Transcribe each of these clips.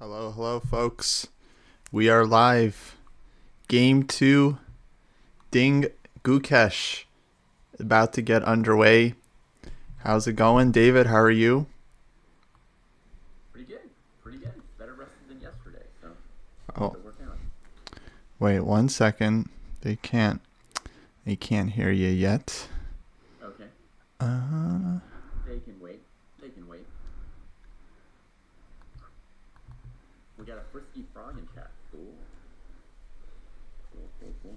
Hello, folks. We are live. Game 2, Ding Gukesh, about to get underway. How's it going, David? How are you? Pretty good. Pretty good. Better rested than yesterday, so Oh, still working on it. wait 1 second. They can't hear you yet. Okay. Uh, They can wait. They can wait. We got a frisky frog in chat. Cool. Cool.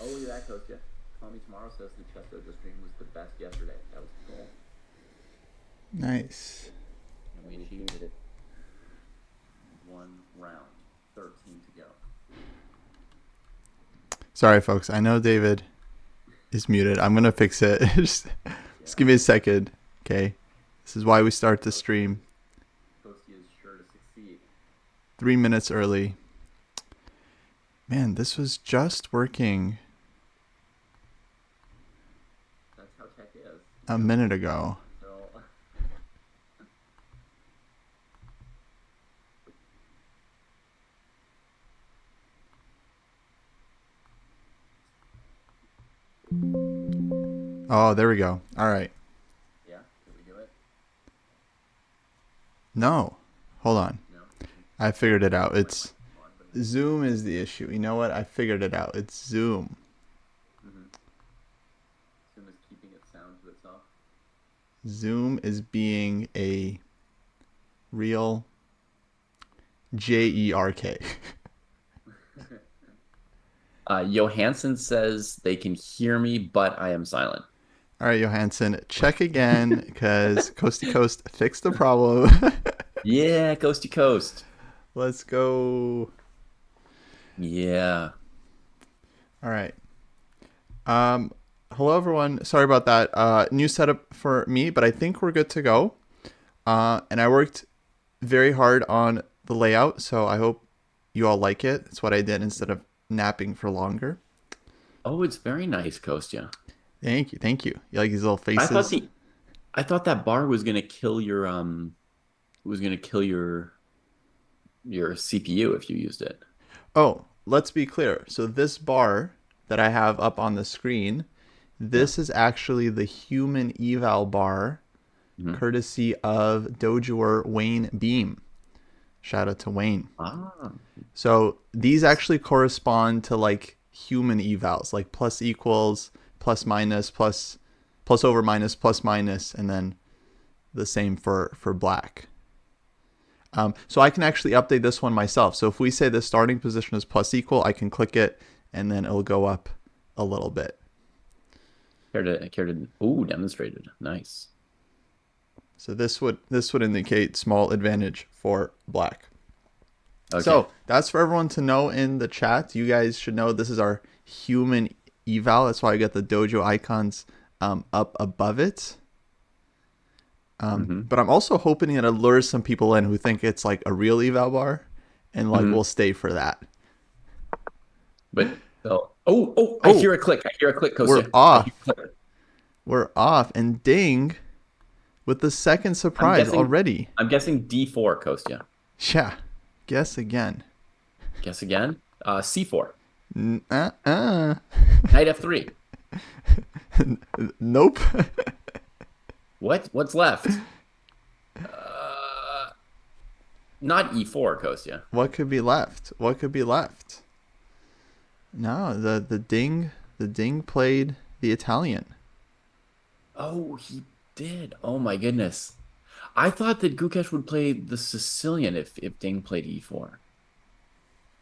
Oh, look at that, Kostya. Call me tomorrow says the Chess Dojo stream was the best yesterday. That was the goal. nice. And we achieved it. One round. 13 to go. Sorry, folks. I know David is muted. I'm going to fix it. just give me a second. Okay. This is why we start the stream Kostya is sure to succeed. 3 minutes early. Man, this was just working That's how tech is. a minute ago. So, Oh, there we go. All right. yeah, did we do it? No. Hold on. No? I figured it out. It's Come on, but Zoom is the issue. You know what? I figured it out. It's Zoom. Zoom is keeping its sound to itself. Zoom is being a real Jerk. Johansson says they can hear me, but I am silent. All right, Johansson, check again because Coast to Coast fixed the problem. Yeah, coast to coast. Let's go. Yeah. All right. Hello everyone. Sorry about that. New setup for me, but I think we're good to go. And I worked very hard on the layout, so I hope you all like it. It's what I did instead of napping for longer. Oh, it's very nice, Kostya. Thank you. You like these little I thought faces? the I thought that bar was gonna kill your your CPU if you used it. Oh, let's be clear. So this bar that I have up on the screen, Yeah. this is actually the human eval bar, Hmm. courtesy of Dojoer Wayne Beam. Shout out to Wayne. Ah. So these actually correspond to like human evals, like plus equals, plus minus, plus over plus minus, and then the same for black. So I can actually update this one myself. So if we say the starting position is plus equal, I can click it and then it'll go up a little bit. Care to ooh, demonstrated. Nice. So this would indicate small advantage for black. Okay. So that's for everyone to know in the chat. You guys should know this is our human eval. That's why I got the dojo icons up above it. Hmm. But I'm also hoping it lures some people in who think it's like a real eval bar, and like Hmm. we'll stay for that. But oh, I Oh, hear a click. I hear a click, we're Kostya. I hear off. a click. We're off, and ding, with the second I'm surprise guessing already. I'm guessing D4, Kostya. Yeah, guess again. Guess again. C4. Uh-uh. Knight F3. Nope. What? What's left? Uh, Not E4, Kostya. What could be left? What could be left? No, the ding played the Italian. Oh, he did. Oh my goodness. I thought that Gukesh would play the Sicilian if Ding played E4.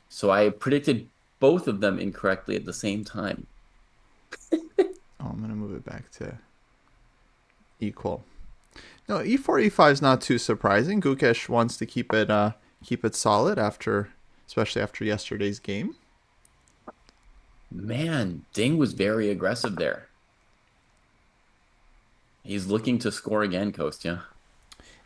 So I predicted both of them incorrectly at the same time. Oh, I'm gonna move it back to equal. No, e4 e5 is not too surprising. Gukesh wants to keep it solid especially after yesterday's game. Man, Ding was very aggressive there. He's looking to score again, Kostya.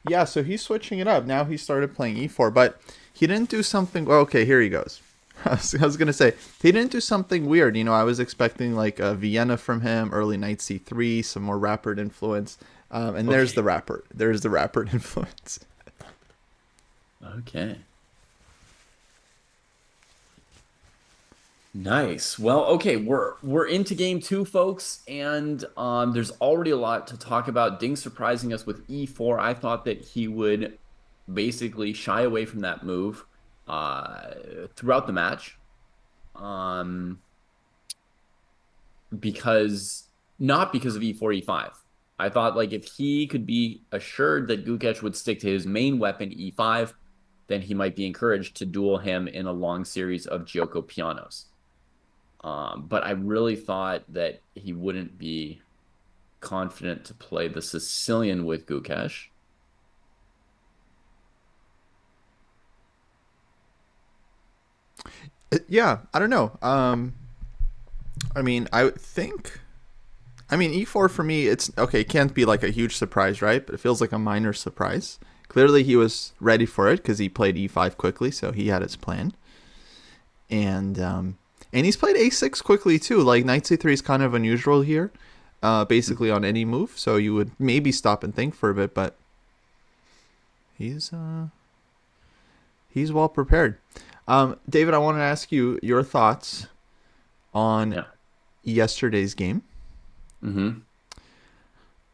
Yeah, so he's switching it up. Now he started playing e4, but he didn't do something. Well, okay, here he goes. I was gonna say he didn't do something weird. I was expecting like a Vienna from him, early knight c3, some more Rappert influence, and there's Okay. the Rappert. There's the Rappert influence. Okay. Nice. Well, okay, we're into game two, folks, and there's already a lot to talk about. Ding surprising us with e4. I thought that he would basically shy away from that move throughout the match. Um, because not because of e4, e5. I thought like if he could be assured that Gukesh would stick to his main weapon, e5, then he might be encouraged to duel him in a long series of Gyoko pianos. But I really thought that he wouldn't be confident to play the Sicilian with Gukesh. Yeah, I don't know. I mean, I would think. I mean, e4 for me, it's okay. It can't be like a huge surprise, right? But it feels like a minor surprise. Clearly, he was ready for it because he played e5 quickly, so he had his plan. And he's played a6 quickly too. Like knight c3 is kind of unusual here, basically on any move. So you would maybe stop and think for a bit, but he's he's well prepared. David, I want to ask you your thoughts on Yeah. yesterday's game. Hmm.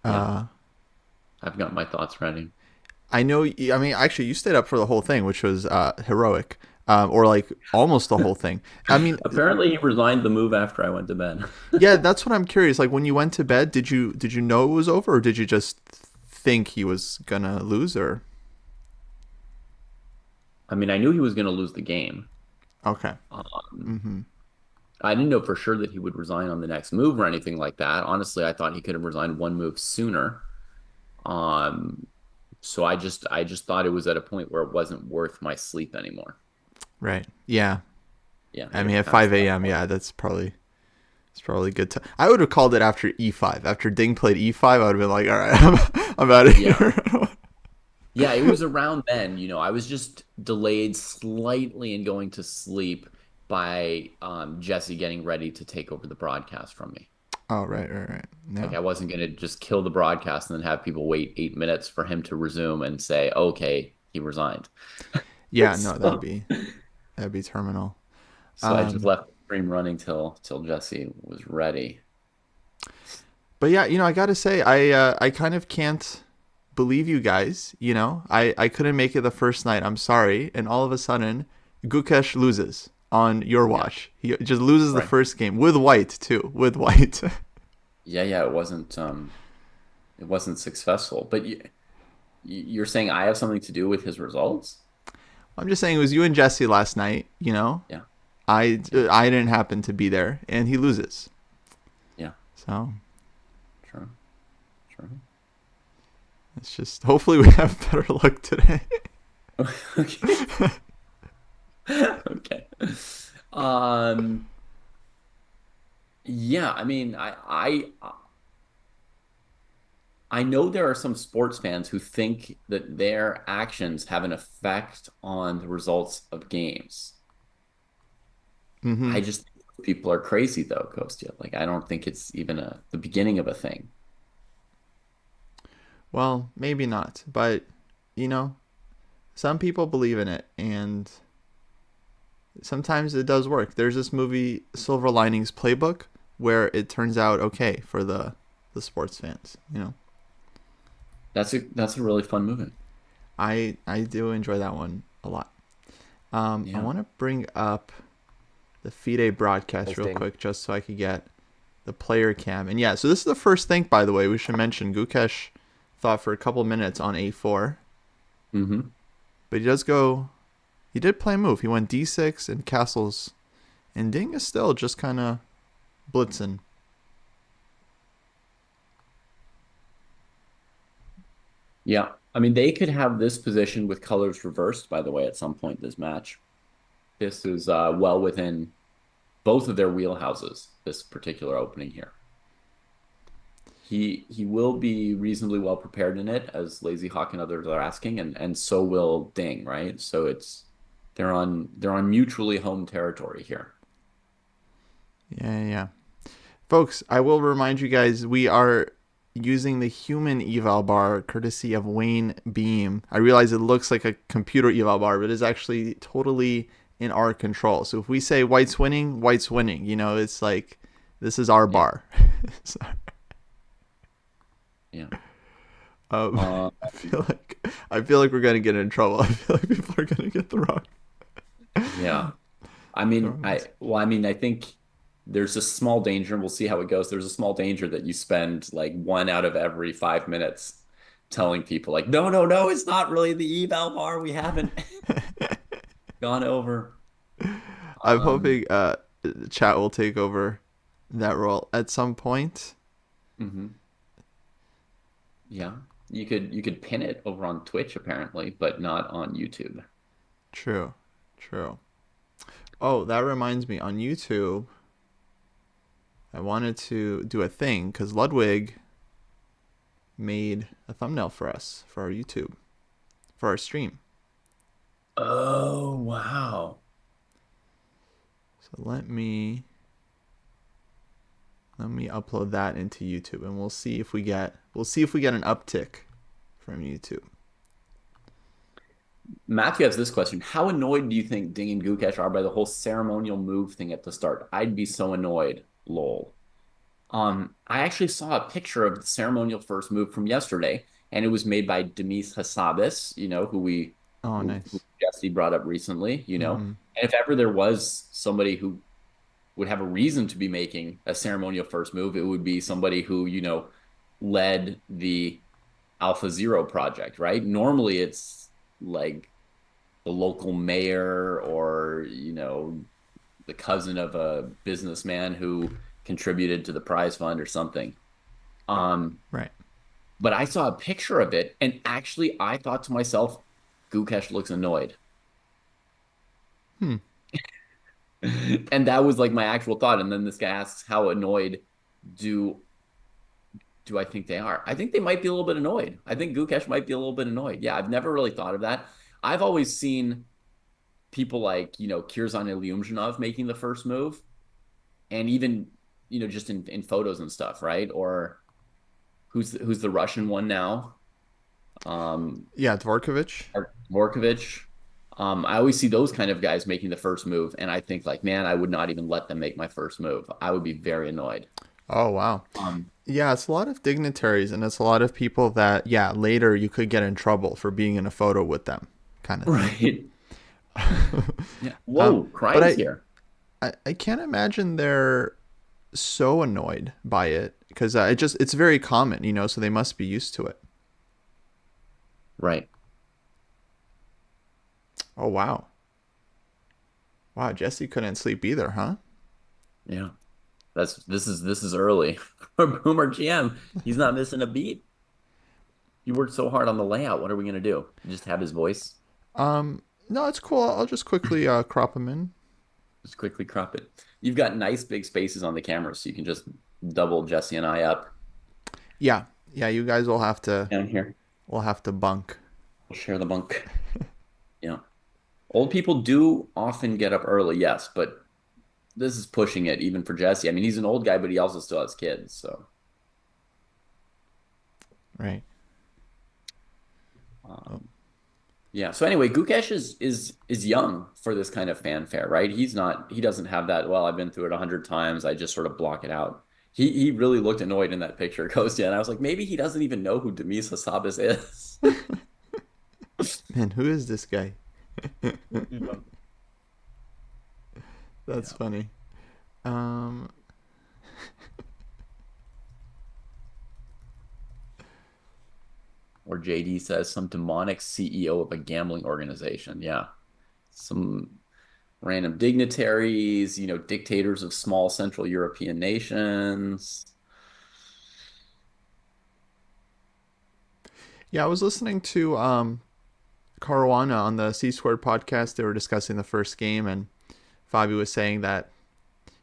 Yeah. Uh, I've got my thoughts ready. I know. I mean, actually, you stayed up for the whole thing, which was heroic, or like almost the whole thing. I mean, Apparently, he resigned the move after I went to bed. yeah, that's what I'm curious. Like when you went to bed, did you know it was over, or did you just think he was gonna lose? Or I mean, I knew he was going to lose the game. okay, Um, mm-hmm. I didn't know for sure that he would resign on the next move or anything like that. Honestly, I thought he could have resigned one move sooner. Um, so I just thought it was at a point where it wasn't worth my sleep anymore. Right, yeah. Yeah, I it was mean, at past 5 that a.m., point. yeah, that's probably it's probably good. I would have called it after e5. After Ding played e5, I would have been like, all right, I'm out of Yeah. here. Yeah, it was around then, I was just delayed slightly in going to sleep by Jesse getting ready to take over the broadcast from me. Oh, right, right, right. Like Yeah, I wasn't going to just kill the broadcast and then have people wait 8 minutes for him to resume and say, okay, he resigned. yeah. No, So, that'd be terminal. so I just Um, left the stream running till Jesse was ready. but yeah, I gotta say, I kind of can't believe you guys. I couldn't make it the first night. I'm sorry, and all of a sudden, Gukesh loses on your Yeah, watch. He just loses the right. first game with white too. With white. Yeah, it wasn't successful. But you're saying I have something to do with his results? I'm just saying it was you and Jesse last night. Yeah, yeah, I didn't happen to be there, and he loses. yeah. So True, true. it's just hopefully we have better luck today. Okay. Okay. Um, yeah, I mean, I know there are some sports fans who think that their actions have an effect on the results of games. Mm-hmm. I just think people are crazy though, Kostya. Like I don't think it's even the beginning of a thing. Well, maybe not, but you know, some people believe in it, and sometimes it does work. There's this movie Silver Linings Playbook where it turns out okay for the sports fans. That's a really fun movie. I do enjoy that one a lot. I Yeah. want to bring up the FIDE broadcast real Testing. quick just so I could get the player cam. And yeah, so this is the first thing, by the way, we should mention. Gukesh thought for a couple minutes on a4, Mm-hmm. but he did play a move. He went d6 and castles, and Ding is still just kind of blitzing. Yeah. I mean, they could have this position with colors reversed, by the way, at some point this match. This is well within both of their wheelhouses, this particular opening here. He will be reasonably well prepared in it, as Lazy Hawk and others are asking, and so will Ding, right? So they're on mutually home territory here. Yeah, yeah, yeah. Folks, I will remind you guys we are using the human eval bar courtesy of Wayne Beam. I realize it looks like a computer eval bar, but it is actually totally in our control. So if we say white's winning, white's winning. You know, it's like this is our Yeah. bar. So, Yeah. Uh, I feel like we're gonna get in trouble. I feel like people are gonna get the wrong. yeah. The wrong ones. I think there's a small danger, and we'll see how it goes. There's a small danger that you spend like 1 out of every 5 minutes telling people like, no, no, no, it's not really the eval bar. We haven't gone over. I'm Um, hoping chat will take over that role at some point. mhm. Yeah. You could pin it over on Twitch apparently, but not on YouTube. True, true. Oh, that reminds me. On YouTube, I wanted to do a thing because Ludwig made a thumbnail for us for our YouTube for our stream. Oh, wow. So let me upload that into YouTube, and we'll see if we get an uptick from YouTube. Matthew has this question. How annoyed do you think Ding and Gukesh are by the whole ceremonial move thing at the start? I'd be so annoyed. Lol. I actually saw a picture of the ceremonial first move from yesterday, and it was made by Demis Hassabis, Oh, who nice. Jesse brought up recently, Mm-hmm. And if ever there was somebody who would have a reason to be making a ceremonial first move, it would be somebody who, led the Alpha Zero project, right? Normally it's like the local mayor or, the cousin of a businessman who contributed to the prize fund or something. Um, Right. but I saw a picture of it, and actually, I thought to myself, Gukesh looks annoyed, Hmm. and that was like my actual thought. And then this guy asks, "How annoyed do do I think they are?" I think they might be a little bit annoyed. I think Gukesh might be a little bit annoyed. Yeah, I've never really thought of that. I've always seen people like Kirzan Ilyumzhinov making the first move, and even just in photos and stuff, right? Or who's the Russian one now? Um, Yeah, Dvorkovich. Vorkovich. I always see those kind of guys making the first move, and I think like, man, I would not even let them make my first move. I would be very annoyed. Oh, wow. Um, Yeah, it's a lot of dignitaries, and it's a lot of people that, yeah, later you could get in trouble for being in a photo with them, kind of thing. right. Yeah. um, Whoa, but Kraai's I, here. I can't imagine they're so annoyed by it because it's very common, so they must be used to it. Right. Oh, wow. Wow, Jesse couldn't sleep either, huh? Yeah. This is early for Boomer GM. He's not missing a beat. He worked so hard on the layout. What are we gonna do? Just have his voice? No, it's cool. I'll just quickly crop them in. Just quickly crop it. You've got nice big spaces on the camera, so you can just double Jesse and I up Yeah, yeah. You guys will have to down here. bunk. We'll share the bunk. Yeah. Old people do often get up early, yes, but this is pushing it even for Jesse. I mean, he's an old guy, but he also still has kids. So, Right. Oh, um, yeah. So anyway, Gukesh is young for this kind of fanfare, right? He's not. He doesn't have that. Well, I've been through it 100 times. I just sort of block it out. He really looked annoyed in that picture, Kostya, and I was like, maybe he doesn't even know who Demis Hassabis is. man, who is this guy? Yeah. That's Yeah. funny. Um, Or JD says some demonic CEO of a gambling organization. Yeah. Some random dignitaries, dictators of small Central European nations. yeah, I was listening to Caruana on the C Squared podcast. They were discussing the first game, and Fabi was saying that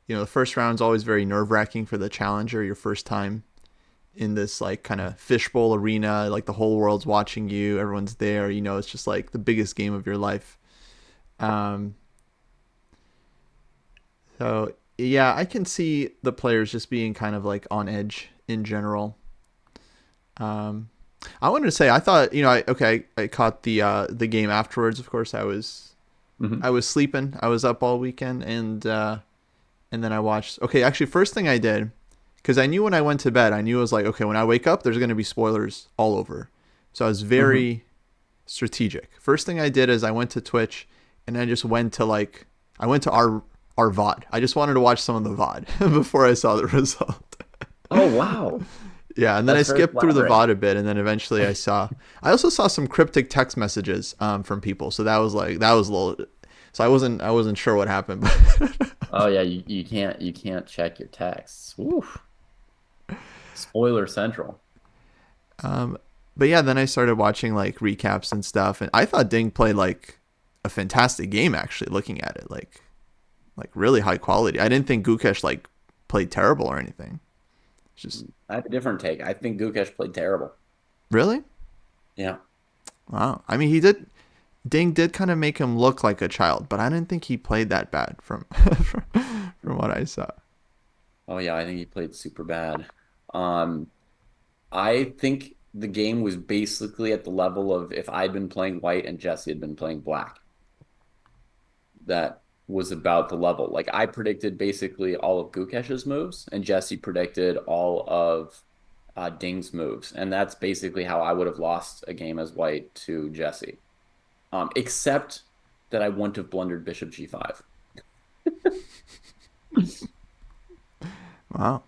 the first round's always very nerve wracking for the challenger. Your first time in this like kind of fishbowl arena, like the whole world's watching you, everyone's there. It's just like the biggest game of your life. Um, so yeah, I can see the players just being kind of like on edge in general. Um, I wanted to say I thought I caught the game afterwards. Of course, I was Mhm. I was sleeping. I was up all weekend, and then I watched. Okay, actually, first thing I did, because I knew when I went to bed, I knew it was like, okay, when I wake up, there's gonna be spoilers all over. So I was Mhm. very strategic. First thing I did is I went to Twitch, and I just went to like I went to our VOD. I just wanted to watch some of the VOD before I saw the result. Oh, wow. Yeah, and then I That's very skipped through the flattering. VOD a bit, and then eventually I also saw some cryptic text messages from people. So that was a little. So I wasn't sure what happened, but Oh yeah, you can't check your texts. Oof. Spoiler central. um, but yeah, then I started watching like recaps and stuff, and I thought Ding played like a fantastic game. Actually, looking at it, like really high quality. I didn't think Gukesh like played terrible or anything. It's just I have a different take. I think Gukesh played terrible. really Yeah. wow. I mean, he did. Ding did kind of make him look like a child, but I didn't think he played that bad from, from what I saw. Oh yeah, I think he played super bad. Um, I think the game was basically at the level of if I'd been playing white and Jesse had been playing black. That was about the level. Like I predicted basically all of Gukesh's moves, and Jesse predicted all of Ding's moves, and that's basically how I would have lost a game as white to Jesse. Except that I wouldn't have blundered Bishop G5. Wow.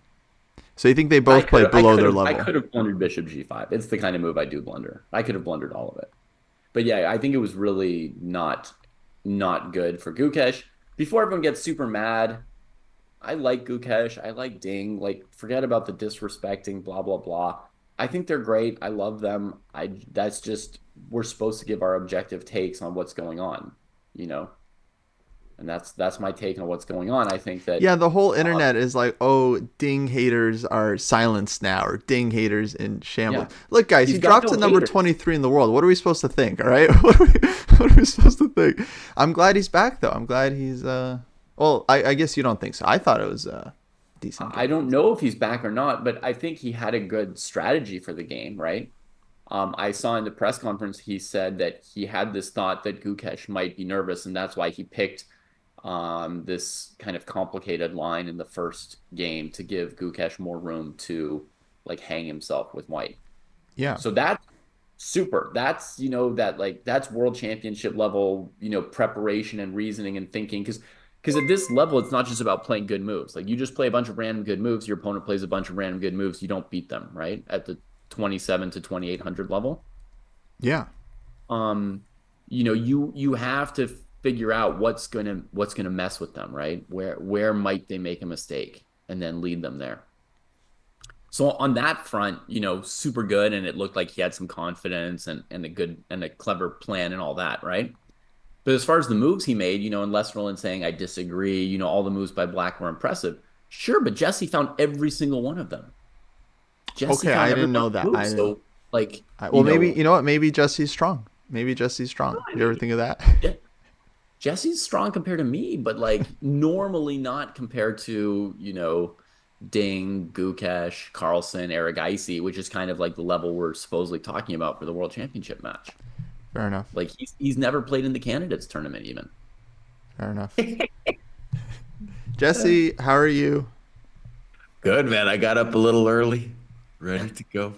So you think they both played below their I level? could have blundered Bishop G5. It's the kind of move I do blunder. I could have blundered all of it. But yeah, I think it was really not good for Gukesh. Before everyone gets super mad, I like Gukesh. I like Ding. Like, forget about the disrespecting, blah blah blah. I think they're great. I love them. I that's just we're supposed to give our objective takes on what's going on, you know, and that's my take on what's going on. I think that Yeah, the whole uh, internet is like, oh, Ding haters are silenced now, or Ding haters in shambles. yeah, Look, guys, he he's got dropped no to number haters. 23 in the world. What are we supposed to think? All right, what are we supposed to think? I'm glad he's back, though. I'm glad he's. Well, I guess you don't think so. I thought it was a decent I game. don't know if he's back or not, but I think he had a good strategy for the game, right? I saw in the press conference he said that he had this thought that Gukesh might be nervous, and that's why he picked this kind of complicated line in the first game to give Gukesh more room to like hang himself with White. Yeah. So that's super. That's that's world championship level preparation and reasoning and thinking because at this level it's not just about playing good moves. Like you just play a bunch of random good moves, your opponent plays a bunch of random good moves, you don't beat them, right? At the 27 to 2800 level. Yeah. um you have to figure out what's gonna mess with them, right? Where might they make a mistake and then lead them there. So on that front, super good, and it looked like he had some confidence and a good and a clever plan and all that, right? But as far as the moves he made, and Les Roland saying I disagree, all the moves by Black were impressive. Sure, but Jesse found every single one of them. Jesse Okay, found I every didn't one know of the that. I moves. didn't. So like, Well, maybe you know what? Maybe Jesse's strong. Maybe Jesse's no, strong. I You ever mean, think of that? Jesse's strong compared to me, but like normally not compared to, Ding, Gukesh, Carlson, Aragaisi, which is kind of like the level we're supposedly talking about for the world championship match. Fair enough. Like he's never played in the candidates tournament even. Fair enough. Jesse, how are you? Good, man. I got up a little early, ready to go.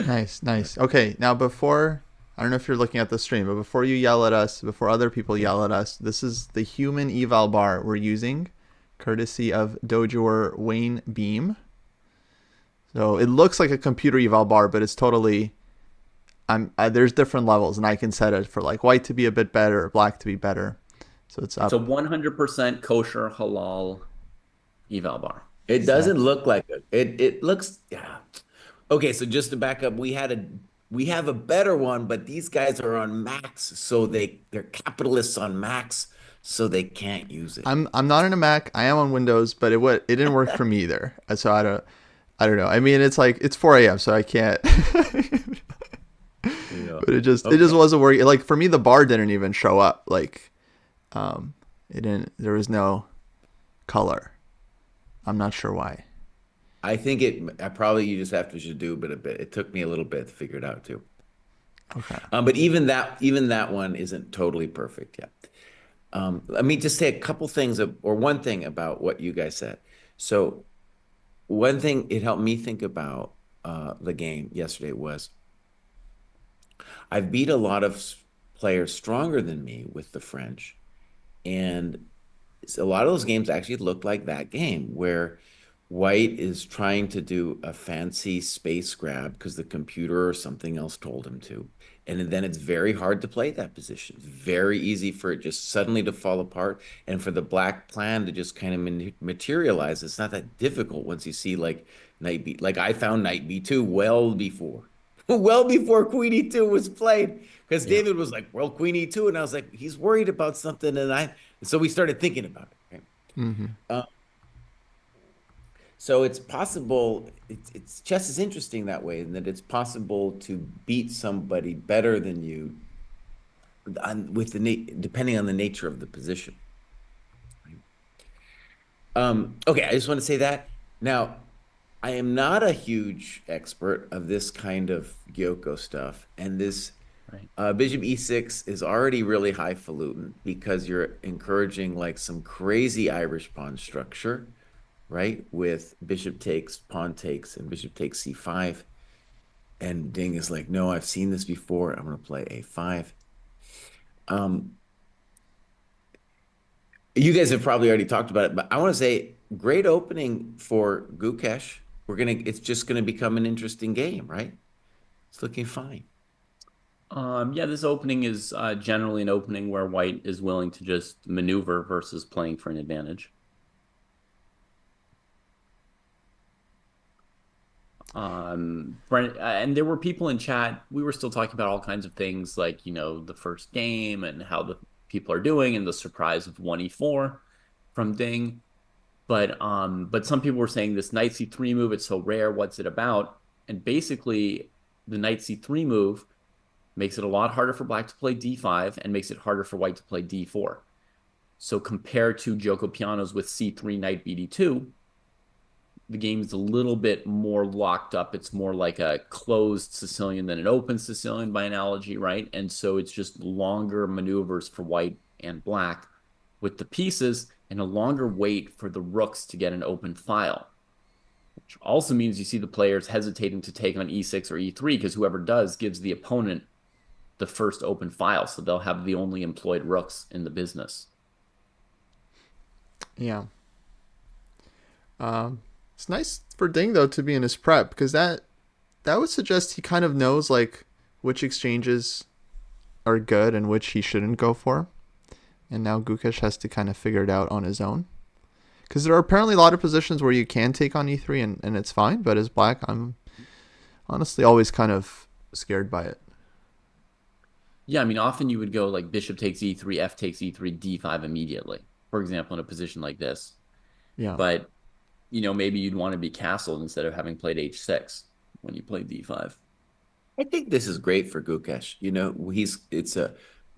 Nice, nice. Okay, now before I don't know if you're looking at the stream, but before you yell at us, before other people yell at us, this is the human eval bar we're using, courtesy of Dojo Wayne Beam. So it looks like a computer eval bar, but it's totally there's different levels, and I can set it for like white to be a bit better, or black to be better. So it's It's a up 100% kosher halal eval bar. It doesn't exactly. look like it looks yeah. Okay, so just to back up, we have a better one, but these guys are on max, so they're capitalists on max, so they can't use it. I'm not on a Mac. I am on Windows, but it didn't work for me either. So I don't know. I mean, it's like it's 4 a.m., so I can't. Yeah. But it just Okay. wasn't working. Like for me, the bar didn't even show up. Like it didn't. There was no color. I'm not sure why. I think I probably you just have to should do a bit. It took me a little bit to figure it out too. Okay. But even that one isn't totally perfect yet. Let me just say a couple things or one thing about what you guys said. So one thing it helped me think about the game yesterday was I've beat a lot of players stronger than me with the French, and a lot of those games actually look like that game where White is trying to do a fancy space grab because the computer or something else told him to. And then it's very hard to play that position. Very easy for it just suddenly to fall apart and for the black plan to just kind of materialize. It's not that difficult once you see like knight b. Like I found knight b2 well before, well before queen e2 was played because Yeah. David was like, well, queen e2. And I was like, he's worried about something. So we started thinking about it, right? Mm-hmm. Uh, so it's possible. It's chess is interesting that way, in that it's possible to beat somebody better than you with depending on the nature of the position. Right? Okay, I just want to say that. Now, I am not a huge expert of this kind of Gyoko stuff, and this Right. Bishop e6 is already really highfalutin because you're encouraging like some crazy Irish pawn structure, right? With bishop takes, pawn takes, and bishop takes c5. And Ding is like, no, I've seen this before. I'm going to play a5. Um, you guys have probably already talked about it, but I want to say great opening for Gukesh. It's just gonna become an interesting game, right? It's looking fine. Yeah, this opening is generally an opening where white is willing to just maneuver versus playing for an advantage. And there were people in chat. We were still talking about all kinds of things like, the first game and how the people are doing and the surprise of 1e4 from Ding. But some people were saying this knight c3 move, it's so rare, what's it about? And basically, the knight c3 move makes it a lot harder for black to play d5 and makes it harder for white to play d4. So compared to Joko Piano's with c3 knight bd2, the game is a little bit more locked up. It's more like a closed Sicilian than an open Sicilian by analogy, right? And so it's just longer maneuvers for white and black with the pieces and a longer wait for the rooks to get an open file, which also means you see the players hesitating to take on e6 or e3 because whoever does gives the opponent the first open file. So they'll have the only employed rooks in the business. Yeah. It's nice for Ding though to be in his prep because that would suggest he kind of knows like which exchanges are good and which he shouldn't go for. And now Gukesh has to kind of figure it out on his own. Because there are apparently a lot of positions where you can take on e3 and it's fine, but as black, I'm honestly always kind of scared by it. Yeah, I mean, often you would go like bishop takes e3, f takes e3, d5 immediately, for example, in a position like this. Yeah. But, maybe you'd want to be castled instead of having played h6 when you play d5. I think this is great for Gukesh.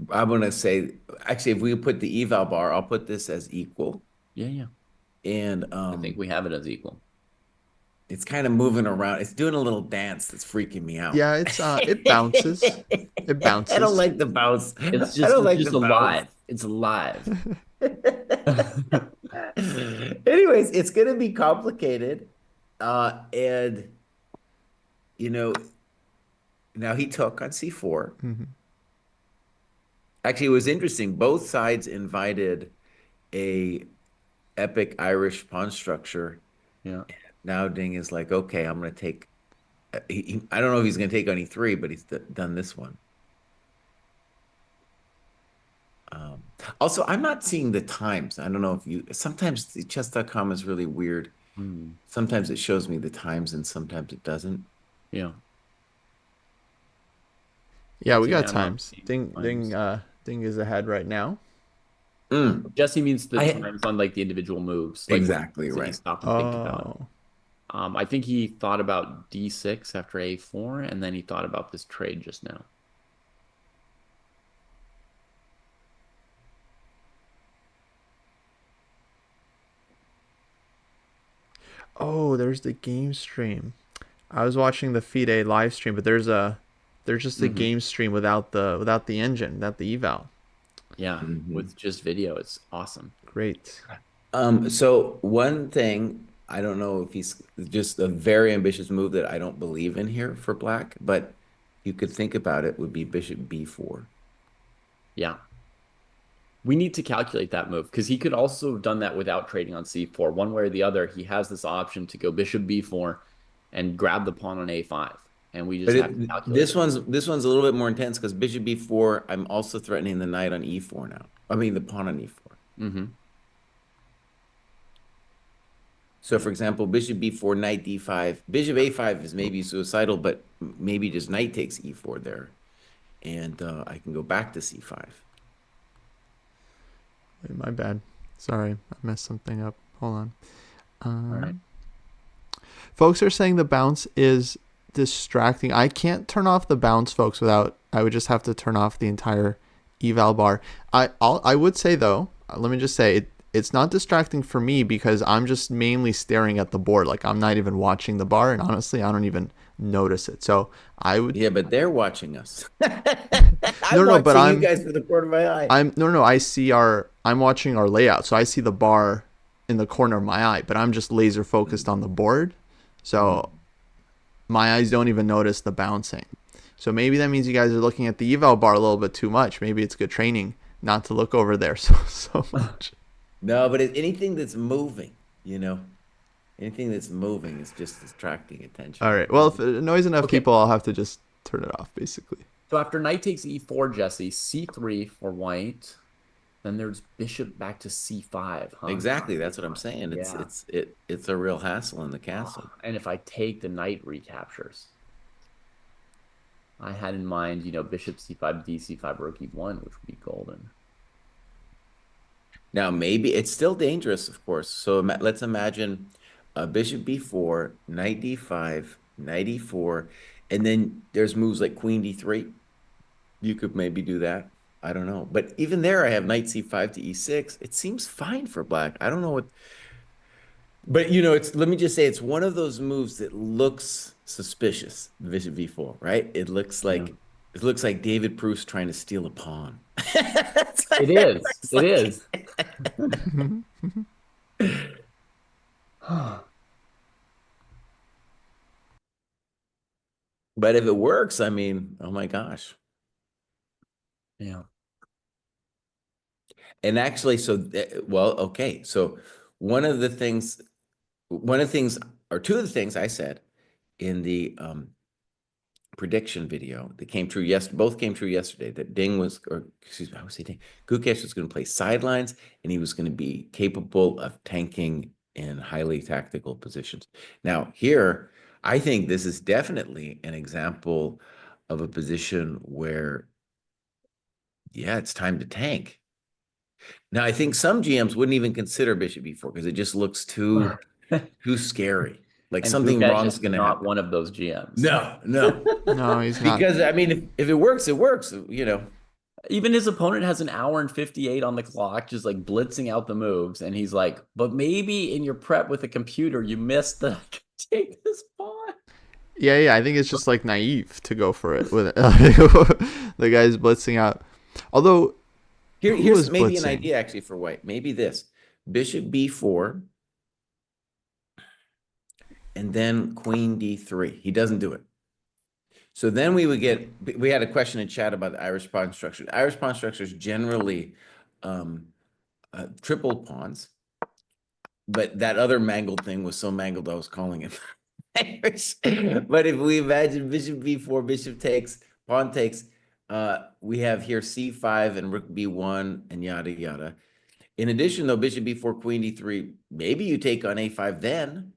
I'm gonna say, actually, if we put the eval bar, I'll put this as equal. Yeah, yeah. And I think we have it as equal. it's kind of moving around. It's doing a little dance that's freaking me out. Yeah, it bounces. It I don't bounces. like the bounce. It's I just don't it's like just the bounce. alive. It's alive. Anyways, it's gonna be complicated. And you know, now he took on c4. Mm-hmm. Actually, it was interesting. Both sides invited a epic Irish pawn structure. Yeah. Now Ding is like, okay, I'm gonna take. I don't know if he's gonna take on e3, but he's done this one. Um, Also, I'm not seeing the times. I don't know if you. Sometimes the chess.com is really weird. Hmm. Sometimes it shows me the times, and sometimes it doesn't. Yeah. Yeah, we So got yeah, I'm not times. seeing Ding times. Ding is ahead right now. Jesse means the I times on like the individual moves, like when exactly he right. stopped and think about. Oh. I think he thought about d6 after a4, and then he thought about this trade just now. Oh, there's the game stream. I was watching the FIDE live stream, but there's just a game stream without the engine, without the eval. Yeah, Mhm. with just video, it's awesome. Great. So one thing, I don't know if he's just a very ambitious move that I don't believe in here for black, but you could think about it would be bishop b4. Yeah. We need to calculate that move because he could also have done that without trading on c4. One way or the other, he has this option to go bishop b4 and grab the pawn on a5. And we just But have to calculate it. this one's a little bit more intense because bishop b4, I'm also threatening the knight on e4 now. I mean the pawn on e4. Mm-hmm. So for example, bishop b4, knight d5, bishop a5 is maybe suicidal, but maybe just knight takes e4 there. And I can go back to c5. Wait, my bad. Sorry, I messed something up. Hold on. All right. Folks are saying the bounce is distracting. I can't turn off the bounce, folks, without. I would just have to turn off the entire eval bar. I would say though, let me just say it's not distracting for me because I'm just mainly staring at the board. Like I'm not even watching the bar, and honestly, I don't even notice it. So I would. Yeah, but they're watching us. No, I'm no, but watching you guys through the corner of my eye. no. I'm watching our layout, so I see the bar in the corner of my eye, but I'm just laser focused on the board. So my eyes don't even notice the bouncing. So maybe that means you guys are looking at the eval bar a little bit too much. Maybe it's good training not to look over there so much. No, but anything that's moving, anything that's moving is just distracting attention. All right. Well, if it annoys enough Okay. people, I'll have to just turn it off, basically. So after knight takes e4, Jesse, c3 for white. Then there's bishop back to c5, huh? Exactly, that's what I'm saying. Yeah. It's a real hassle in the castle. And if I take, the knight recaptures. I had in mind, bishop c5, dc5, rook e1, which would be golden. Now, maybe it's still dangerous, of course. So let's imagine bishop b4, knight d5, knight e4, and then there's moves like queen d3. You could maybe do that. I don't know. But even there, I have knight c5 to e6. It seems fine for black. I don't know what. But let me just say it's one of those moves that looks suspicious, bishop v4, right? It looks like David Pruess trying to steal a pawn. It is. It is. But if it works, I mean, oh my gosh. Yeah. And actually, okay. So one of the things, or two of the things I said in the prediction video that came true both came true yesterday, that I was saying Gukesh was going to play sidelines and he was going to be capable of tanking in highly tactical positions. Now here, I think this is definitely an example of a position where, yeah, it's time to tank. Now I think some GMs wouldn't even consider bishop e4 because it just looks too scary. Like And something Gukesh wrong's is going to not happen. one of those GMs. No. No, he's not. Because I mean, if it works, it works. Even his opponent has an hour and 58 on the clock, just like blitzing out the moves. And he's like, but maybe in your prep with a computer, you missed that I could take this pawn. Yeah. I think it's just like naive to go for it with it. The guy's blitzing out. Although, Here's maybe an idea actually for white. Maybe this bishop b4 and then queen d3. He doesn't do it. So then we had a question in chat about the Irish pawn structure. The Irish pawn structure is generally triple pawns, but that other mangled thing was so mangled I was calling it Irish. But if we imagine bishop b4, bishop takes, pawn takes, we have here c5 and rook b1 and yada yada. In addition, though, bishop b4, queen d3, maybe you take on a5 then.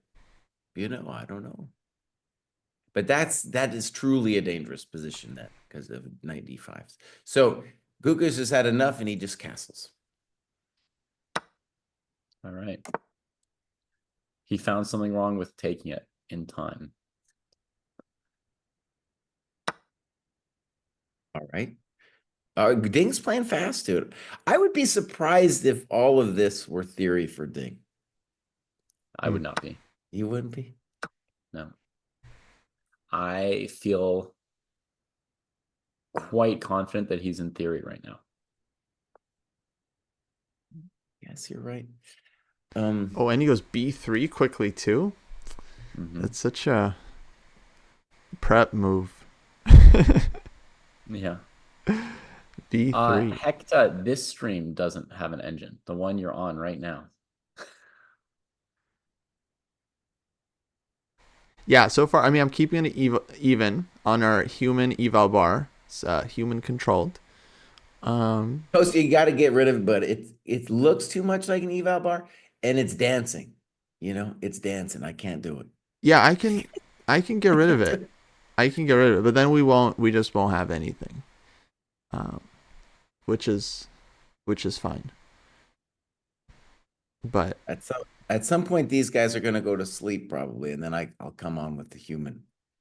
I don't know. But that is truly a dangerous position then because of knight d5s. So Gukesh has had enough and he just castles. All right. He found something wrong with taking it in time. All right. Ding's playing fast, dude. I would be surprised if all of this were theory for Ding. I would not be. You wouldn't be? No. I feel quite confident that he's in theory right now. guess you're right. Oh, and he goes b3 quickly too. That's such a prep move. Yeah. b3. Hecta, this stream doesn't have an engine. The one you're on right now. Yeah, so far, I mean, I'm keeping it even on our human eval bar. It's human controlled. Kostya, you got to get rid of it, but it looks too much like an eval bar, and it's dancing. You know, it's dancing. I can't do it. Yeah, I can get rid of it. I can get rid of it, but then we just won't have anything. Which is fine. But At some point, these guys are going to go to sleep probably, and then I'll come on with the yeah,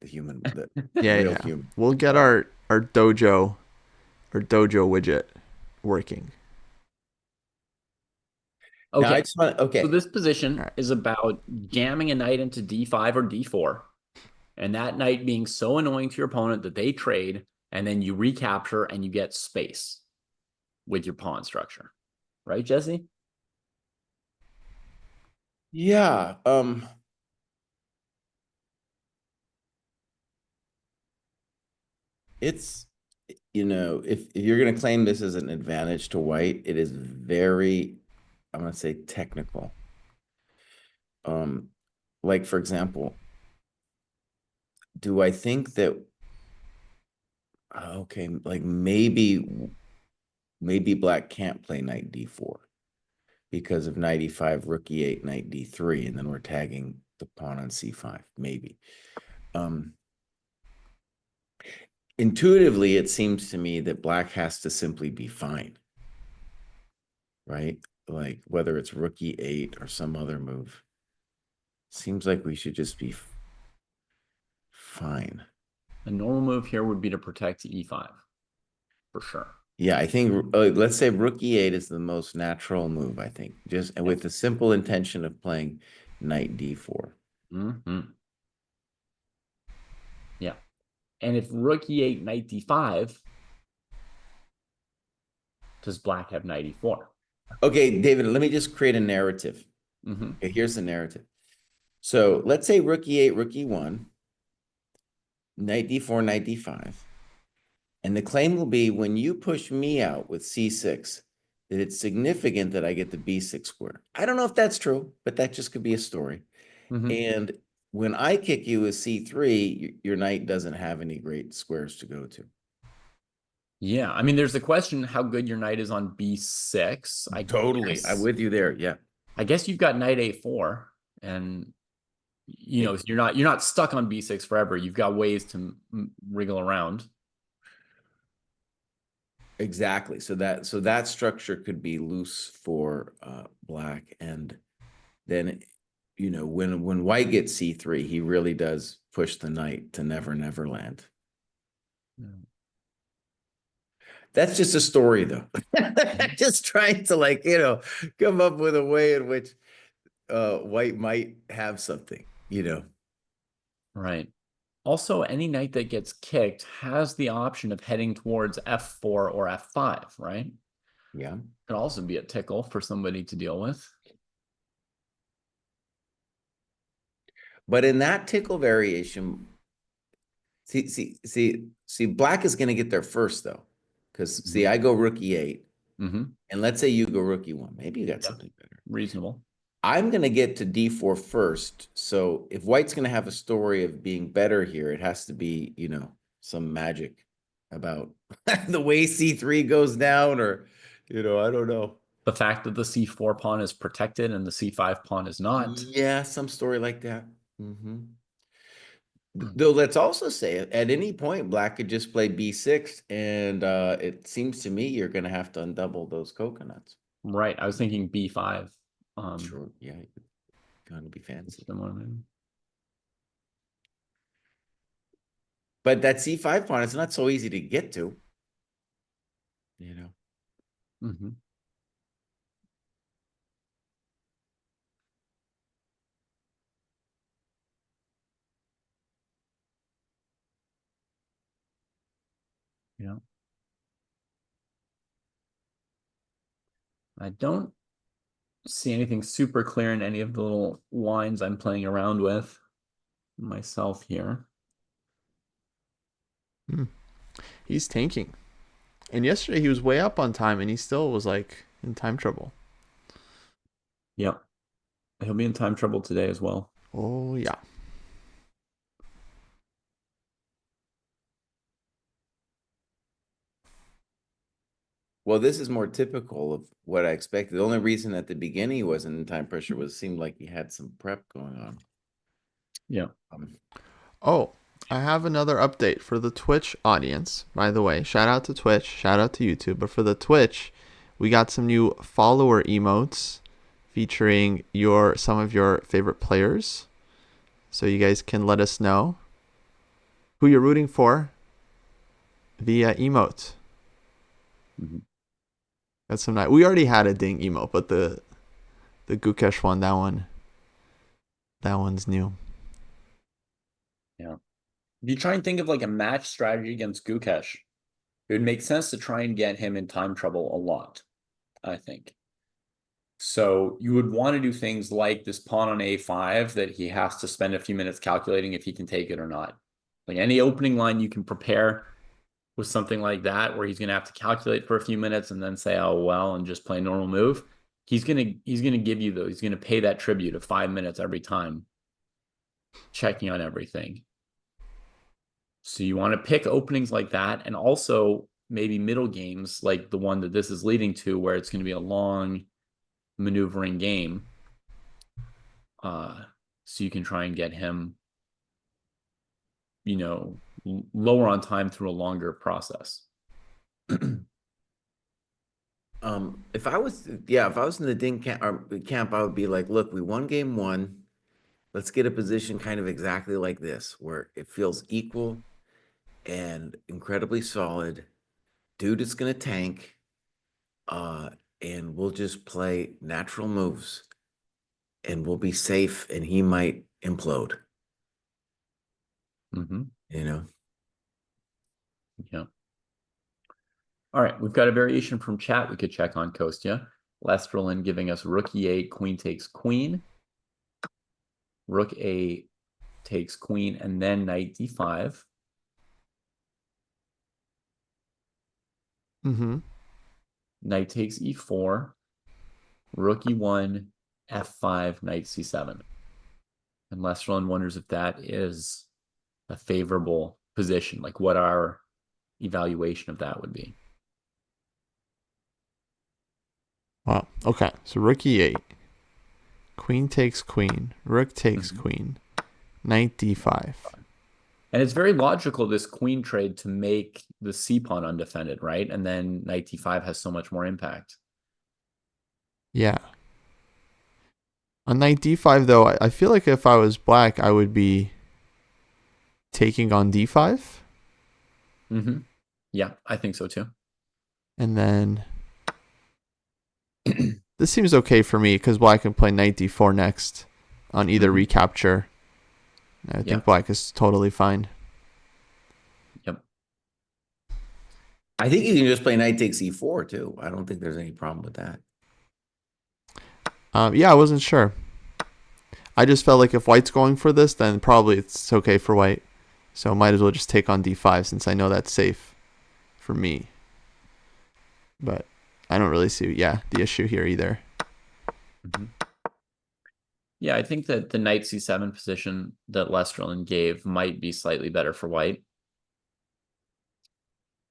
real yeah. human. We'll get our dojo widget working. Now, Okay. I just want So this position Right. is about jamming a knight into d5 or d4, and that knight being so annoying to your opponent that they trade, and then you recapture and you get space with your pawn structure. Right, Jesse? Yeah. It's if you're going to claim this as an advantage to white, it is very, I'm going to say technical. Like for example, do I think that okay, like maybe black can't play knight d4 because of knight e5, rook e8, knight d3, and then we're tagging the pawn on c5, maybe. Intuitively, it seems to me that black has to simply be fine, right? Like whether it's rook e8 or some other move. Seems like we should just be fine. A normal move here would be to protect e5, for sure. Yeah, I think let's say rook e8 is the most natural move, I think, just with the simple intention of playing knight d4. Yeah. And if rook e8, knight d5, does black have knight e4? Okay, David, let me just create a narrative. Okay, here's the narrative. So let's say rook e8, rook e1, knight d4, knight d5. And the claim will be when you push me out with c6, that it's significant that I get the b6 square. I don't know if that's true, but that just could be a story. And when I kick you with c3, your knight doesn't have any great squares to go to. Yeah, I mean, there's the question how good your knight is on b6. Totally, I'm with you there. Yeah, I guess you've got knight a4, and you're not stuck on b6 forever. You've got ways to wriggle around. exactly. So that structure could be loose for black, and then when white gets c3, he really does push the knight to never land. That's just a story, though. Just trying to come up with a way in which white might have something. Right. Also, any knight that gets kicked has the option of heading towards f4 or f5, right? Yeah. Could also be a tickle for somebody to deal with. But in that tickle variation, see, black is going to get there first, though. Because, see, I go rook e8. And let's say you go rook e1. Maybe you got something better. Reasonable. I'm going to get to d4 first. So if white's going to have a story of being better here, it has to be, some magic about the way c3 goes down, or, I don't know. The fact that the c4 pawn is protected and the c5 pawn is not. Yeah, some story like that. Though let's also say at any point, black could just play b6, and it seems to me you're going to have to undouble those coconuts. Right. I was thinking b5. Sure. Yeah. Going to be fancy. But that c5 pawn is not so easy to get to. I don't see anything super clear in any of the little lines I'm playing around with myself here. He's tanking. And yesterday he was way up on time and he still was like in time trouble. Yep. He'll be in time trouble today as well. Oh, yeah. Well, this is more typical of what I expected. The only reason at the beginning he wasn't in time pressure was it seemed like he had some prep going on. Yeah. Oh, I have another update for the Twitch audience. By the way, shout out to Twitch, shout out to YouTube. But for the Twitch, we got some new follower emotes featuring some of your favorite players. So you guys can let us know who you're rooting for via emote. Mm-hmm. That's some nice. We already had a ding emote, but the Gukesh one, that one's new. Yeah. If you try and think of like a match strategy against Gukesh, it would make sense to try and get him in time trouble a lot, I think. So you would want to do things like this pawn on a5 that he has to spend a few minutes calculating if he can take it or not. Like any opening line you can prepare with something like that, where he's going to have to calculate for a few minutes and then say, oh, well, and just play a normal move. He's going to give you those. He's going to pay that tribute of 5 minutes every time, checking on everything. So you want to pick openings like that, and also maybe middle games like the one that this is leading to, where it's going to be a long maneuvering game. So you can try and get him, lower on time through a longer process. If I was in the ding camp, I would be like, look, we won game one. Let's get a position kind of exactly like this, where it feels equal and incredibly solid. Dude is gonna tank, and we'll just play natural moves, and we'll be safe, and he might implode. Mm-hmm. Yeah. All right, we've got a variation from chat we could check on Kostya. Lesterlin giving us rook e8, queen takes queen. Rook a takes queen, and then knight d5. Mm-hmm. Knight takes e4. Rook e1, f5, knight c7. And Lesterlin wonders if that is a favorable position, like what our evaluation of that would be. Wow. Okay. So rook e8. Queen takes queen. Rook takes queen. Knight d5. And it's very logical, this queen trade, to make the c pawn undefended, right? And then knight d5 has so much more impact. Yeah. On knight d5, though, I feel like if I was black, I would be taking on d5. Mm-hmm. Yeah, I think so too. And then this seems okay for me because black can play knight d4 next on either recapture. I think black is totally fine. Yep. I think you can just play knight takes e4 too. I don't think there's any problem with that. Yeah, I wasn't sure. I just felt like if white's going for this, then probably it's okay for white. So might as well just take on d5 since I know that's safe for me. But I don't really see, the issue here either. Mm-hmm. Yeah, I think that the knight c7 position that Lesterlin gave might be slightly better for white.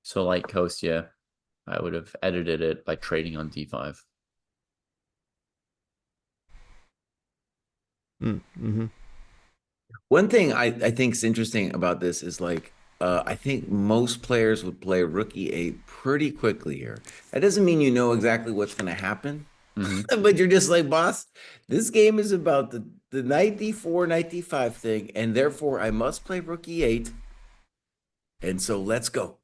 So like Kostya, I would have edited it by trading on d5. Mm-hmm. One thing I think is interesting about this is I think most players would play rook e8 pretty quickly here. That doesn't mean you know exactly what's going to happen, but you're just like, boss, this game is about the knight d4, knight d5 thing, and therefore I must play rook e8. And so let's go.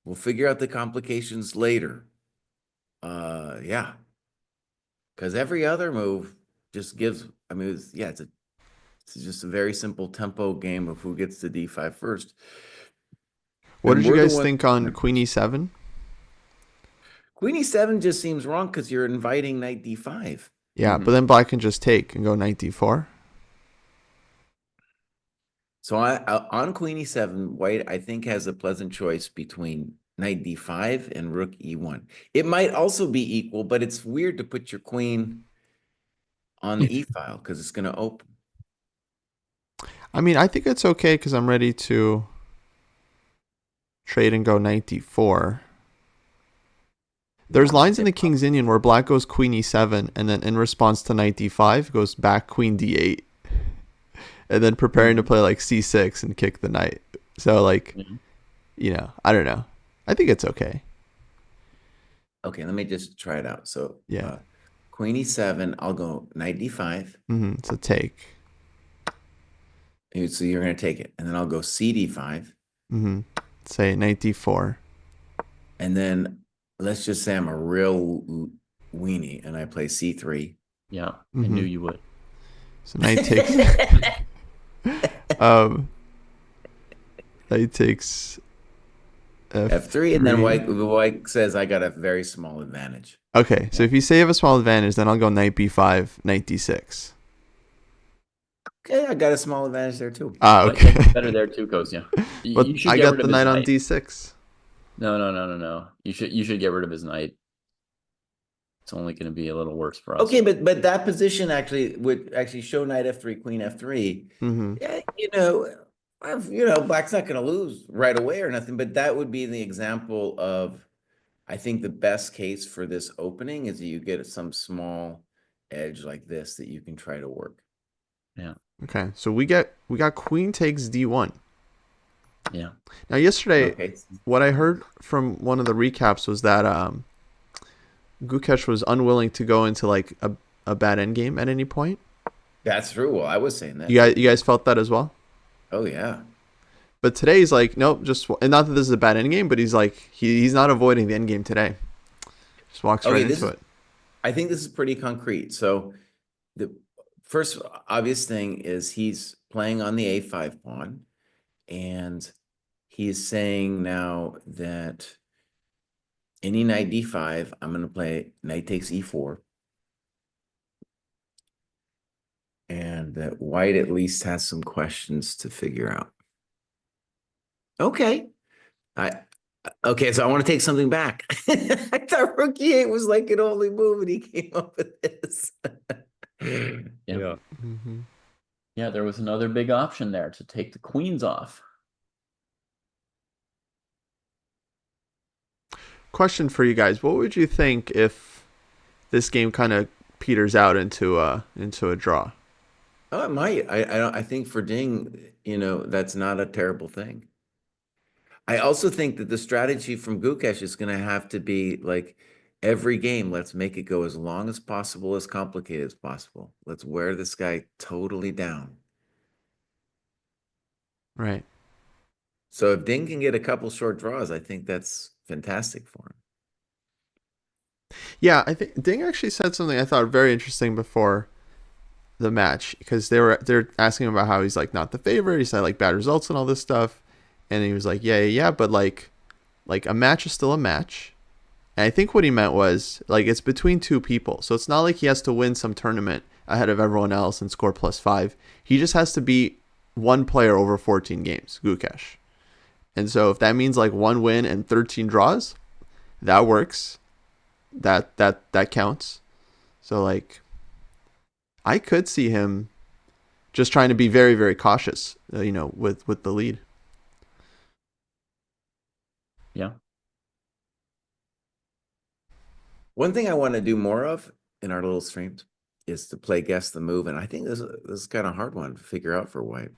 We'll figure out the complications later. Yeah. Because every other move just gives, I mean, it's just a very simple tempo game of who gets to d5 first. What And did you we're the guys ones. think on queen e7? Queen e7 just seems wrong because you're inviting knight d5. Yeah, but then black can just take and go knight d4. So on queen e7, white I think has a pleasant choice between knight d5 and rook e1. It might also be equal, but it's weird to put your queen on the e file because it's going to open. I mean, I think it's okay because I'm ready to trade and go knight d4. There's lines in the King's Indian where black goes queen e7 and then in response to knight d5 goes back queen d8 and then preparing to play like c6 and kick the knight. So like, I don't know. I think it's okay. Okay, let me just try it out. So Yeah. Queen e7, I'll go knight d5. So take. So you're going to take it. And then I'll go c d5. Say knight d4. And then let's just say I'm a real weenie and I play c3. Yeah, I knew you would. So knight takes. Knight takes F3, and then white says I got a very small advantage. Okay, so if you say you have a small advantage, then I'll go knight b5, knight d6. Okay, I got a small advantage there too. Okay. Better there too, Kostya. But I got the knight on d6. No. You should get rid of his knight. It's only going to be a little worse for us. Okay, but that position actually would actually show knight f3, queen f3. Yeah, black's not going to lose right away or nothing, but that would be the example of, I think the best case for this opening is that you get some small edge like this that you can try to work. Yeah. Okay, so we got queen takes d1. Yeah. Now yesterday, what I heard from one of the recaps was that Gukesh was unwilling to go into like a bad endgame at any point. That's true. Well, I was saying that. You guys felt that as well? Oh yeah. But today he's like, nope, and not that this is a bad endgame, but he's like he's not avoiding the endgame today. Just walks right into it. I think this is pretty concrete. So the first obvious thing is he's playing on the a5 pawn, and he's saying now that any knight d5, I'm going to play knight takes e4. And that white at least has some questions to figure out. Okay. Okay, so I want to take something back. I thought rook e8 was like an only move, and he came up with this. Yeah. Yeah, there was another big option there to take the queens off. Question for you guys: what would you think if this game kind of peters out into a draw? Oh, it might. I think for Ding, that's not a terrible thing. I also think that the strategy from Gukesh is going to have to be like every game, let's make it go as long as possible, as complicated as possible. Let's wear this guy totally down. Right. So if Ding can get a couple short draws, I think that's fantastic for him. Yeah, I think Ding actually said something I thought very interesting before the match, because they're asking him about how he's like not the favorite. He said like bad results and all this stuff, and he was like, yeah, but like a match is still a match. And I think what he meant was like it's between two people, so it's not like he has to win some tournament ahead of everyone else and score +5. He just has to beat one player over 14 games, Gukesh. And so if that means like one win and 13 draws, that works. That counts. So like, I could see him just trying to be very, very cautious, with the lead. Yeah. One thing I want to do more of in our little streams is to play guess the move, and I think this is kind of a hard one to figure out for white.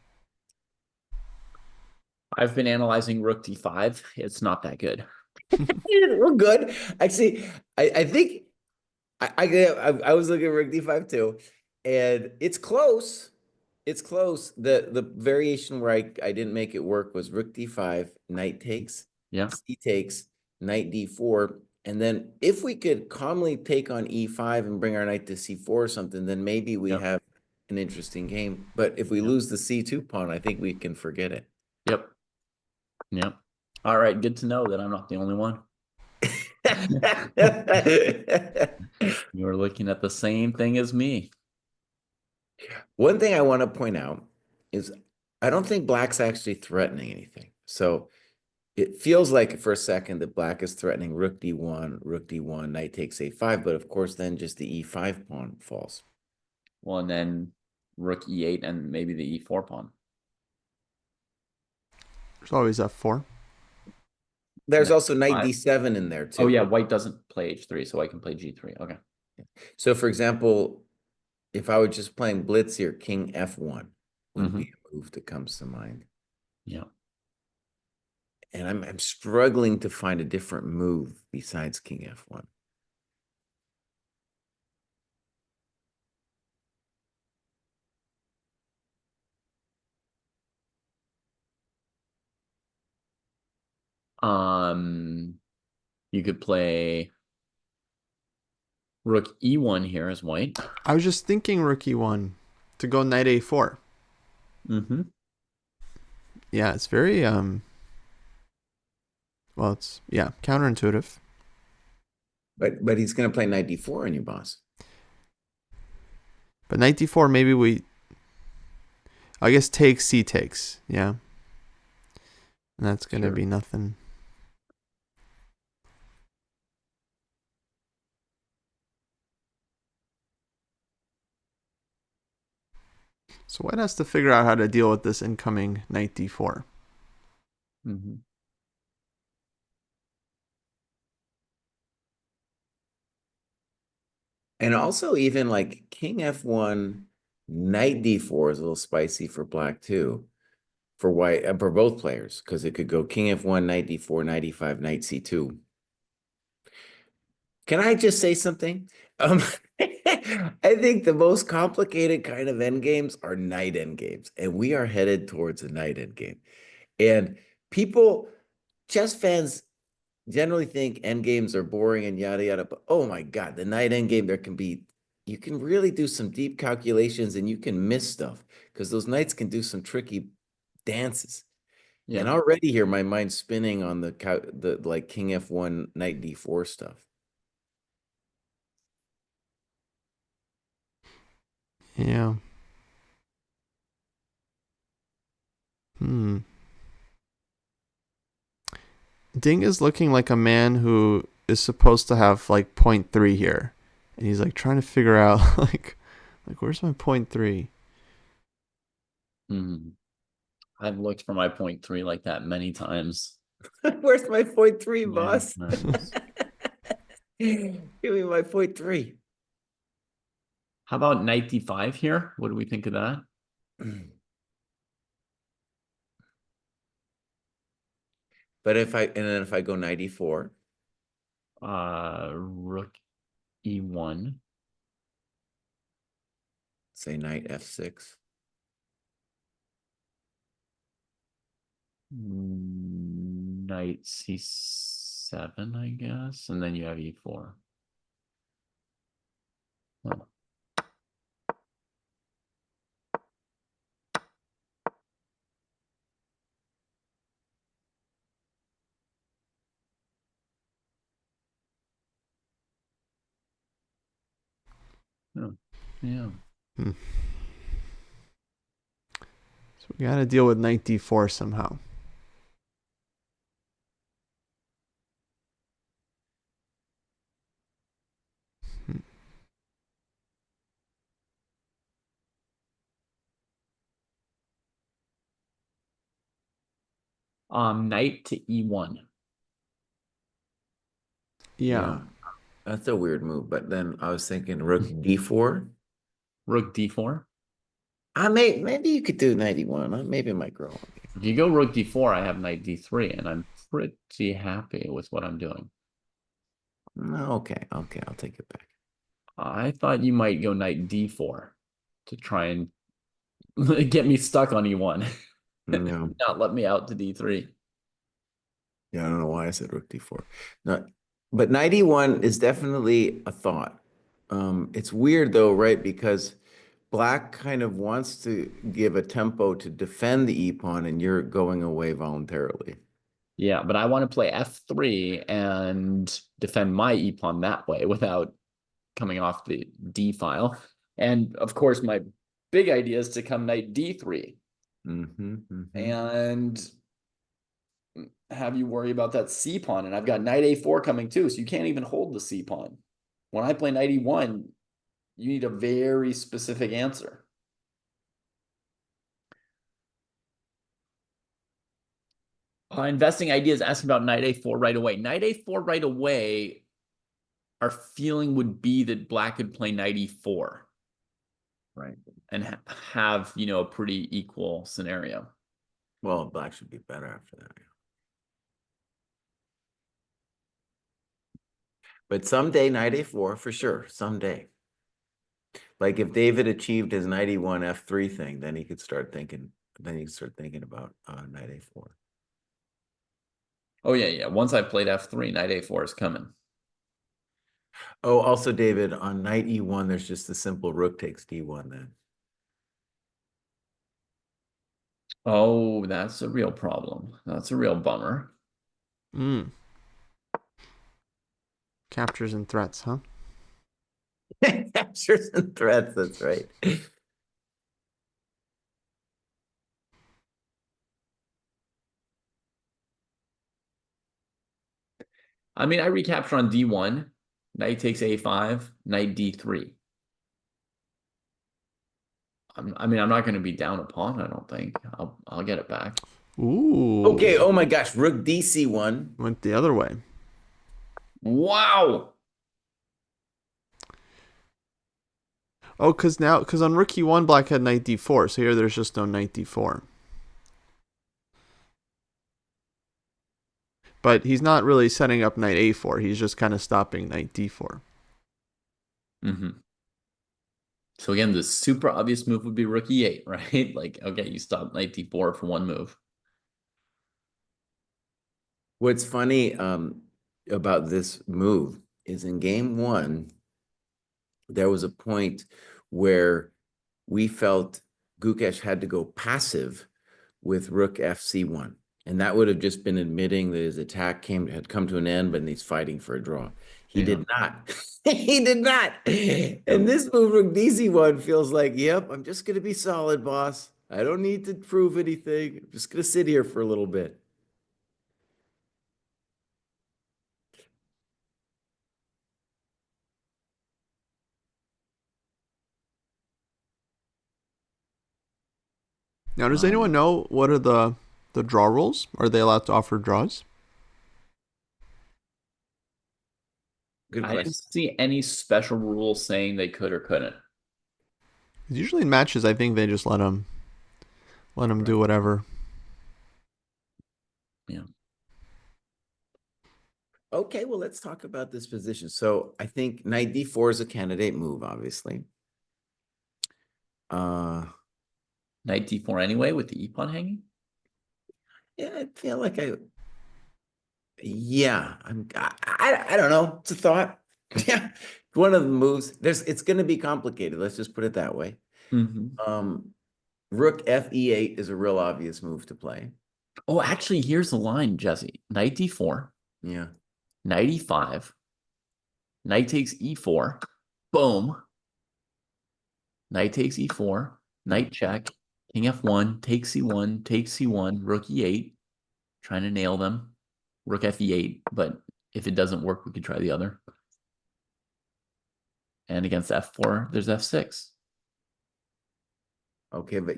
I've been analyzing rook d5. It's not that good. We're good. Actually, I think I was looking at rook d5 too, and it's close. It's close. The variation where I didn't make it work was rook d5, knight takes, c takes, knight d4, and then if we could calmly take on e5 and bring our knight to c4 or something, then maybe we have an interesting game. But if we lose the c2 pawn, I think we can forget it. Yep. All right, good to know that I'm not the only one. You're looking at the same thing as me. One thing I want to point out is I don't think black's actually threatening anything. So it feels like for a second that black is threatening rook d1, knight takes a5, but of course then just the e5 pawn falls. Well, and then rook e8 and maybe the e4 pawn. There's always f4. There's Knight also knight five. d7 in there too. Oh yeah, white doesn't play h3, so I can play g3. Okay. So for example, if I were just playing blitz here, king f1 would be a move that comes to mind. Yeah. And I'm struggling to find a different move besides king f1. You could play rook e1 here as white. I was just thinking rook e1 to go knight a4. Mm-hmm. Yeah, it's very well, it's counterintuitive. But he's going to play knight d4 on you, boss. But knight d4, maybe I guess takes, c takes, yeah. And that's going to be nothing. So white has to figure out how to deal with this incoming knight d4. Mm-hmm. And also even like king f1, knight d4 is a little spicy for black too. For white, for both players, because it could go king f1, knight d4, knight e5, knight c2. Can I just say something? I think the most complicated kind of endgames are knight endgames, and we are headed towards a knight endgame. And people, chess fans generally think endgames are boring and yada yada, but oh my God, the knight endgame, you can really do some deep calculations and you can miss stuff because those knights can do some tricky dances. Yeah. And already here, my mind's spinning on the like king f1, knight d4 stuff. Yeah. Ding is looking like a man who is supposed to have like 0.3 here. And he's like trying to figure out like where's my 0.3? Mm-hmm. I've looked for my 0.3 like that many times. Where's my 0.3, Many boss? times. Give me my 0.3. How about knight d5 here? What do we think of that? But if I go knight e4, Rook e1. say knight f6. Knight c7, I guess, and then you have e4. Oh. Oh. Yeah. So we got to deal with knight d4 somehow. Knight to e1. Yeah. That's a weird move. But then I was thinking rook d4. Rook d4. Maybe you could do knight e1. Maybe I might grow on you. If you go rook d4, I have knight d3, and I'm pretty happy with what I'm doing. Okay, I'll take it back. I thought you might go knight d4 to try and get me stuck on e1. No. Not let me out to d3. Yeah, I don't know why I said rook d4. No, but knight e1 is definitely a thought. It's weird though, right? Because black kind of wants to give a tempo to defend the e pawn, and you're going away voluntarily. Yeah, but I want to play f3 and defend my e pawn that way without coming off the d file. And of course, my big idea is to come knight d3 and have you worry about that c pawn. And I've got knight a4 coming too, so you can't even hold the c pawn. When I play knight e1, you need a very specific answer. Investing ideas asking about knight a4 right away. Knight a4 right away, our feeling would be that black could play knight e4. Right. And have, a pretty equal scenario. Well, black should be better after that. But someday, knight a4 for sure. Someday. Like if David achieved his knight e1 f3 thing, then he could start thinking. Then he could start thinking about knight a4. Oh yeah. Once I played f3, knight a4 is coming. Oh, also, David, on knight e1, there's just the simple rook takes d1 then. Oh, that's a real problem. That's a real bummer. Captures and threats, huh? Captures and threats, that's right. I mean, I recapture on d1, knight takes a5, knight d3. I'm not going to be down a pawn, I don't think. I'll get it back. Ooh. Okay, oh my gosh, rook dc1. Went the other way. Wow. Oh, because on rook e1, black had knight d4, so here there's just no knight d4. But he's not really setting up knight a4. He's just kind of stopping knight d4. So again, the super obvious move would be rook e8, right? Like, okay, you stop knight d4 for one move. What's funny about this move is in game one, there was a point where we felt Gukesh had to go passive with rook fc1. And that would have just been admitting that his attack had come to an end, but he's fighting for a draw. He did not. He did not. And this move, rook dc1, feels like, yep, I'm just going to be solid, boss. I don't need to prove anything. I'm just going to sit here for a little bit. Now, does anyone know what are the draw rules? Are they allowed to offer draws? Good I question. didn't see any special rules saying they could or couldn't. Usually in matches, I think they just let them do whatever. Yeah. Okay, well, let's talk about this position. So I think knight d4 is a candidate move, obviously. Knight d4 anyway with the e pawn hanging. Yeah, I feel like yeah, I don't know. It's a thought. Yeah, one of the moves. It's going to be complicated. Let's just put it that way. Rook fe8 is a real obvious move to play. Oh, actually, here's the line, Jesse. Knight d4. Yeah. Knight e5. Knight takes e4. Boom. Knight takes e4. Knight check. King f1. Take c1. Take c1. Rook e8. Trying to nail them. Rook fe8. But if it doesn't work, we could try the other. And against f4, there's f6. Okay, but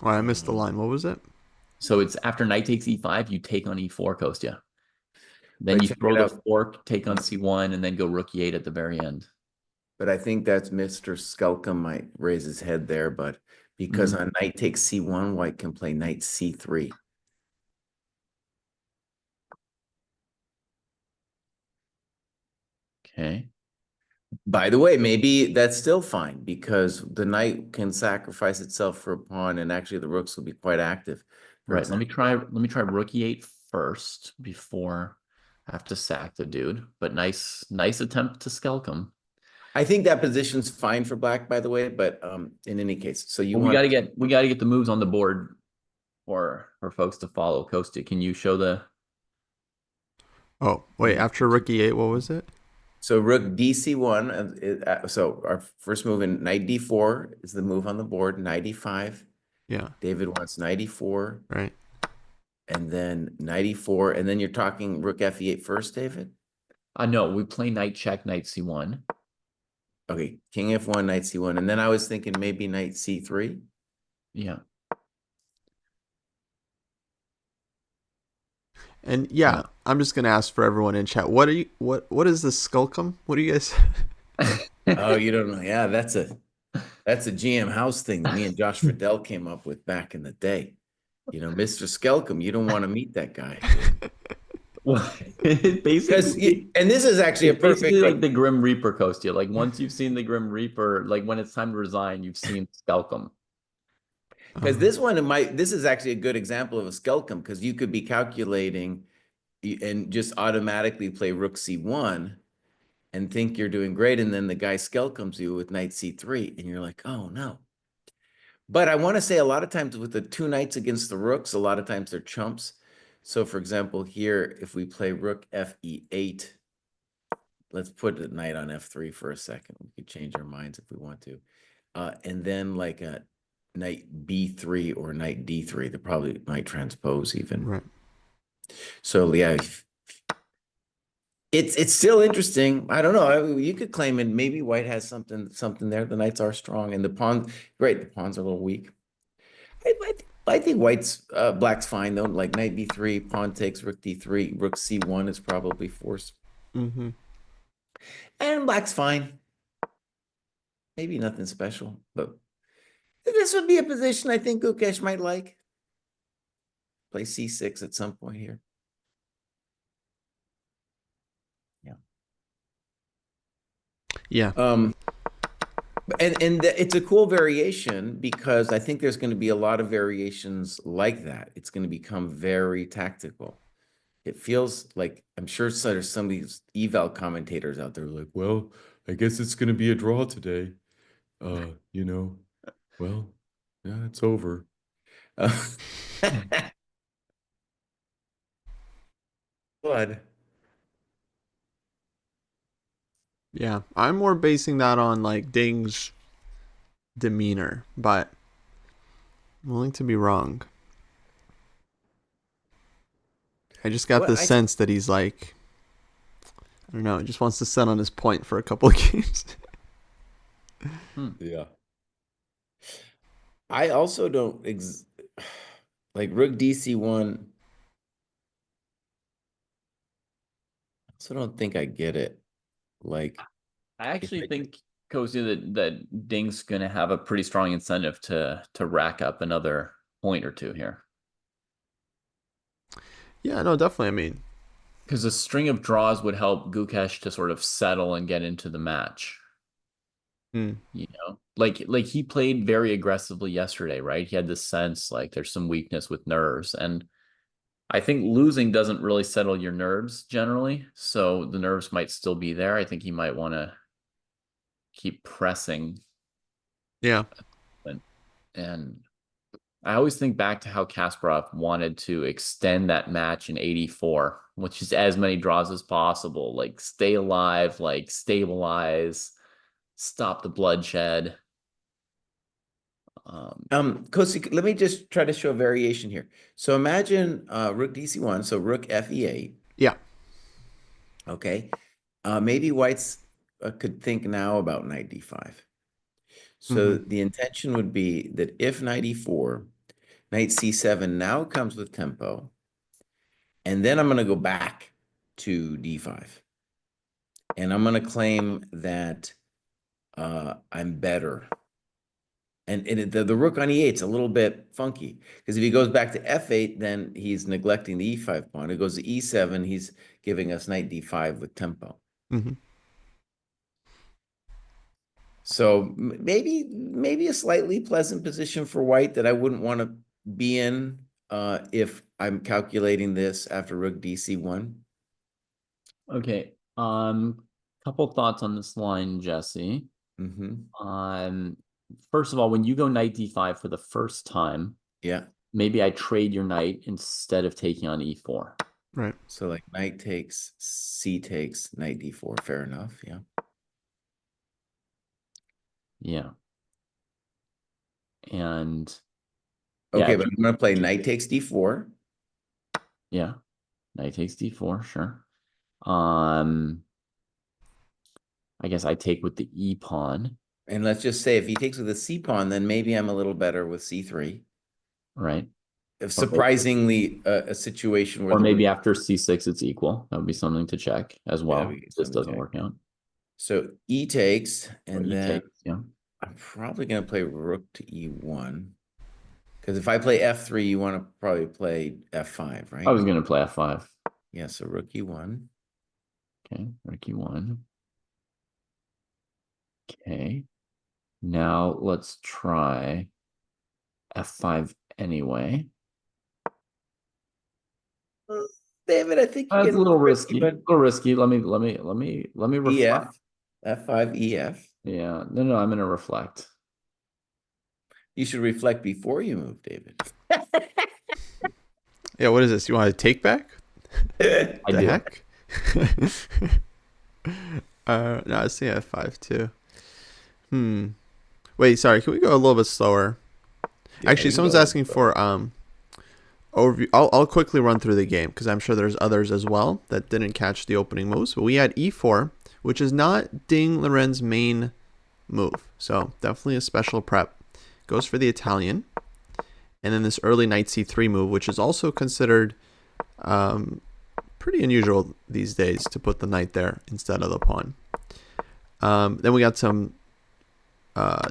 Oh, I missed the line. What was it? So it's after knight takes e5, you take on e4, Kostya. Then you throw the fork, take on c1, and then go rook e8 at the very end. But I think that's Mr. Skelkom might raise his head there, but because on knight takes c1, white can play knight c3. Okay. By the way, maybe that's still fine because the knight can sacrifice itself for a pawn, and actually the rooks will be quite active. Right. Let me try rook e8 first before I have to sack the dude. But nice attempt to Skelkom. I think that position's fine for black, by the way, but in any case, so we gotta get the moves on the board for folks to follow. Kostya, can you show the? Oh, wait, after rook e8, what was it? So rook dc1. So our first move in knight d4 is the move on the board. Knight e5. Yeah. David wants knight e4. Right. And then knight e4. And then you're talking rook fe8 first, David? No, we play knight check, knight c1. Okay, king f1, knight c1. And then I was thinking maybe knight c3. Yeah. And yeah, I'm just gonna ask for everyone in chat. What is the skulkum? What do you guys? Oh, you don't know? Yeah, that's a GM house thing that me and Josh Friedel came up with back in the day. You know, Mr. Skelkum, you don't want to meet that guy. Well, Because and this is actually a perfect basically like the Grim Reaper, Kostya. Like once you've seen the Grim Reaper, like when it's time to resign, you've seen Skelkum. because this is actually a good example of a Skelkum, because you could be calculating and just automatically play rook c1 and think you're doing great, and then the guy Skelkums you with knight c3, and you're like, oh no. But I want to say a lot of times with the two knights against the rooks, a lot of times they're chumps. So for example, here, if we play rook fe8, let's put the knight on f3 for a second. We could change our minds if we want to. And then like a knight b3 or knight d3, they probably might transpose even. Right. So yeah, it's still interesting. I don't know. You could claim it. Maybe white has something there. The knights are strong, and the pawns. Great, the pawns are a little weak. I think white's black's fine though. Like knight b3, pawn takes rook d3, rook c1 is probably forced, Mm-hmm. and black's fine. Maybe nothing special, but this would be a position I think Gukesh might like. Play c6 at some point here. Yeah. And it's a cool variation because I think there's going to be a lot of variations like that. It's going to become very tactical. It feels like, I'm sure there's some of these eval commentators out there like, well, I guess it's going to be a draw today. You know, well, yeah, it's over. Blood. Yeah. I'm more basing that on like Ding's demeanor, but I'm willing to be wrong. I just got the sense that he's like, I don't know, he just wants to set on his point for a couple of games. Yeah. I also don't like rook dc1. I also don't think I get it. Like, I actually think, Kostya, that Ding's going to have a pretty strong incentive to rack up another point or two here. Yeah, no, definitely. I mean, because a string of draws would help Gukesh to sort of settle and get into the match. You know, like he played very aggressively yesterday, right? He had this sense like there's some weakness with nerves, and I think losing doesn't really settle your nerves generally. So the nerves might still be there. I think he might want to keep pressing. Yeah. And I always think back to how Kasparov wanted to extend that match in 84, which is as many draws as possible, like stay alive, like stabilize, stop the bloodshed. Kostya, let me just try to show a variation here. So imagine rook dc1, so rook fe8. Yeah. Okay. Maybe whites could think now about knight d5. So the intention would be that if knight e4, knight c7 now comes with tempo, and then I'm going to go back to d5. And I'm going to claim that I'm better. And the rook on e8 is a little bit funky because if he goes back to f8, then he's neglecting the e5 pawn. It goes to e7, he's giving us knight d5 with tempo. So maybe a slightly pleasant position for white that I wouldn't want to be in if I'm calculating this after rook dc1. Okay. Couple thoughts on this line, Jesse. First of all, when you go knight d5 for the first time, yeah, maybe I trade your knight instead of taking on e4. Right. So like knight takes, c takes, knight d4. Fair enough. Yeah. Yeah. And Okay, yeah, but I'm going to play knight takes d4. yeah, knight takes d4, sure. Um, I guess I take with the e pawn, And let's just say if he takes with a c pawn, then maybe I'm a little better with c3. right? If surprisingly, a situation where Or the maybe after c6 it's equal. That would be something to check as yeah, well. we get This something doesn't check. work out. So e takes, Or and e then takes, yeah. I'm probably going to play rook to e1. Because if I play f3, you want to probably play f5, I right? was gonna play f5. Yeah, so rook e1. Okay, rook e1. Okay. Now let's try f5 anyway. David, I think you're That's a getting little risky, risky. A but little risky. Let me reflect. ef, f5, ef. Yeah. No, I'm gonna reflect. You should reflect before you move, David. Yeah, what is this? You want to take back? I The do. heck? No, I see f5 too. Wait, sorry. Can we go a little bit slower? Yeah, Actually, we can someone's go. asking for overview. I'll quickly run through the game because I'm sure there's others as well that didn't catch the opening moves. But we had e4, which is not Ding Liren's main move, so definitely a special prep. Goes for the Italian, and then this early knight c3 move, which is also considered pretty unusual these days to put the knight there instead of the pawn. Then we got some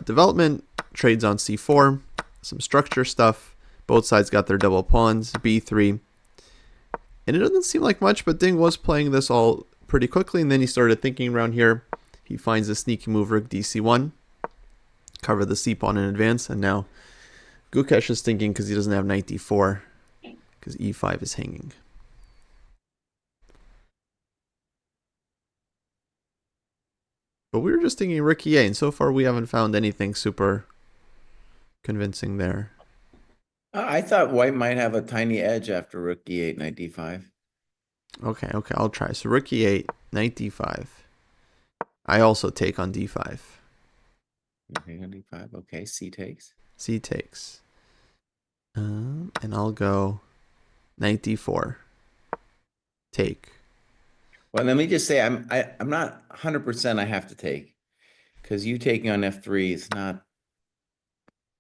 development trades on c4, some structure stuff. Both sides got their double pawns, b3. And it doesn't seem like much, but Ding was playing this all pretty quickly, and then he started thinking around here. He finds a sneaky move, rook dc1, cover the c-pawn in advance, and now Gukesh is thinking because he doesn't have knight d4, because e5 is hanging. But we were just thinking rook e8, and so far we haven't found anything super convincing there. I thought white might have a tiny edge after rook e8, knight d5. Okay, I'll try. So rook e8, knight d5. I also take on d5. Okay, on d5. Okay, c takes. C takes. And I'll go knight d4. Take. Well, let me just say I'm not 100% I have to take, because you taking on f3 is not,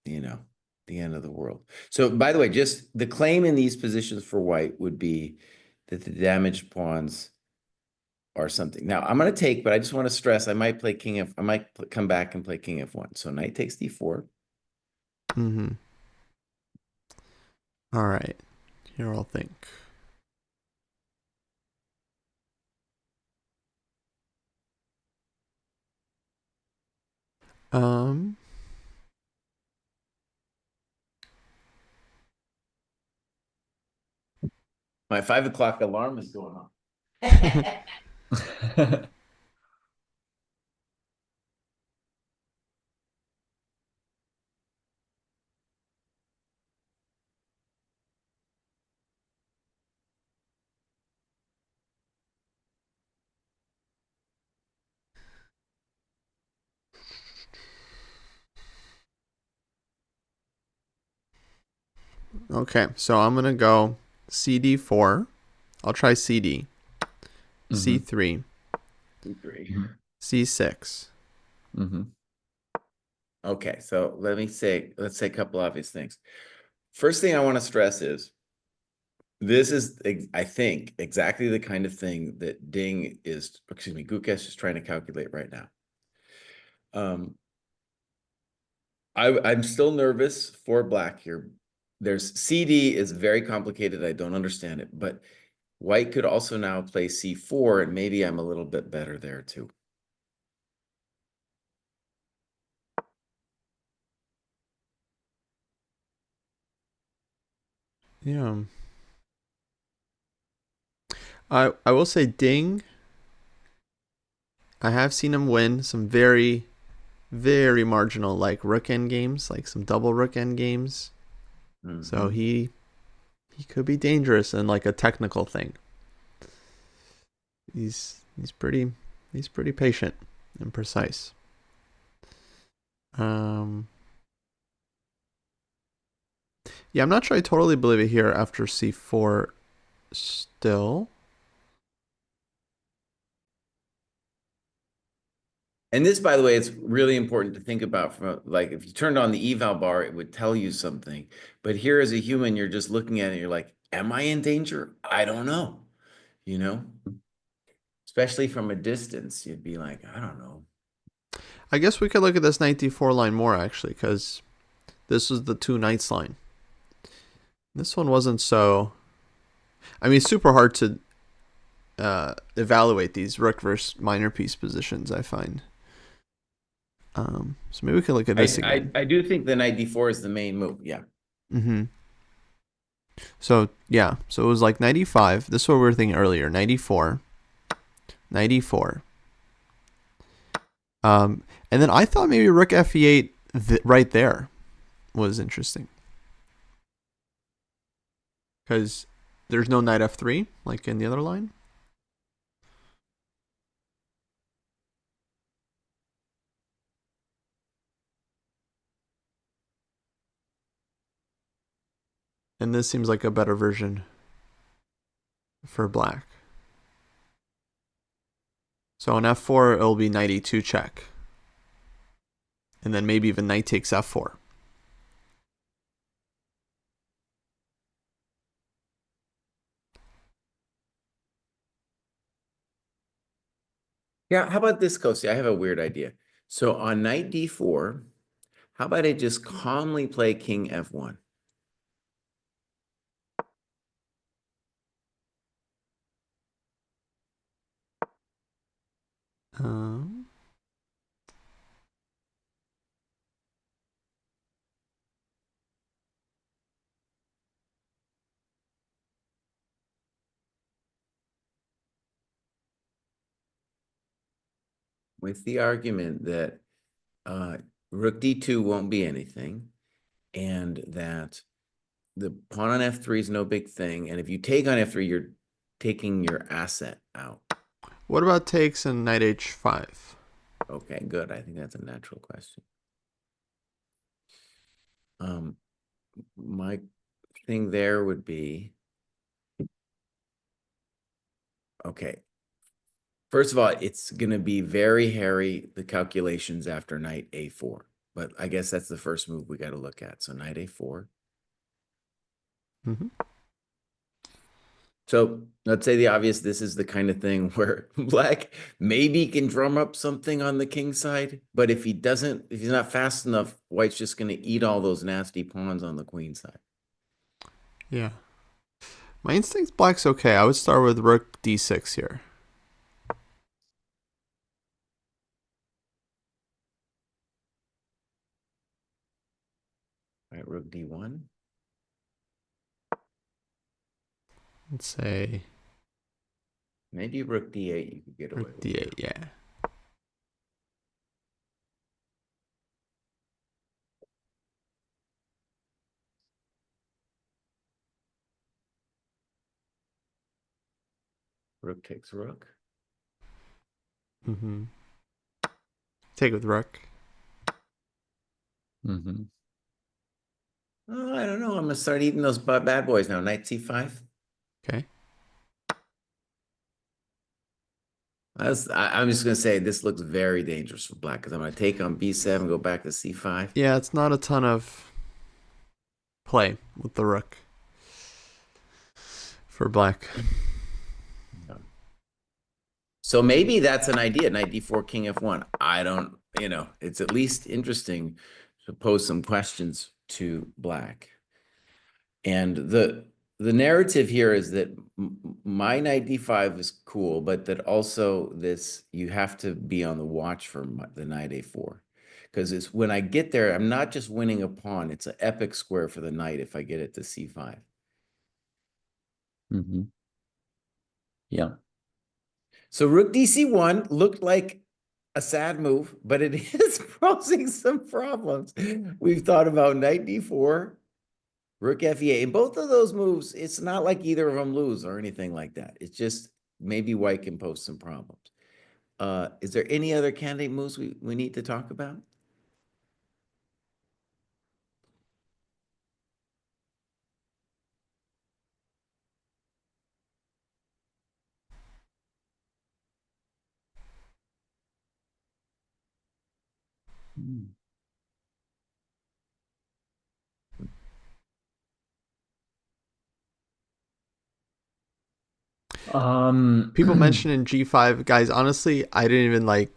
the end of the world. So by the way, just the claim in these positions for white would be that the damaged pawns are something. Now I'm going to take, but I just want to stress I might come back and play king f1. So knight takes d4. Mm-hmm. All right. Here I'll think. Um. My 5 o'clock alarm is going on. Okay, so I'm gonna go cd4. I'll try cd. c3. C3. c6. Mm-hmm. Okay, so let's say a couple obvious things. First thing I want to stress is this is, I think, exactly the kind of thing that Gukesh is trying to calculate right now. I'm still nervous for black here. There's CD is very complicated. I don't understand it, but white could also now play C4, and maybe I'm a little bit better there too. Yeah. I will say Ding. I have seen him win some very, very marginal like rook end games, like some double rook end games. So Mhm. he could be dangerous in like a technical thing. He's pretty patient and precise. Um, yeah, I'm not sure I totally believe it here after c4 still. And this, by the way, it's really important to think about from like if you turned on the eval bar, it would tell you something. But here as a human, you're just looking at it, you're like, am I in danger? I don't know. You know? Especially from a distance, you'd be like, I don't know. I guess we could look at this knight d4 line more actually, because this was the two knights line. This one wasn't so. I mean, it's super hard to evaluate these rook versus minor piece positions, I find. So maybe we can look at this again. I do think the knight d4 is the main move. Yeah. Mm-hmm. So yeah, so it was like 95. This is what we were thinking earlier. 94, 94. And then I thought maybe rook fe8 right there was interesting, because there's no knight f3 like in the other line. And this seems like a better version for black. So on f4, it'll be knight e2 check. And then maybe even knight takes f4. Yeah. How about this, Kostya? I have a weird idea. So on knight d4, how about I just calmly play king f1? Um, With the argument that rook d2 won't be anything, and that the pawn on f3 is no big thing. And if you take on f3, you're taking your asset out. what about takes and knight h5? Okay, good. I think that's a natural question. My thing there would be, okay. First of all, it's going to be very hairy, the calculations after knight a4. But I guess that's the first move we got to look at. So knight a4. Mm-hmm. So let's say the obvious, this is the kind of thing where black maybe can drum up something on the king side, but if he doesn't, if he's not fast enough, white's just going to eat all those nasty pawns on the queen side. Yeah. My instinct's black's okay. I would start with rook d6 here. All right, rook d1. Let's say Maybe rook d8 you could get away rook with. d8, yeah. Rook takes rook. Mm-hmm. Take with rook. Mm-hmm. Oh, I don't know. I'm going to start eating those bad boys now. Knight c5. Okay. I'm just going to say this looks very dangerous for black because I'm going to take on b7, go back to c5. Yeah, it's not a ton of play with the rook for black. So maybe that's an idea, knight d4, king f1. I don't, it's at least interesting to pose some questions to black. And the narrative here is that my knight d5 is cool, but that also this, you have to be on the watch for the knight a4. Because it's when I get there, I'm not just winning a pawn, it's an epic square for the knight if I get it to c5. Mm-hmm. Yeah. So rook dc1 looked like a sad move, but it is posing some problems. We've thought about knight d4, Rook FE8. In both of those moves, it's not like either of them lose or anything like that. It's just maybe white can pose some problems. Is there any other candidate moves we need to talk about? Hmm. People mention in G5, guys. Honestly, I didn't even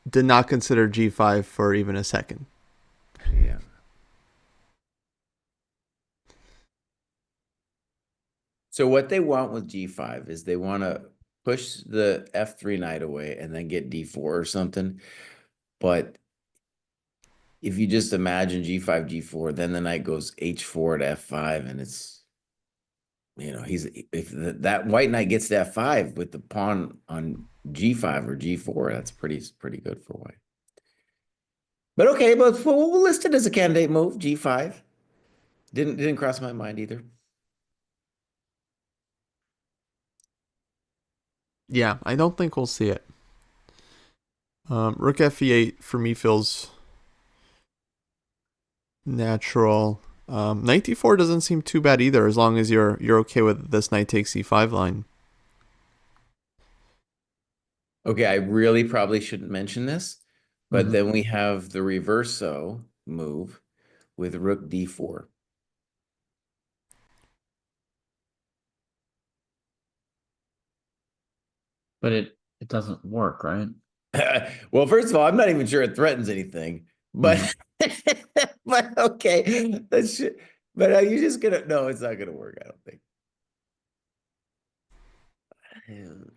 did not consider G5 for even a second. Yeah. So what they want with G5 is they want to push the F3 knight away and then get D4 or something. But if you just imagine G5, G4, then the knight goes H4 to F5, and it's, if that white knight gets to F5 with the pawn on G5 or G4, that's pretty good for white. But okay, but we'll list it as a candidate move, G5. Didn't cross my mind either. Yeah, I don't think we'll see it. Rook F8 for me feels natural. Knight D4 doesn't seem too bad either, as long as you're okay with this knight takes C5 line. Okay, I really probably shouldn't mention this, but Mhm. then we have the reverso move with rook D4. But it doesn't work, right? Well, first of all, I'm not even sure it threatens anything, but Mm-hmm. but okay, but are you just gonna? No, it's not gonna work. I don't think.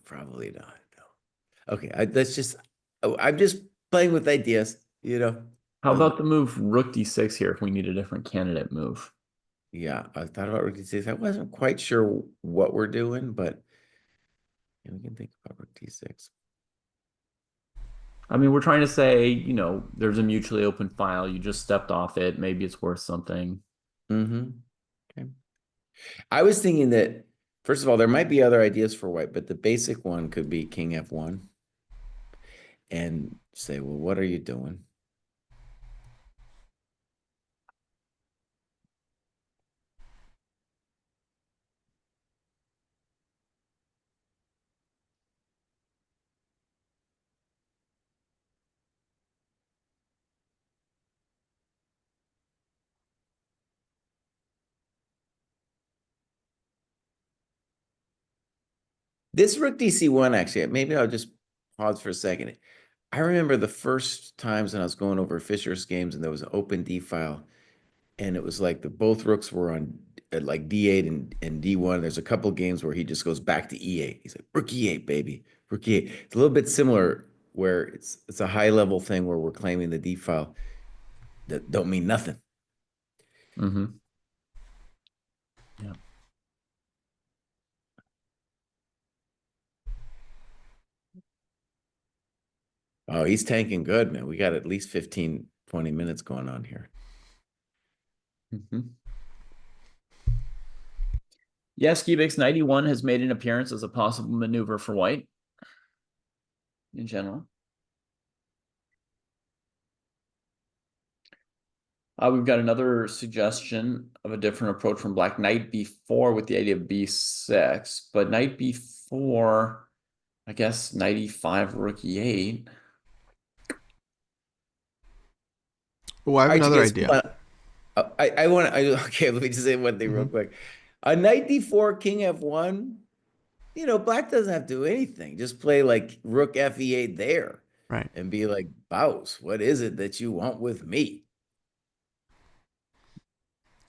Probably not. No. Okay, that's just. I'm just playing with ideas. How Uh, about the move rook d6 here if we need a different candidate move? yeah, I thought about rook d6. I wasn't quite sure what we're doing, but we can think about rook d6. I mean, we're trying to say, there's a mutually open file. You just stepped off it. Maybe it's worth something. Mm-hmm. Okay. I was thinking that, first of all, there might be other ideas for white, but the basic one could be king f1 and say, well, what are you doing? This rook dc1, actually, maybe I'll just pause for a second. I remember the first times when I was going over Fischer's games and there was an open D file, and it was like both rooks were on like D8 and D1. There's a couple games where he just goes back to E8. He's like, rook E8, baby, rook E8. It's a little bit similar where it's a high level thing where we're claiming the D file that don't mean nothing. Mm-hmm. Yeah. Oh, he's tanking good, man. We got at least 15, 20 minutes going on here. Mm-hmm. Yes, Cubics 91 has made an appearance as a possible maneuver for white in general. We've got another suggestion of a different approach from black. Knight b4 with the idea of b6, but knight b4, I guess knight e5, rook e8. Oh, I have All right, you another guys, idea. hold on. I want to, okay, let me just say one thing real Mm-hmm. quick. A knight d4, king f1, black doesn't have to do anything. Just play like rook fe8 there Right. and be like, Bouse, what is it that you want with me?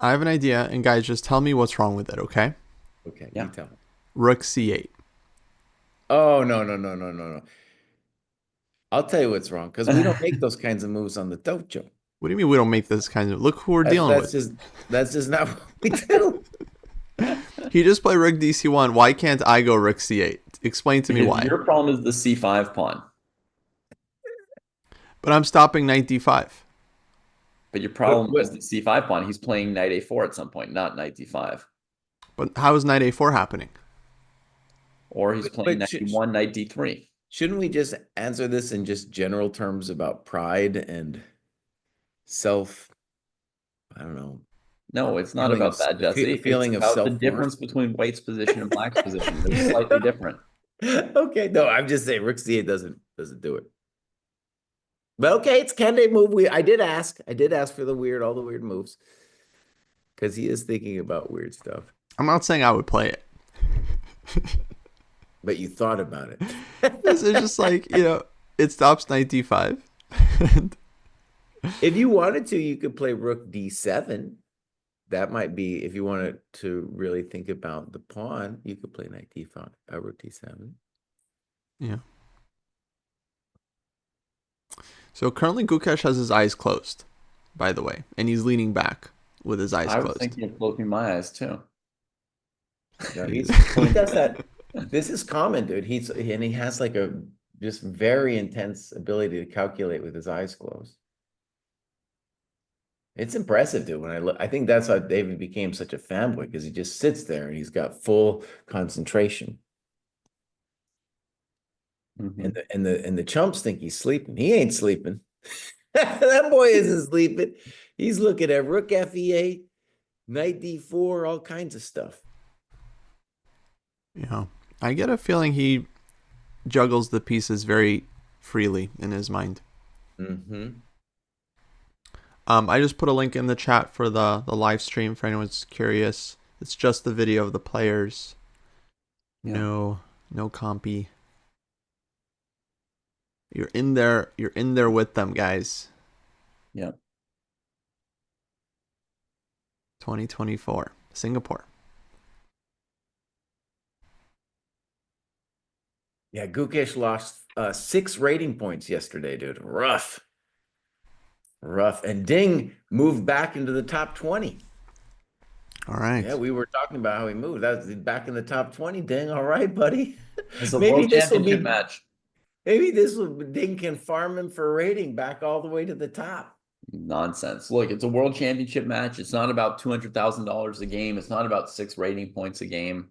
I have an idea, and guys, just tell me what's wrong with it, okay? Okay, you Yeah. tell me. Rook C8. Oh, no, no, no, no, no, no. I'll tell you what's wrong because we don't make those kinds of moves on the dojo. What do you mean we don't make this kind of... Look who we're dealing That's with. just not what we do. He just played Rook DC1. Why can't I go Rook C8? Explain to me Because why. your problem is the c5 pawn. But I'm stopping Knight D5. But your problem But is the c5 pawn. He's playing knight a4 at some point, not knight d5. But how is knight a4 happening? Or he's playing knight d1, knight d3. shouldn't we just answer this in just general terms about pride and self? I don't know. No, it's not about that, Jesse. It's Feeling of about the self-worth. difference between white's position and black's position. They're slightly different. Okay, no, I'm just saying rook c8 doesn't do it. But okay, it's candidate move. I did ask for all the weird moves. Because he is thinking about weird stuff. I'm not saying I would play it. But you thought about it. It's just like, it stops knight d5. If you wanted to, you could play rook d7. That might be, if you wanted to really think about the pawn, you could play knight d5, rook d7. Yeah. So currently Gukesh has his eyes closed, by the way, and he's leaning back with his eyes closed. I was thinking of closing my eyes too. No, he does that. This is common, dude. He has like a just very intense ability to calculate with his eyes closed. It's impressive, dude. When I look, I think that's how David became such a fanboy, because he just sits there and he's got full concentration. And the chumps think he's sleeping. He ain't sleeping. That boy isn't sleeping. He's looking at rook fe8, knight d4, all kinds of stuff. Yeah, I get a feeling he juggles the pieces very freely in his mind. I just put a link in the chat for the live stream for anyone's curious. It's just the video of the players. Yeah. No compy. You're in there with them, guys. Yeah. 2024, Singapore. Yeah, Gukesh lost 6 rating points yesterday, dude. Rough. And Ding moved back into the top 20. All right. Yeah, we were talking about how he moved. That's back in the top 20. Ding, all right, buddy. It's a world championship match. Maybe Ding can farm him for rating back all the way to the top. Nonsense. Look, it's a world championship match. It's not about $200,000 a game. It's not about 6 rating points a game.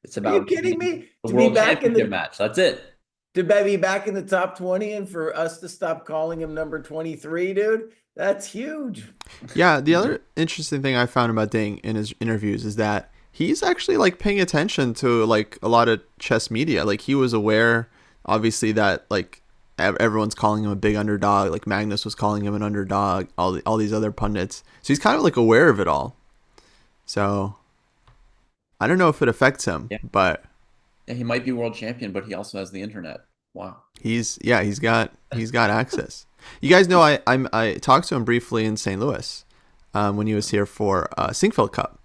It's about, are you kidding me? The world championship match. That's it. To be back in the top 20 and for us to stop calling him number 23, dude, that's huge. Yeah, the other interesting thing I found about Ding in his interviews is that he's actually like paying attention to like a lot of chess media. Like he was aware, obviously, that like everyone's calling him a big underdog. Like Magnus was calling him an underdog. All these other pundits. So he's kind of like aware of it all. So I don't know if it affects him, but yeah, he might be world champion, but he also has the internet. Wow. He's got access. You guys know I talked to him briefly in St. Louis when he was here for Sinkfeld Cup,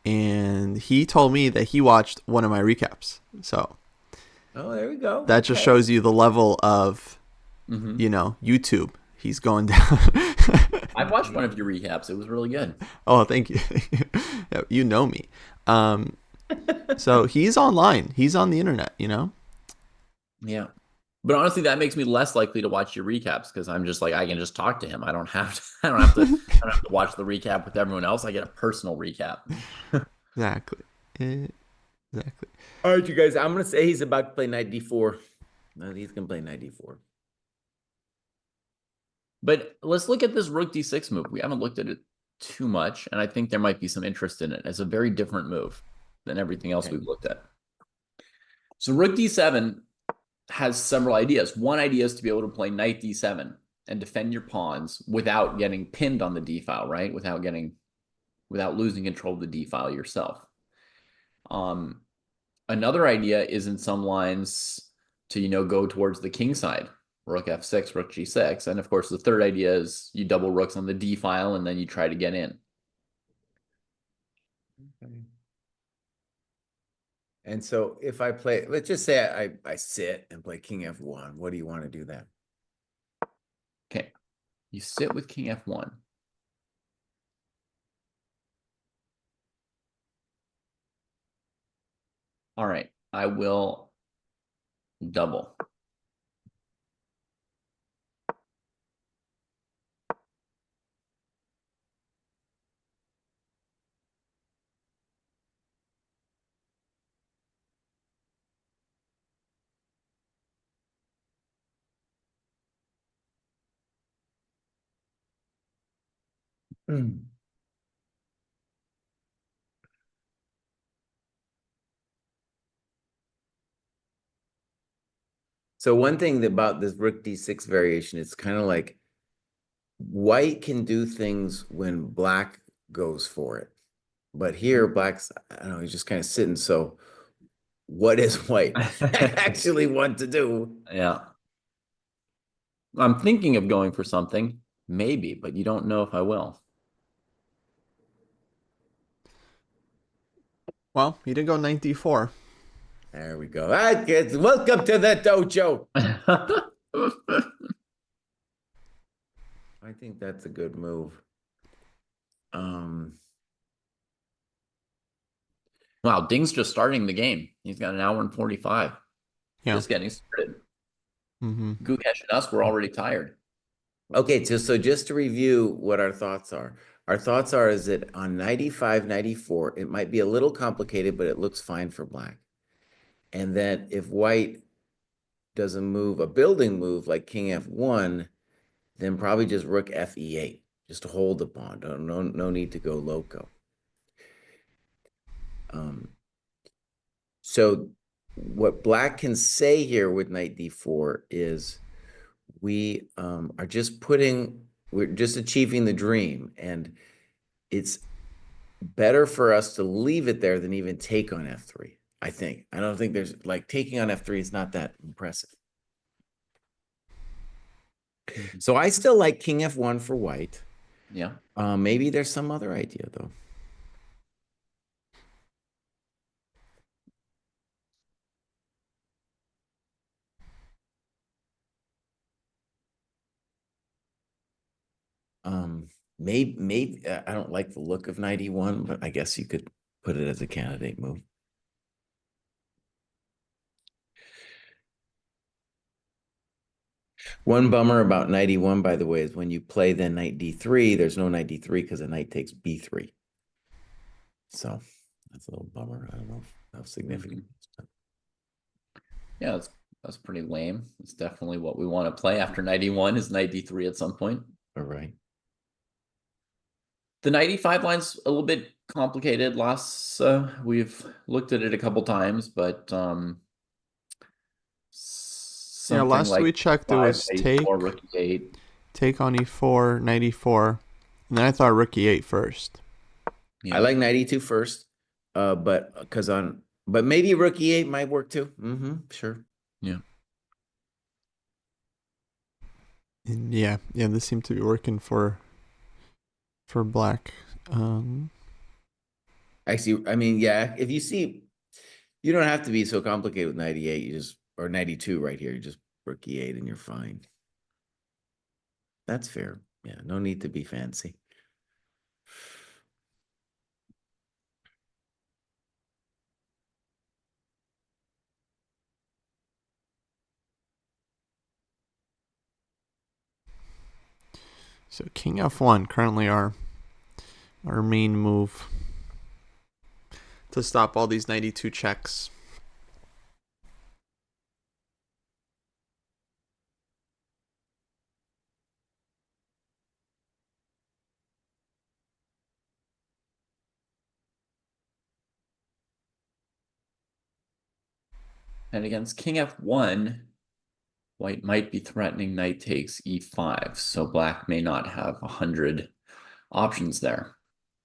and he told me that he watched one of my recaps. So, there we go. That just shows you the level of, YouTube. He's going down. I watched one of your recaps. It was really good. Oh, thank you. Yeah, you know me. So he's online. He's on the internet. Yeah. But honestly, that makes me less likely to watch your recaps, because I'm just like, I can just talk to him. I don't have to watch the recap with everyone else. I get a personal recap. Exactly. All right, you guys, I'm going to say he's about to play knight d4. No, he's going to play knight d4. But let's look at this rook d6 move. We haven't looked at it too much, and I think there might be some interest in it. It's a very different move than everything else we've looked at. So rook d7 has several ideas. One idea is to be able to play knight d7 and defend your pawns without getting pinned on the d file, right? Without losing control of the d file yourself. Another idea is in some lines to go towards the king side, rook f6, rook g6, and of course the third idea is you double rooks on the d file and then you try to get in. Okay. And so if I play, let's just say I sit and play king f1. What do you want to do then? Okay. You sit with king f1. All right. I will double. So one thing about this Rook D6 variation, it's kind of like white can do things when black goes for it. But here, black's, I don't know, he's just kind of sitting. So what does white actually want to do? Yeah. I'm thinking of going for something, maybe, but you don't know if I will. Well, he did go knight d4. There we go. All right, kids, welcome to the dojo. I think that's a good move. Wow, Ding's just starting the game. He's got an hour and 45. Yeah. Just getting started. Mm-hmm. Gukesh and us were already tired. Okay, so just to review what our thoughts are. Our thoughts are is that on 95, 94, it might be a little complicated, but it looks fine for black. And then if white does a move, a building move like King F1, then probably just Rook FE8, just to hold the pawn. No need to go loco. So what black can say here with knight d4 is we are just we're just achieving the dream, and it's better for us to leave it there than even take on f3. I think. I don't think there's like taking on f3 is not that impressive. So I still like King F1 for white. Yeah. Maybe there's some other idea though. Maybe I don't like the look of 91, but I guess you could put it as a candidate move. One bummer about 91, by the way, is when you play then knight d3, there's no knight d3 because the knight takes b3. So that's a little bummer. I don't know how significant. Yeah, that's pretty lame. It's definitely what we want to play after 91 is knight d3 at some point. All right. The 95 line's a little bit complicated. We've looked at it a couple times, but Yeah, something last like we checked, it was take rook e8. Take on e4, knight e4, and then I thought rook e8 first. Yeah. I like knight e2 first, but maybe rook e8 might work too. Sure. Yeah. Yeah, this seemed to be working for black. Actually, I mean, yeah, if you see, you don't have to be so complicated with 98. You just, or 92 right here. You just rook e8 and you're fine. That's fair. Yeah, no need to be fancy. So king f1, currently our main move to stop all these 92 checks. And against king f1, white might be threatening knight takes e5, so black may not have 100 options there.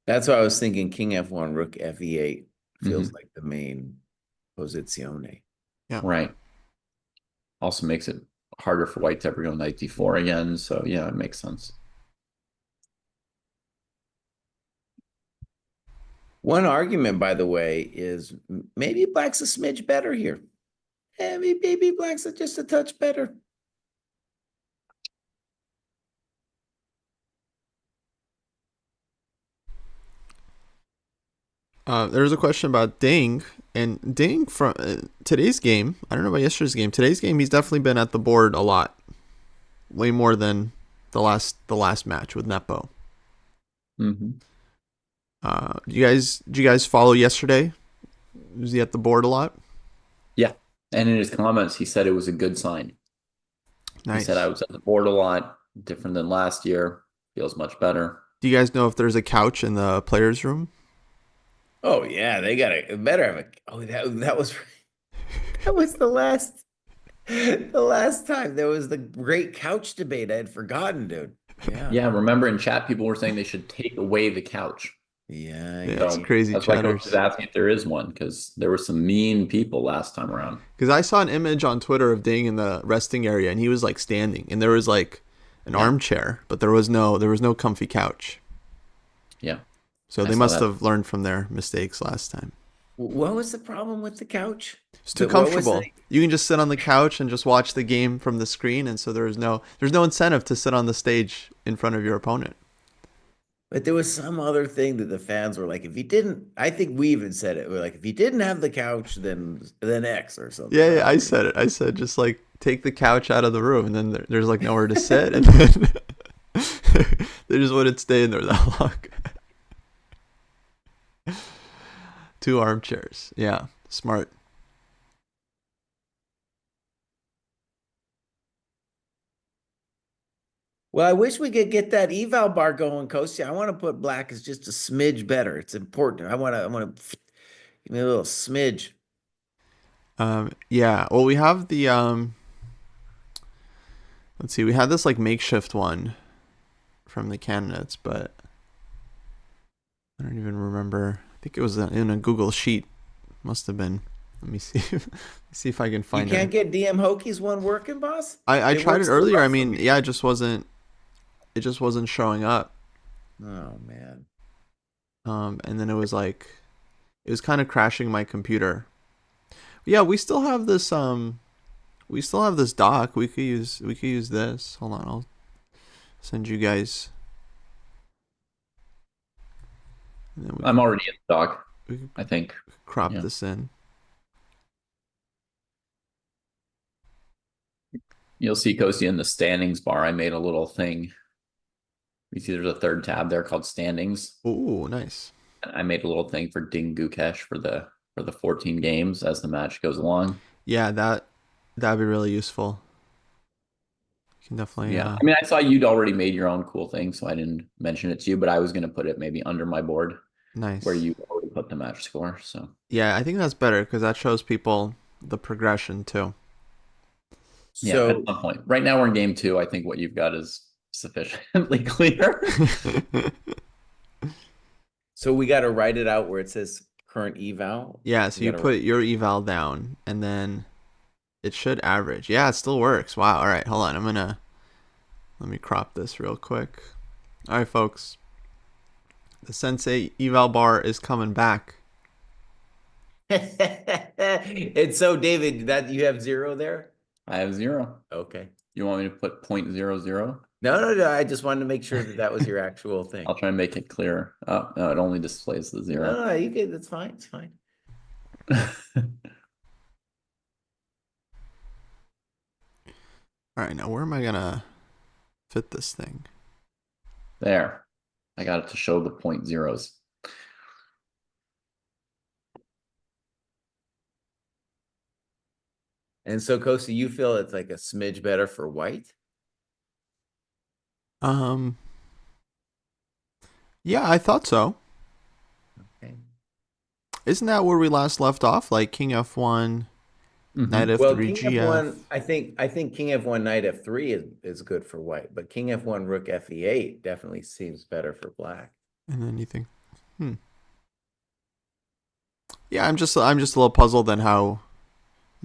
That's why I was thinking king f1, rook fe8 feels like the main posizione. Yeah. Right. Also makes it harder for white to ever go knight d4 again, so yeah, it makes sense. One argument, by the way, is maybe black's a smidge better here. Maybe black's just a touch better. There's a question about Ding, and Ding from today's game. I don't know about yesterday's game. Today's game, he's definitely been at the board a lot, way more than the last match with Nepo. Mm-hmm. Did you guys follow yesterday? Was he at the board a lot? Yeah, and in his comments, he said it was a good sign. Nice. He said I was at the board a lot, different than last year. Feels much better. Do you guys know if there's a couch in the players' room? Oh yeah, they gotta better have a. Oh, that was the last time there was the great couch debate. I had forgotten, dude. Yeah, Yeah, remember in chat, people were saying they should take away the couch. yeah, Yeah, yeah. it's So crazy that's why Coach is chatters. asking if there is one, because there were some mean people last time around. Because I saw an image on Twitter of Ding in the resting area, and he was like standing, and there was like an Yeah. armchair, but there was no comfy couch. Yeah, So I they saw must that. have learned from their mistakes last time. What was the problem with the couch? It's too What was comfortable. You can just sit on the couch and just watch the game from the screen, and so there's no incentive to sit on the stage in front of your opponent. But there was some other thing that the fans were like, if he didn't, I think we even said it. We're like, if he didn't have the couch, then X or something. Yeah, I yeah, don't I remember. said it. I said just like take the couch out of the room, and then there's like nowhere to sit, and then they just wouldn't stay in there that long. Two armchairs. Yeah, smart. Well, I wish we could get that eval bar going, Kostya. I want to put black as just a smidge better. It's important. I want to give me a little smidge. Yeah. Well, we have the let's see, we had this like makeshift one from the candidates, but I don't even remember. I think it was in a Google sheet. Must have been. Let me see. Let me see if I can You find can't it. get DM Hokies one working, boss? I It tried it works so earlier. I well for mean, me. yeah, it just wasn't showing up. Oh man. And then it was kind of crashing my computer. Yeah, we still have this doc. We could use this. Hold on, I'll send you guys. And then I'm already in stock, we could I think. crop Yeah. this in. You'll see Kosi in the standings bar. I made a little thing. You see there's a third tab there called standings. Ooh, nice. And I made a little thing for Ding Gukesh for the 14 games as the match goes along. Yeah, that'd be really useful. You can definitely Yeah. I mean, I saw you'd already made your own cool thing, so I didn't mention it to you, but I was gonna put it maybe under my board where nice. you already put the match score. So Yeah, I think that's better because that shows people the progression too. yeah, at So some point. Right now we're in game two. I think what you've got is sufficiently clear. so we got to write it out where it says current eval. Yeah, We so you got to put your eval down and then it should average. Yeah, it still works. Wow. All right, hold on. Let me crop this real quick. All right, folks. The Sensei eval bar is coming back. And so, David, that you have 0 there? I have 0. Okay. You want me to put 0.00? No, no, no. I just wanted to make sure that that was your actual thing. I'll try and make it clear. Oh, no, it only displays the No, 0. no, you can. That's fine. It's fine. All right, now where am I gonna fit this thing? There. I got it to show the point zeros. And so, Kosi, you feel it's like a smidge better for white? Um, yeah, I thought so. Okay. Isn't that where we last left off? Like King F1, Knight Well, F3, King GF. F1, I think King F1 Knight F3 is good for white, but King F1 Rook FE8 definitely seems better for black. And then you think, yeah, I'm just a little puzzled on how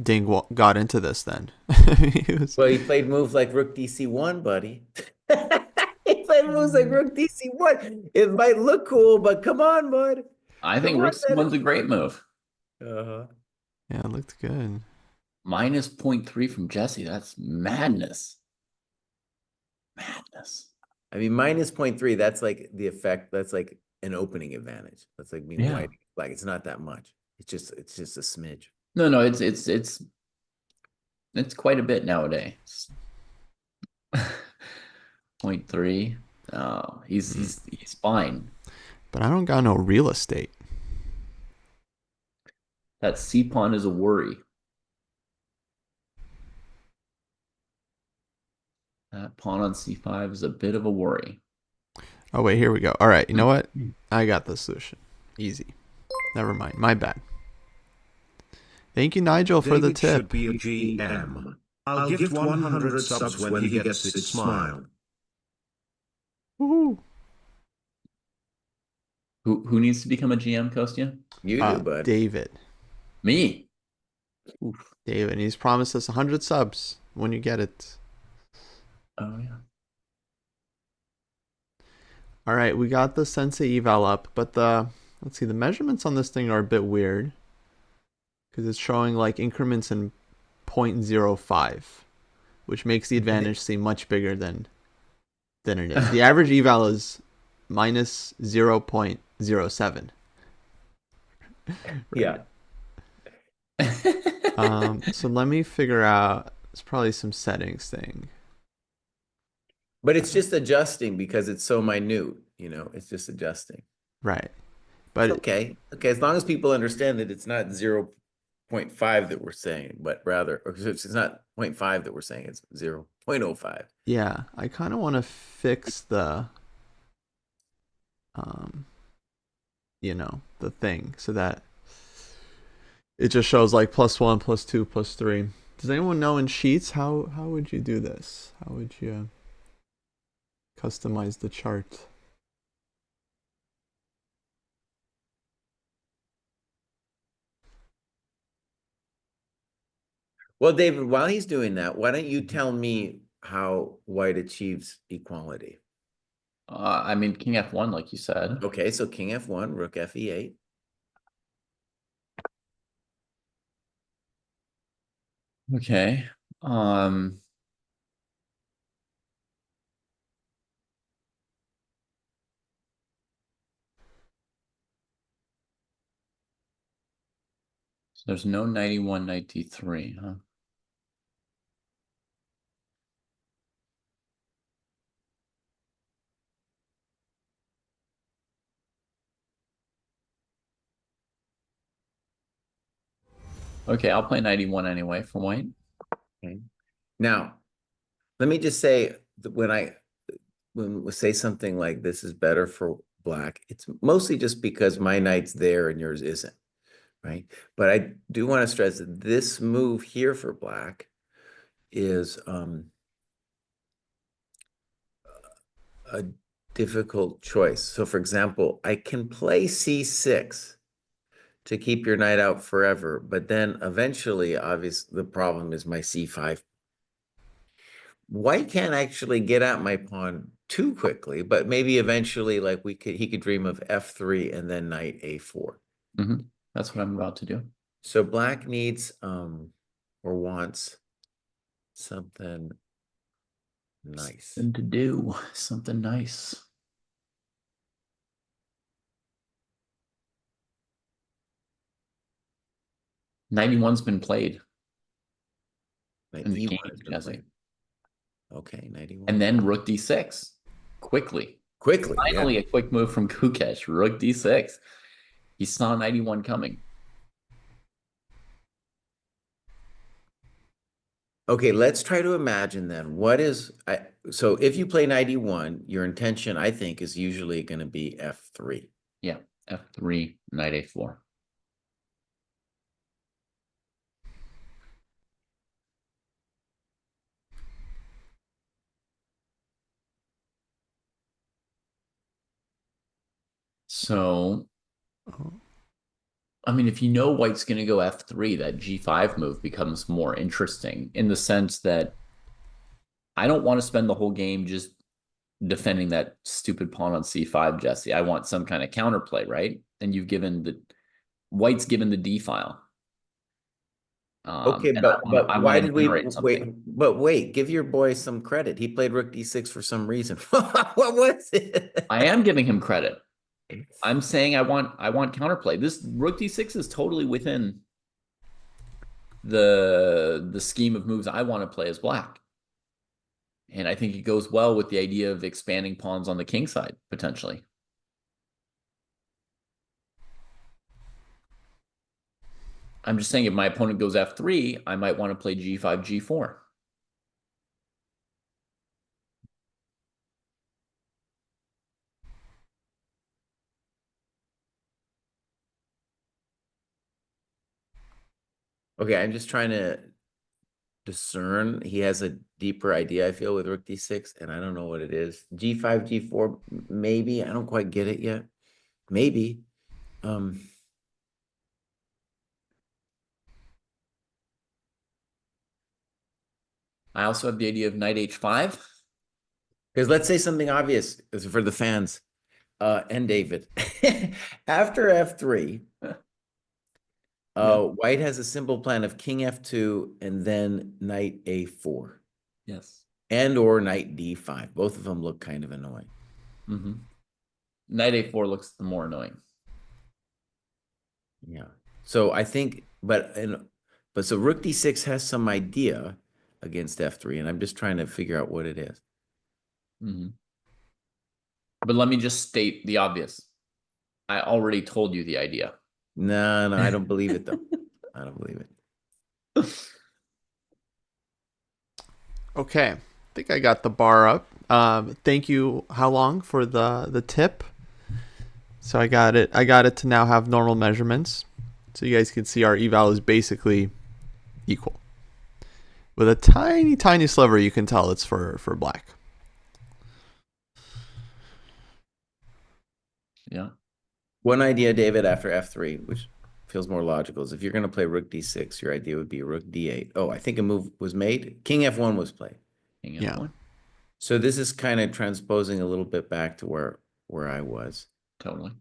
Ding got into this. Then Well, he played moves like Rook DC1, buddy. He played moves like Rook DC1. It might look cool, but come on, bud. I Come think on, Rook C1's a great move. Uh-huh. yeah, it looked good. Minus 0.3 from Jesse. That's madness. Madness. I mean, minus 0.3, that's like the effect. That's like an opening advantage. That's like being Yeah. white. Like it's not that much. It's just a smidge. No, it's quite a bit nowadays. 0.3. Oh, he's fine. But I don't got no real estate. That C pawn is a worry. That pawn on C5 is a bit of a worry. Oh, wait, here we go. All right, you know what? I got the solution. Easy. Never mind. My bad. Thank you, Nigel, for the David should tip. be a GM. I'll gift 100 subs when he gets his smile. Woohoo. Who needs to become a GM, Kostya? You do, bud. David. Me. Oof. David. He's promised us 100 subs when you get it. Oh yeah. All right, we got the Sensei eval up, but let's see, the measurements on this thing are a bit weird because it's showing like increments in 0.05, which makes the advantage seem much bigger than it is. The average eval is minus 0.07. Yeah. So let me figure out. It's probably some settings thing. But it's just adjusting because it's so minute, it's just adjusting. Right. But Okay. Okay. As long as people understand that it's not 0.5 that we're saying, but rather, or it's not 0.5 that we're saying, it's 0.05. yeah, I kind of want to fix the the thing so that it just shows like +1, +2, +3. Does anyone know in Sheets how would you do this? How would you customize the chart? Well, David, while he's doing that, why don't you tell me how white achieves equality? I mean, King F1, like you said. Okay, so King F1, Rook FE8. Okay. So there's no 91, 93, huh? Okay, I'll play 91 anyway for white. Okay. Now, let me just say that when we say something like this is better for black, it's mostly just because my knight's there and yours isn't, right? But I do want to stress that this move here for black is a difficult choice. So for example, I can play C6 to keep your knight out forever, but then eventually, obviously, the problem is my C5. White can't actually get at my pawn too quickly, but maybe eventually, like he could dream of F3 and then knight A4. That's what I'm about to do. So black needs or wants something nice. Something to do, something nice. '91's been played. In the game, Jesse. Okay, 91. And then Rook D6. Quickly. Finally, yeah. a quick move from Gukesh. Rook D6. He saw 91 coming. Okay, let's try to imagine then. So if you play 91, your intention, I think, is usually going to be F3. Yeah, F3, knight A4. So, I mean, if you know white's going to go F3, that G5 move becomes more interesting in the sense that I don't want to spend the whole game just defending that stupid pawn on C5, Jesse. I want some kind of counterplay, right? And white's given the D file. Okay, but why did we wait? Something. But wait, give your boy some credit. He played Rook D6 for some reason. What was it? I am giving him credit. I'm saying I want counterplay. This Rook D6 is totally within the scheme of moves I want to play as black. And I think it goes well with the idea of expanding pawns on the king side, potentially. I'm just saying if my opponent goes F3, I might want to play G5, G4. Okay, I'm just trying to discern. He has a deeper idea, I feel, with rook d6, and I don't know what it is. G5, G4, maybe. I don't quite get it yet. Maybe. I also have the idea of knight h5. Because let's say something obvious for the fans and David. After f3, white has a simple plan of king f2 and then knight a4. Yes. And or knight d5. Both of them look kind of annoying. Mm-hmm. Knight a4 looks the more annoying. Yeah. So I think, but so rook d6 has some idea against f3, and I'm just trying to figure out what it is. Mm-hmm. But let me just state the obvious. I already told you the idea. No, I don't believe it though. I don't believe it. Okay, I think I got the bar up. Thank you, How Long, for the tip. So I got it to now have normal measurements, so you guys can see our eval is basically equal. With a tiny sliver, you can tell it's for black. Yeah. One idea, David, after f3, which feels more logical, is if you're going to play rook d6, your idea would be rook d8. Oh, I think a move was made. King f1 was played. King Yeah. f1. So this is kind of transposing a little bit back to where I was. Totally.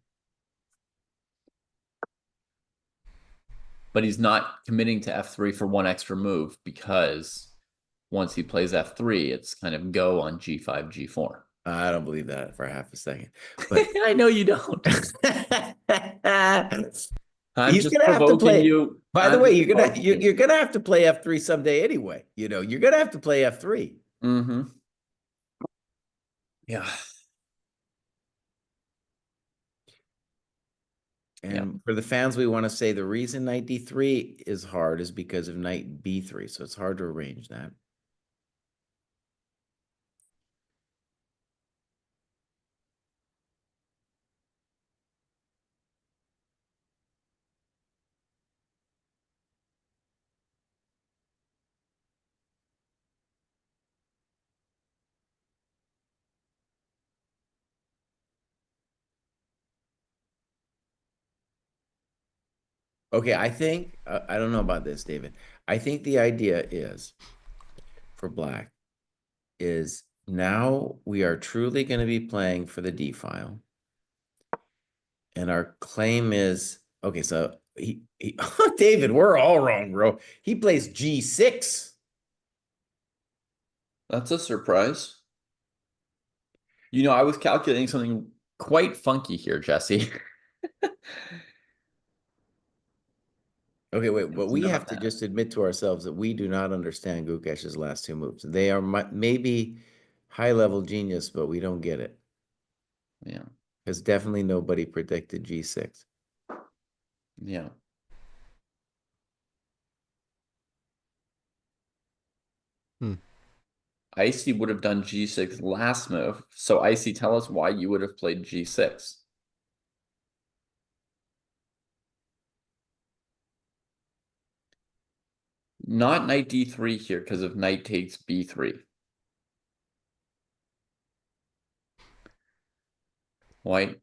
But he's not committing to f3 for one extra move, because once he plays f3, it's kind of go on g5, g4. I don't believe that for half a second. But I know you don't. I'm he's just gonna have to provoking play. you. By the I'm way, just provoking you. you're gonna have to play f3 someday anyway. You know, you're gonna have to play f3. Mm-hmm. Yeah. And for the fans, we want to say the reason knight d3 is hard is because of knight b3. So it's hard to arrange that. Okay, I think, I don't know about this, David. I think the idea is, for black, is now we are truly going to be playing for the D file. And our claim is, okay, so David, we're all wrong, bro. He plays G6. That's a surprise. You know, I was calculating something quite funky here, Jesse. Okay, wait, but we have to that. just admit to ourselves that we do not understand Gukesh's last two moves. They are maybe high-level genius, but we don't get it. Yeah. Because definitely nobody predicted G6. Yeah. Icy would have done G6 last move. So Icy, tell us why you would have played G6. Not knight D3 here because of knight takes B3. White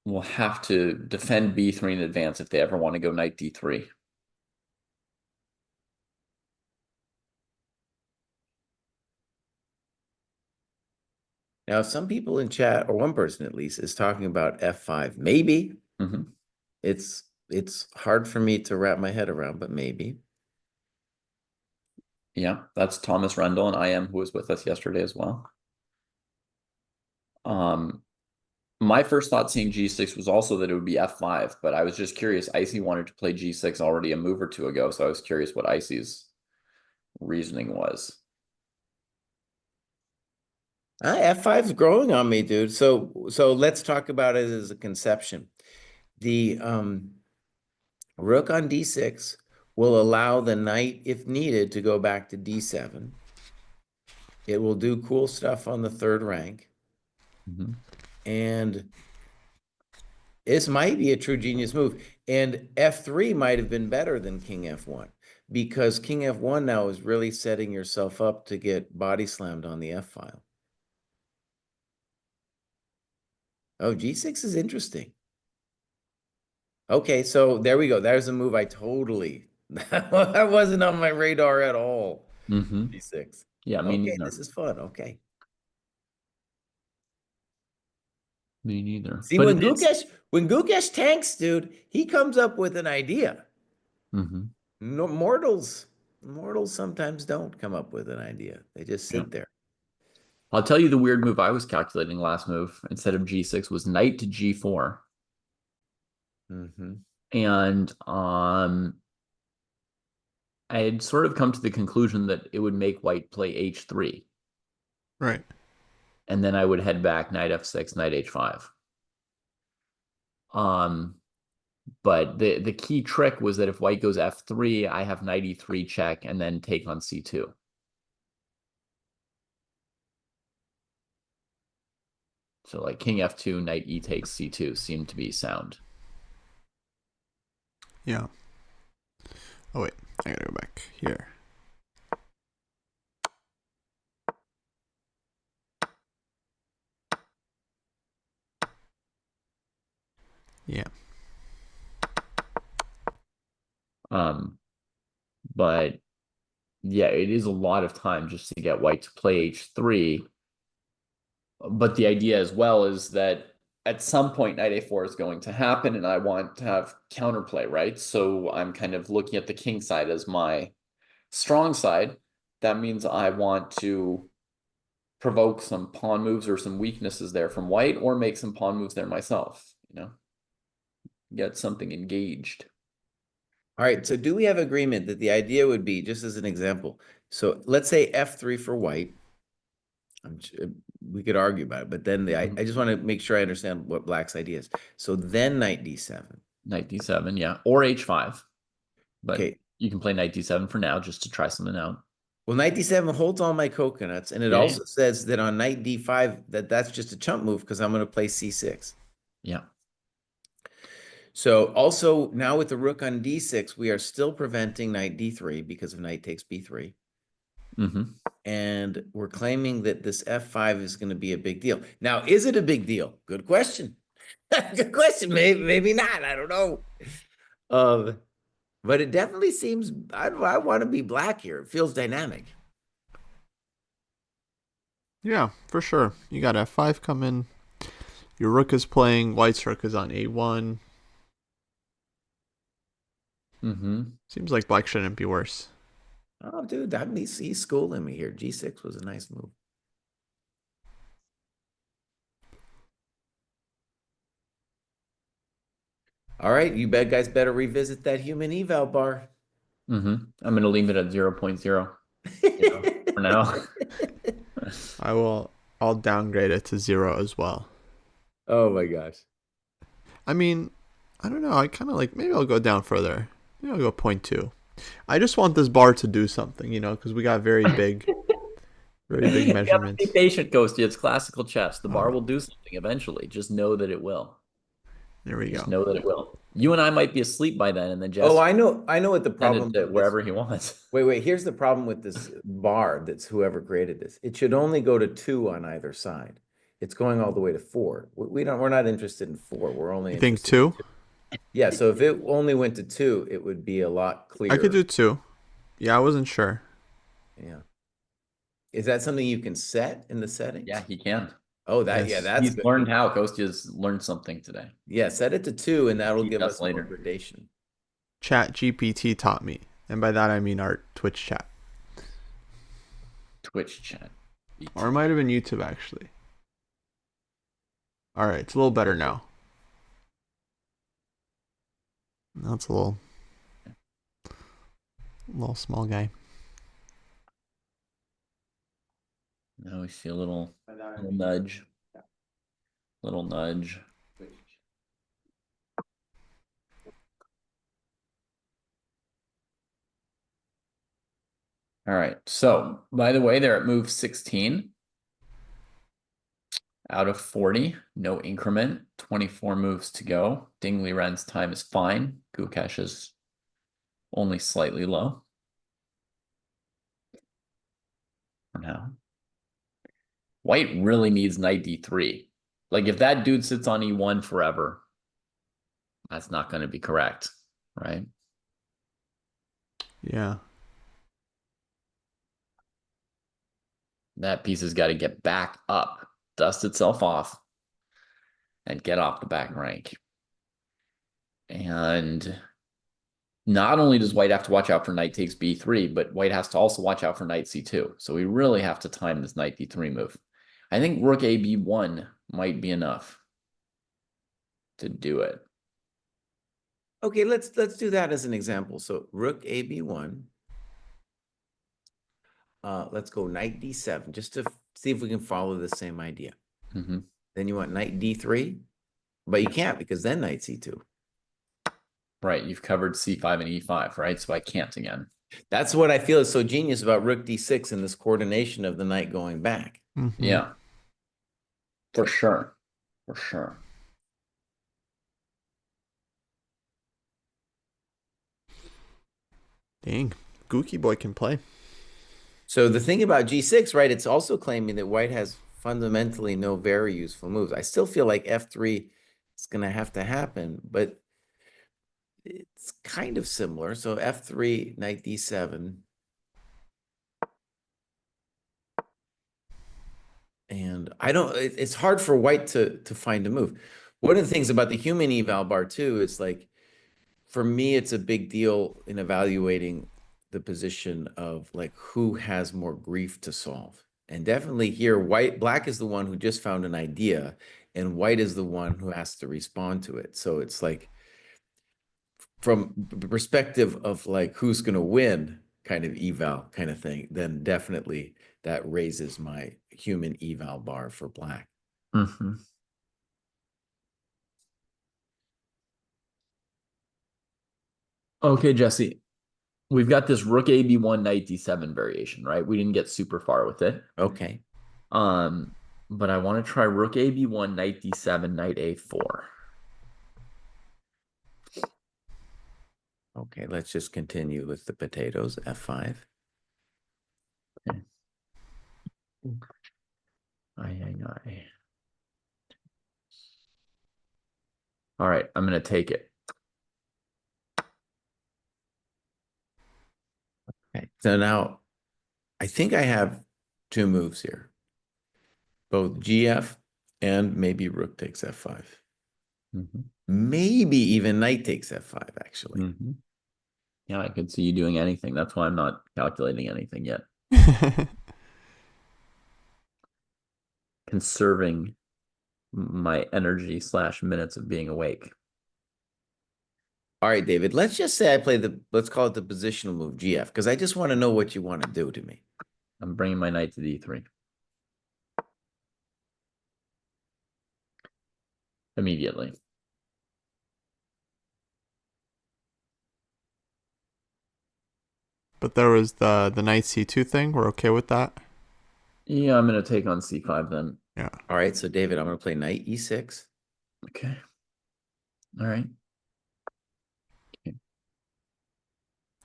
will have to defend B3 in advance if they ever want to go knight D3. Now, some people in chat, or one person at least, is talking about F5. Maybe. Mm-hmm. It's hard for me to wrap my head around, but maybe. Yeah, that's Thomas Rendell and I am, who was with us yesterday as well. My first thought seeing G6 was also that it would be F5, but I was just curious. Icy wanted to play G6 already a move or two ago, so I was curious what Icy's reasoning was. F5 is growing on me, dude. So let's talk about it as a conception. The rook on D6 will allow the knight, if needed, to go back to D7. It will do cool stuff on the third rank. Mm-hmm. And This might be a true genius move. And F3 might have been better than King F1 because King F1 now is really setting yourself up to get body slammed on the F file. Oh, G6 is interesting. Okay, so there we go. There's a move I totally, that wasn't on my radar at all. G6. Yeah, me Okay, neither. this is fun. Okay. Me neither. See, But when Gukesh tanks, dude, he comes up with an idea. No, mortals sometimes don't come up with an idea. They just sit there. I'll tell you the weird move I was calculating last move instead of G6 was knight to G4. And I had sort of come to the conclusion that it would make white play H3. Right. And then I would head back knight F6, knight H5. But the key trick was that if white goes F3, I have knight E3 check and then take on C2. So like king F2, knight E takes C2 seemed to be sound. Yeah. Oh, wait. I gotta go back here. Yeah. But yeah, it is a lot of time just to get white to play H3. But the idea as well is that at some point knight A4 is going to happen and I want to have counterplay, right? So I'm kind of looking at the king side as my strong side. That means I want to provoke some pawn moves or some weaknesses there from white or make some pawn moves there myself, get something engaged. All right, so do we have agreement that the idea would be, just as an example, so let's say F3 for white. We could argue about it, but then I just want to make sure I understand what black's idea is. So then knight D7. Knight D7, yeah, or H5. But Okay. you can play knight D7 for now just to try something out. Well, knight D7 holds all my coconuts, and it also says that on knight D5 that's just a chump move because I'm going to play C6. Yeah. So also now with the rook on D6, we are still preventing knight D3 because of knight takes B3. And we're claiming that this F5 is going to be a big deal. Now, is it a big deal? Good question. Good question. Maybe not. I don't know. But it definitely seems I want to be black here. It feels dynamic. Yeah, for sure. You got F5 coming. Your rook is playing. White's rook is on A1. Seems like black shouldn't be worse. Oh, dude, he's schooling me here. G6 was a nice move. All right, you guys better revisit that human eval bar. I'm going to leave it at 0.0 for now. I'll downgrade it to 0 as well. Oh my gosh. I mean, I don't know. I kind of like, maybe I'll go down further. Maybe I'll go 0.2. I just want this bar to do something, because we got very big measurements. Be patient, Kostya. It's classical chess. The bar will do something eventually. Just know that it will. There we Just go. know that it will. You and I might be asleep by then, and then Jess. Oh, I know what the problem is. Wherever he wants. Wait. Here's the problem with this bar. That's whoever created this. It should only go to 2 on either side. It's going all the way to 4. We're not interested in 4. We're only. You think 2? Yeah. So if it only went to 2, it would be a lot clearer. I could do 2. Yeah, I wasn't sure. Yeah. Is that something you can set in the settings? Yeah, he can. Oh, that's he's learned how. Kostya's learned something today. Yeah, set it to 2, and that'll give us more gradation. ChatGPT taught me, and by that I mean our Twitch chat. Twitch chat. Or it might have been YouTube, actually. All right, it's a little better now. That's a little small guy. Now we see a little nudge. Little nudge. All right. So, by the way, they're at move 16. out of 40, no increment, 24 moves to go. Ding Liren's time is fine. Gukesh is only slightly low for now. White really needs knight d3. Like, if that dude sits on e1 forever, that's not going to be correct, right? Yeah. That piece has got to get back up, dust itself off, and get off the back rank. And not only does white have to watch out for knight takes b3, but white has to also watch out for knight c2. So we really have to time this knight d3 move. I think rook a b1 might be enough to do it. Okay, let's do that as an example. So rook a b1. Let's go knight d7, just to see if we can follow the same idea. Mm-hmm. Then you want knight d3, but you can't because then knight c2. Right, you've covered c5 and e5, right? So I can't again. That's what I feel is so genius about rook d6 and this coordination of the knight going back. Mm-hmm. Yeah, for sure, for sure. Dang, Gookie boy can play. So the thing about g6, right, it's also claiming that white has fundamentally no very useful moves. I still feel like f3 is going to have to happen, but it's kind of similar. So f3, knight d7. And I don't, it's hard for white to find a move. One of the things about the human eval bar too, is like, for me, it's a big deal in evaluating the position of like who has more grief to solve. And definitely here, black is the one who just found an idea, and white is the one who has to respond to it. So it's like, from the perspective of like who's going to win kind of eval kind of thing, then definitely that raises my human eval bar for black. Mm-hmm. Okay, Jesse, we've got this rook ab1 knight d7 variation, right? We didn't get super far with it. Okay. But I want to try rook ab1 knight d7 knight a4. Okay, let's just continue with the potatoes. f5. Okay. Aye. All right, I'm going to take it. Okay, so now I think I have two moves here, both gf and maybe rook takes f5. Mm-hmm. Maybe even knight takes f5, actually. Mm-hmm. Yeah, I could see you doing anything. That's why I'm not calculating anything yet. Conserving my energy / minutes of being awake. All right, David, let's just say I play let's call it the positional move, gf, because I just want to know what you want to do to me. I'm bringing my knight to d3. Immediately. But there was the knight c2 thing. We're okay with that? Yeah, I'm going to take on c5 then. Yeah. All right, so David, I'm going to play knight e6. Okay. All right.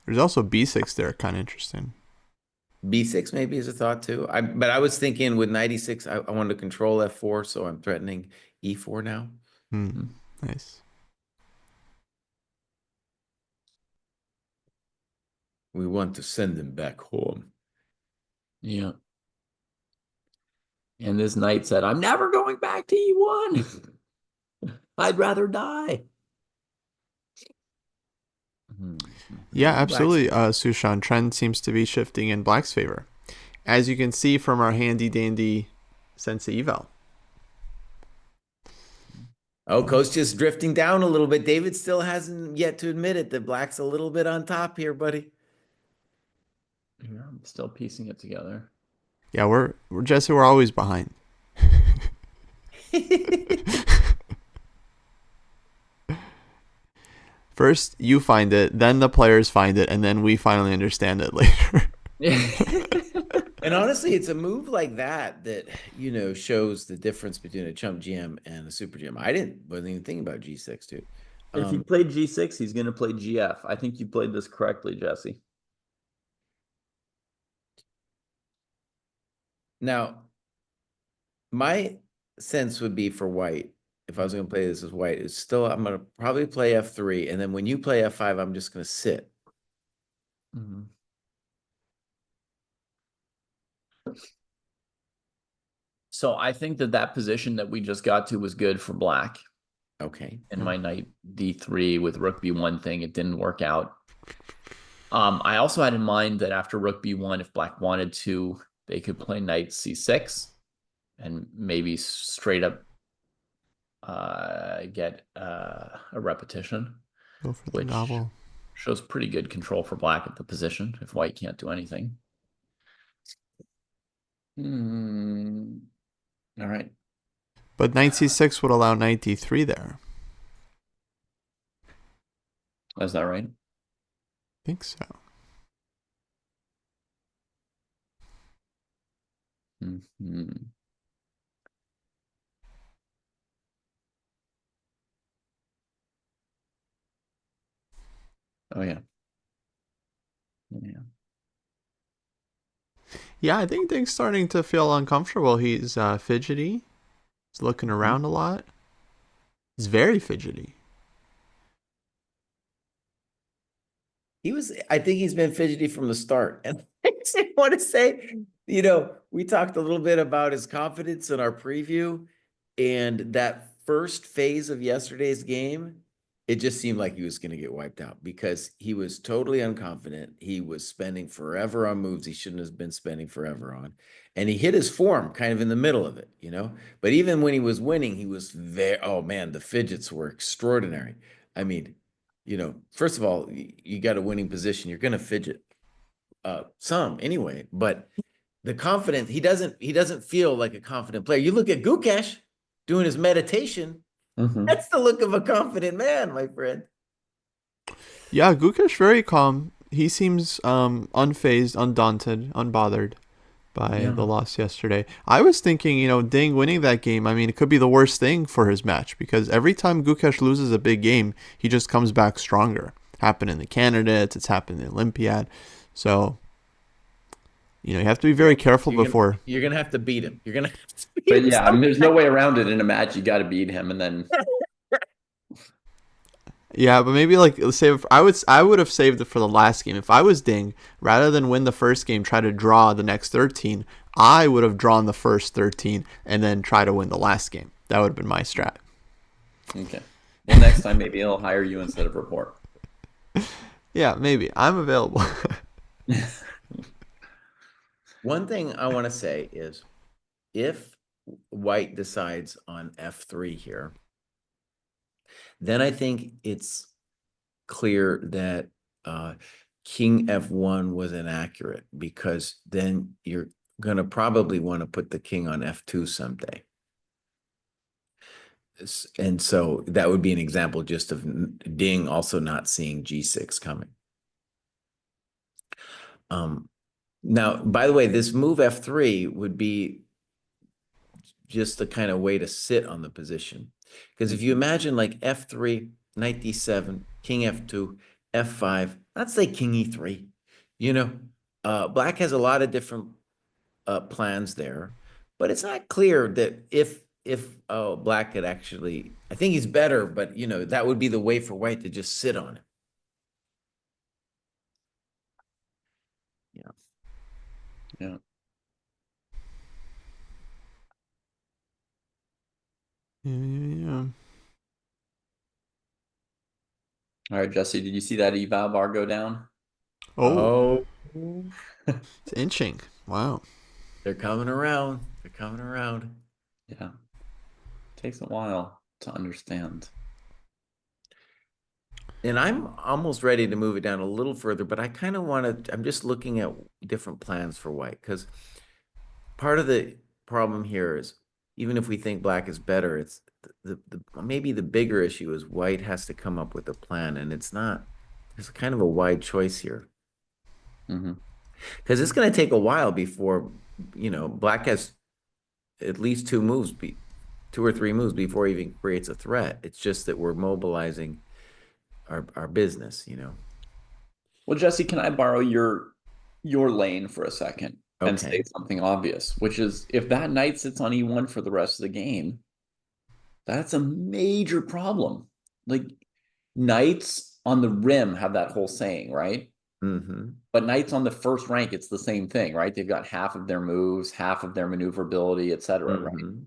There's also b6 there, kind of interesting. B6 maybe is a thought too. But I was thinking with knight e6, I wanted to control f4, so I'm threatening e4 now. Nice. We want to send him back home. Yeah. And this knight said, I'm never going back to e1. I'd rather die. Yeah, absolutely, Sushan. Trend seems to be shifting in black's favor, as you can see from our handy dandy Sensei eval. Oh, Kostya's drifting down a little bit. David still hasn't yet to admit it that black's a little bit on top here, buddy. Yeah, I'm still piecing it together. Yeah, we're Jesse. We're always behind. First, you find it, then the players find it, and then we finally understand it later. And honestly, it's a move like that that, shows the difference between a chump GM and a super GM. Wasn't even thinking about G6 too. If he played G6, he's going to play GF. I think you played this correctly, Jesse. Now, my sense would be for white, if I was going to play this as white, is still, I'm going to probably play F3. And then when you play F5, I'm just going to sit. So I think that position that we just got to was good for black. Okay. And my knight D3 with rook B1 thing, it didn't work out. I also had in mind that after rook B1, if black wanted to, they could play knight C6 and maybe straight up get a repetition, Go for the which novel. shows pretty good control for black at the position if white can't do anything. All right. But knight c6 would allow knight d3 there. Is that right? I think so. Oh, yeah. Yeah. Yeah, I think Ding's starting to feel uncomfortable. He's fidgety. He's looking around a lot. He's very fidgety. I think he's been fidgety from the start. And I just want to say, we talked a little bit about his confidence in our preview, and that first phase of yesterday's game, it just seemed like he was going to get wiped out because he was totally unconfident. He was spending forever on moves he shouldn't have been spending forever on. And he hit his form kind of in the middle of it, But even when he was winning, he was oh man, the fidgets were extraordinary. I mean, first of all, you got a winning position, you're going to fidget some anyway, but the confidence, he doesn't feel like a confident player. You look at Gukesh doing his meditation. That's the look of a confident man, my friend. Yeah, Gukesh very calm. He seems unfazed, undaunted, unbothered by the loss yesterday. I was thinking, Ding winning that game, I mean, it could be the worst thing for his match because every time Gukesh loses a big game, he just comes back stronger. Happened in the candidates, it's happened in the Olympiad. So, you have to be very careful before. You're going to have to beat him. You're going to have to beat But him. yeah, I mean, there's no way around it in a match. You got to beat him and then... Yeah, but maybe I would have saved it for the last game. If I was Ding, rather than win the first game, try to draw the next 13, I would have drawn the first 13 and then try to win the last game. That would have been my strat. Okay. Well, next time maybe he'll hire you instead of report. Yeah, maybe. I'm available. One thing I want to say is if white decides on F3 here, then I think it's clear that King F1 was inaccurate because then you're going to probably want to put the king on F2 someday. And so that would be an example just of Ding also not seeing G6 coming. Now, by the way, this move F3 would be just the kind of way to sit on the position. Because if you imagine like F3, knight D7, king F2, F5, let's say king E3, black has a lot of different plans there, but it's not clear that if black could actually, I think he's better, but that would be the way for white to just sit on it. Yeah. Yeah. All right, Jesse, did you see that eval bar go down? Oh. It's inching. Wow. They're coming around. They're coming around. Yeah. Takes a while to understand. And I'm almost ready to move it down a little further, but I kind of want to, I'm just looking at different plans for white because part of the problem here is even if we think black is better, it's maybe the bigger issue is white has to come up with a plan, and it's not, there's kind of a wide choice here. Because it's going to take a while before, black has at least two or three moves before he even creates a threat. It's just that we're mobilizing our business, Well, Jesse, can I borrow your lane for a second and Okay. say something obvious, which is if that knight sits on e1 for the rest of the game, that's a major problem. Like knights on the rim have that whole saying, right? Mm-hmm. But knights on the first rank, it's the same thing, right? They've got half of their moves, half of their maneuverability, etc. Right? Mm-hmm.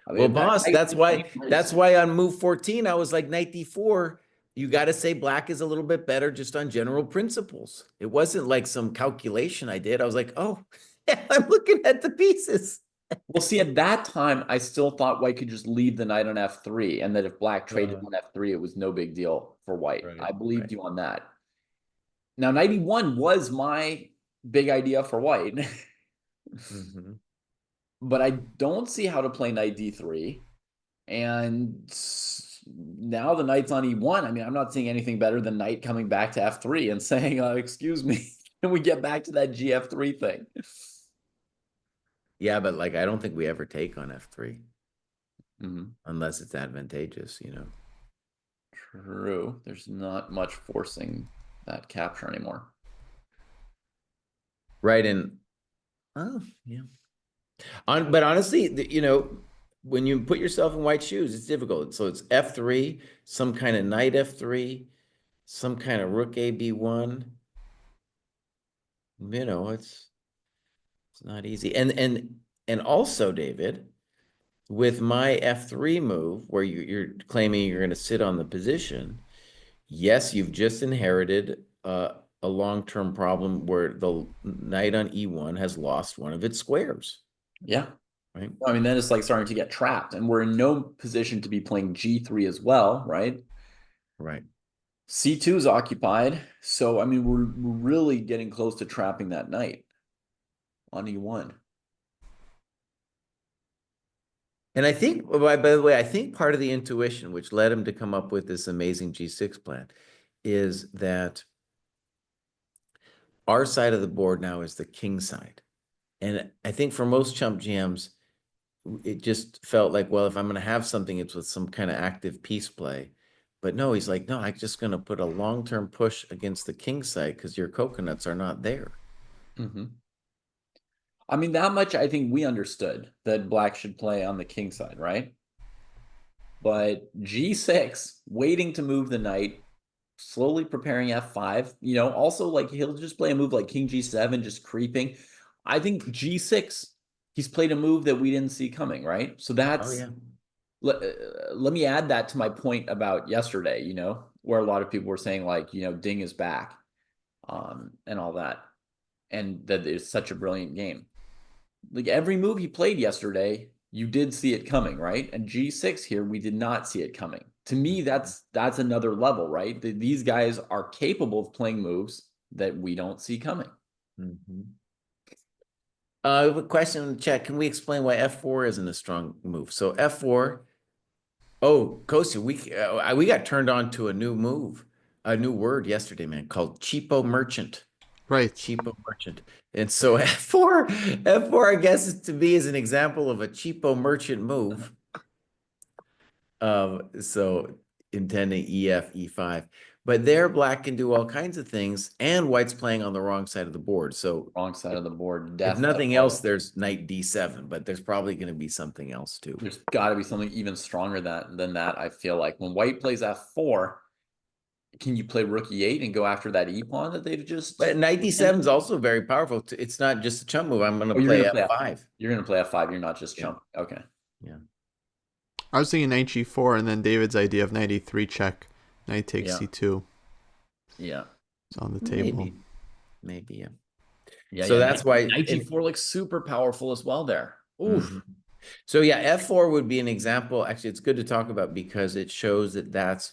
I Well, mean, that boss, knight that's why on move 14, I was like knight d4. You got to say black is a little bit better just on general principles. It wasn't like some calculation I did. I was like, oh, I'm looking at the pieces. Well, see, at that time, I still thought white could just leave the knight on f3, and that if black traded on f3, it was no big deal for white. Right, I believed right. you on that. Now, knight e1 was my big idea for white, Mm-hmm. but I don't see how to play knight d3. And now the knight's on e1. I mean, I'm not seeing anything better than knight coming back to f3 and saying, excuse me, can we get back to that gf3 thing? Yeah, but like I don't think we ever take on f3 Mm-hmm. unless it's advantageous, True. There's not much forcing that capture anymore. Right. And oh, yeah. But honestly, when you put yourself in white shoes, it's difficult. So it's f3, some kind of knight f3, some kind of rook a b1. It's not easy. And also, David, with my f3 move, where you're claiming you're going to sit on the position, yes, you've just inherited a long-term problem where the knight on e1 has lost one of its squares. Yeah. Right. I mean, then it's like starting to get trapped, and we're in no position to be playing g3 as well, right? Right. c2 is occupied. So, I mean, we're really getting close to trapping that knight on e1. And I think, by the way, I think part of the intuition which led him to come up with this amazing G6 plan is that our side of the board now is the king side. And I think for most chump GMs, it just felt like, well, if I'm going to have something, it's with some kind of active piece play. But no, he's like, no, I'm just going to put a long-term push against the king side because your coconuts are not there. Mm-hmm. I mean, that much I think we understood that black should play on the king side, right? But g6, waiting to move the knight, slowly preparing f5, also like he'll just play a move like king g7, just creeping. I think g6, he's played a move that we didn't see coming, right? So that's, let me add that to my point about yesterday, where a lot of people were saying like, Ding is back, and all that, and that it's such a brilliant game. Like every move he played yesterday, you did see it coming, right? And G6 here, we did not see it coming. To me, that's another level, right? These guys are capable of playing moves that we don't see coming. Mm-hmm. A question in the chat. Can we explain why f4 isn't a strong move? So f4, oh, Kostya, we got turned on to a new move, a new word yesterday, man, called cheapo merchant. Right. Cheapo merchant. And so f4, I guess to me is an example of a cheapo merchant move. So intending ef, e5. But there, black can do all kinds of things, and white's playing on the wrong side of the board. So Wrong side of the board, if definitely. nothing else, there's knight d7, but there's probably going to be something else too. There's got to be something even stronger than that. I feel like when white plays f4, can you play rook e8 and go after that e pawn that they've just? But knight d7 is also very powerful. It's not just a chump move. I'm going to you're play gonna f5. You're going to play f5. You're not just chump. Okay. Yeah. I was thinking knight g4 and then David's idea of knight e3 check, knight takes c2. Yeah. It's on the table. Maybe, yeah. Yeah. So that's why knight g4 looks super powerful as well there. Oof. Mm-hmm. So yeah, f4 would be an example. Actually, it's good to talk about because it shows that that's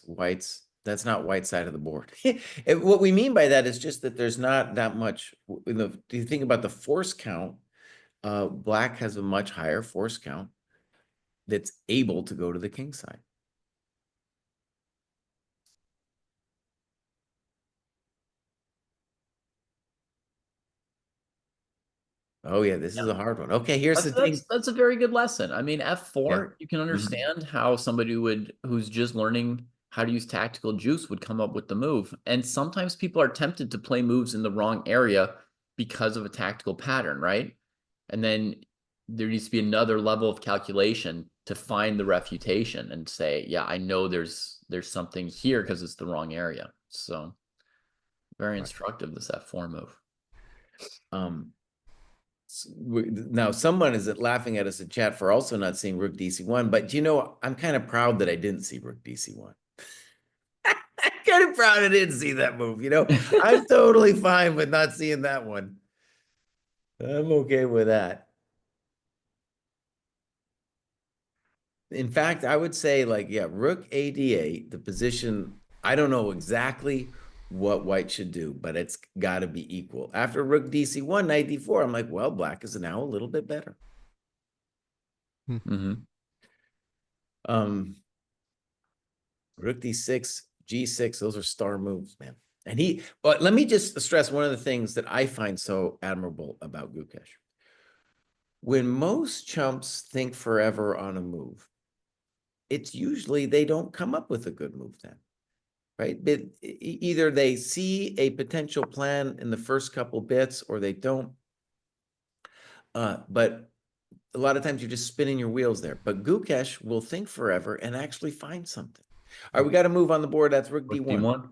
not white side of the board. What we mean by that is just that there's not that much. Do you think about the force count? Black has a much higher force count that's able to go to the king side. Oh yeah, this is a hard one. Okay, here's the thing. That's a very good lesson. I mean, Yeah. F4, you can Mhm. understand how somebody who's just learning how to use tactical juice would come up with the move. And sometimes people are tempted to play moves in the wrong area because of a tactical pattern, right? And then there needs to be another level of calculation to find the refutation and say, yeah, I know there's something here because it's the wrong area. So very instructive, this F4 move. Now someone is laughing at us in chat for also not seeing Rook DC1, but I'm kind of proud that I didn't see Rook DC1. I'm kind of proud I didn't see that move. I'm totally fine with not seeing that one. I'm okay with that. In fact, I would say Rook AD8, the position, I don't know exactly what white should do, but it's got to be equal. After Rook DC1, Knight D4, I'm like, well, black is now a little bit better. Mm-hmm. Rook D6, G6, those are star moves, man. But let me just stress one of the things that I find so admirable about Gukesh. When most chumps think forever on a move, it's usually they don't come up with a good move then, right? But either they see a potential plan in the first couple bits or they don't. But a lot of times you're just spinning your wheels there. But Gukesh will think forever and actually find something. All right, we got to move on the board. That's Rook D1.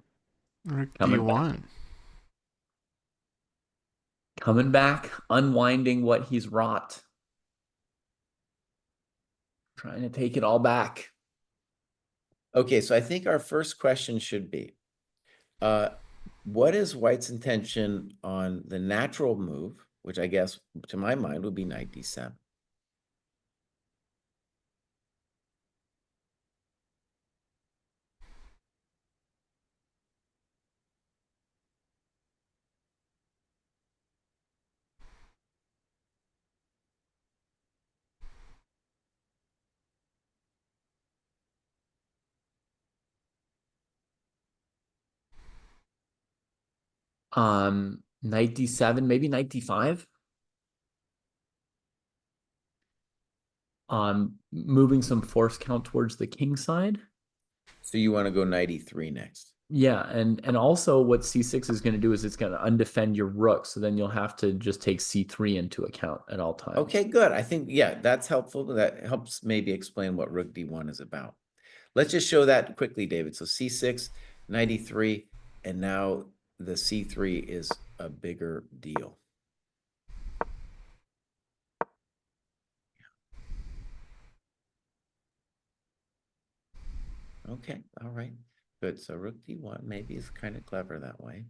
Rook Coming D1. Coming back, unwinding what he's wrought. Trying to take it all back. Okay, so I think our first question should be, what is white's intention on the natural move, which I guess, to my mind, would be Knight D7? Knight D7, maybe Knight D5. Moving some force count towards the king side. So you want to go Knight E3 next? Yeah, and also what C6 is going to do is it's going to undefend your rook, so then you'll have to just take C3 into account at all times. Okay, good. I think, yeah, that's helpful. That helps maybe explain what Rook D1 is about. Let's just show that quickly, David. So C6, Knight E3, and now the C3 is a bigger deal. Okay, all right, good. So Rook D1 maybe is kind of clever that way.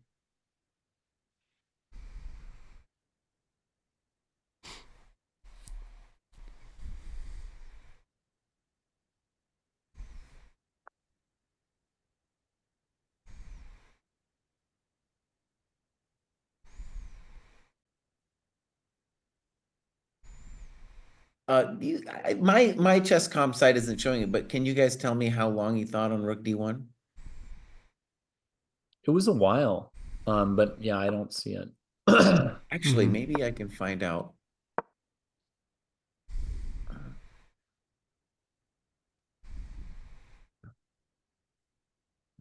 My chess.com site isn't showing it, but can you guys tell me how long you thought on Rook D1? It was a while, but yeah, I don't see it. Actually, maybe I can find out.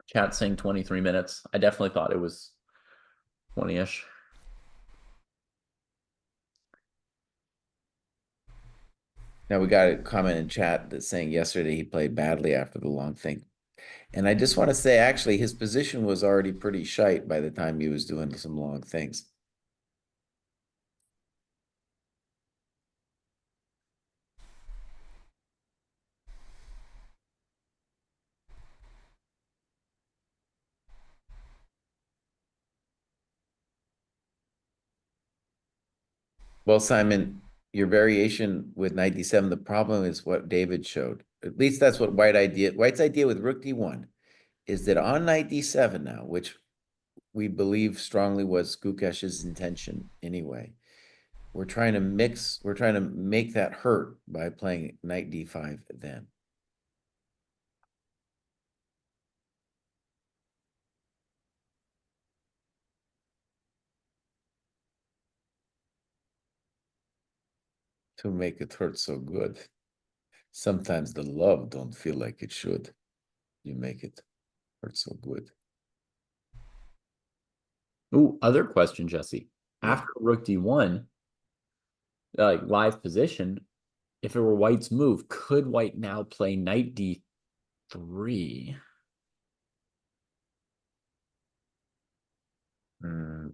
Chat saying 23 minutes. I definitely thought it was 20-ish. Now we got a comment in chat that's saying yesterday he played badly after the long thing. And I just want to say, actually, his position was already pretty shite by the time he was doing some long things. Well, Simon, your variation with Knight D7, the problem is what David showed. At least that's what White's idea with Rook D1 is that on Knight D7 now, which we believe strongly was Gukesh's intention anyway, we're trying to make that hurt by playing Knight D5 then. To make it hurt so good. Sometimes the love don't feel like it should. You make it hurt so good. Ooh, other question, Jesse. Yeah. After rook d1, like live position, if it were white's move, could white now play knight d3?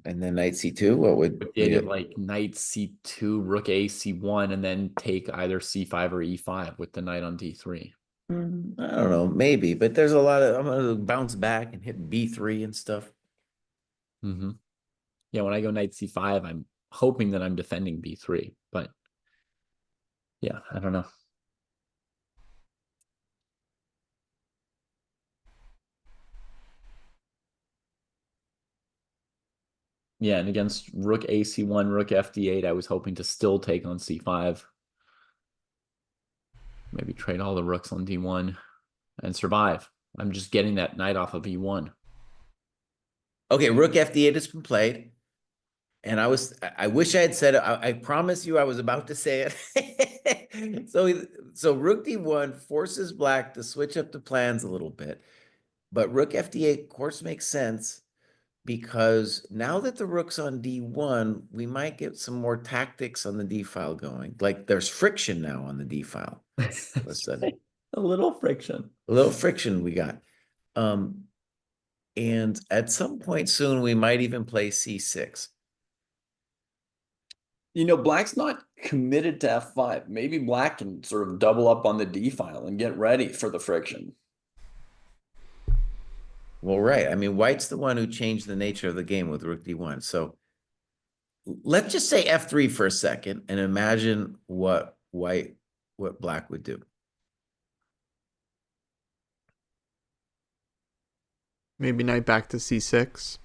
And then knight c2, what would With the idea of like knight c2, rook a c1, and then take either c5 or e5 with the knight on d3. I don't know, maybe, but there's a lot of, I'm gonna bounce back and hit b3 and stuff. Mm-hmm. Yeah, when I go knight c5, I'm hoping that I'm defending b3, but yeah, I don't know. Yeah, and against rook ac1, rook fd8, I was hoping to still take on c5. Maybe trade all the rooks on d1 and survive. I'm just getting that knight off of e1. Okay, rook fd8 has been played. And I wish I had said it. I promise you I was about to say it. So rook d1 forces black to switch up the plans a little bit. But rook fd8, of course, makes sense because now that the rook's on d1, we might get some more tactics on the d file going. Like there's friction now on the d file. All of a sudden. A little friction. A little friction we got. And at some point soon, we might even play c6. You know, black's not committed to f5. Maybe black can sort of double up on the d file and get ready for the friction. Well, right. I mean, white's the one who changed the nature of the game with rook d1. So let's just say f3 for a second and imagine what black would do. Maybe knight back to c6.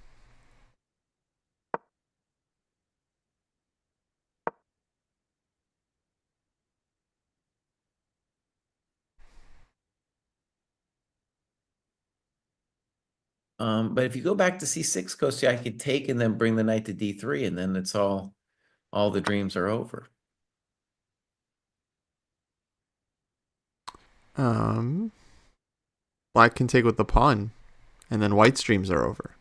But if you go back to c6, Kostya, I could take and then bring the knight to d3, and then it's all the dreams are over. Black can take with the pawn, and then white's dreams are over.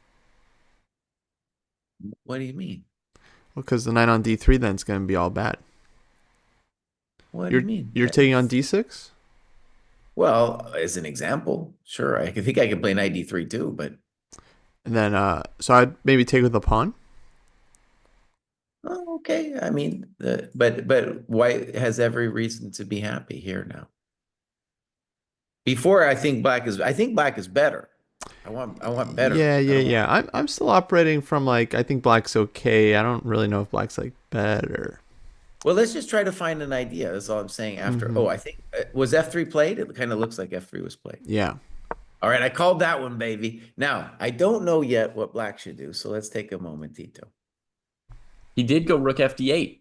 What do you mean? Well, because the knight on d3 then is going to be all bad. What do you mean? You're taking on d6? Well, as an example, sure. I think I could play knight d3 too, but. And then, so I'd maybe take with the pawn. Oh, okay. I mean, but white has every reason to be happy here now. Before, I think black is better. I want better. Yeah. I'm still operating from like, I think black's okay. I don't really know if black's like better. Well, let's just try to find an idea. That's all I'm saying after. Oh, I think, was f3 played? It kind of looks like f3 was played. Yeah. All right, I called that one, baby. Now, I don't know yet what black should do, so let's take a momentito. He did go rook fd8.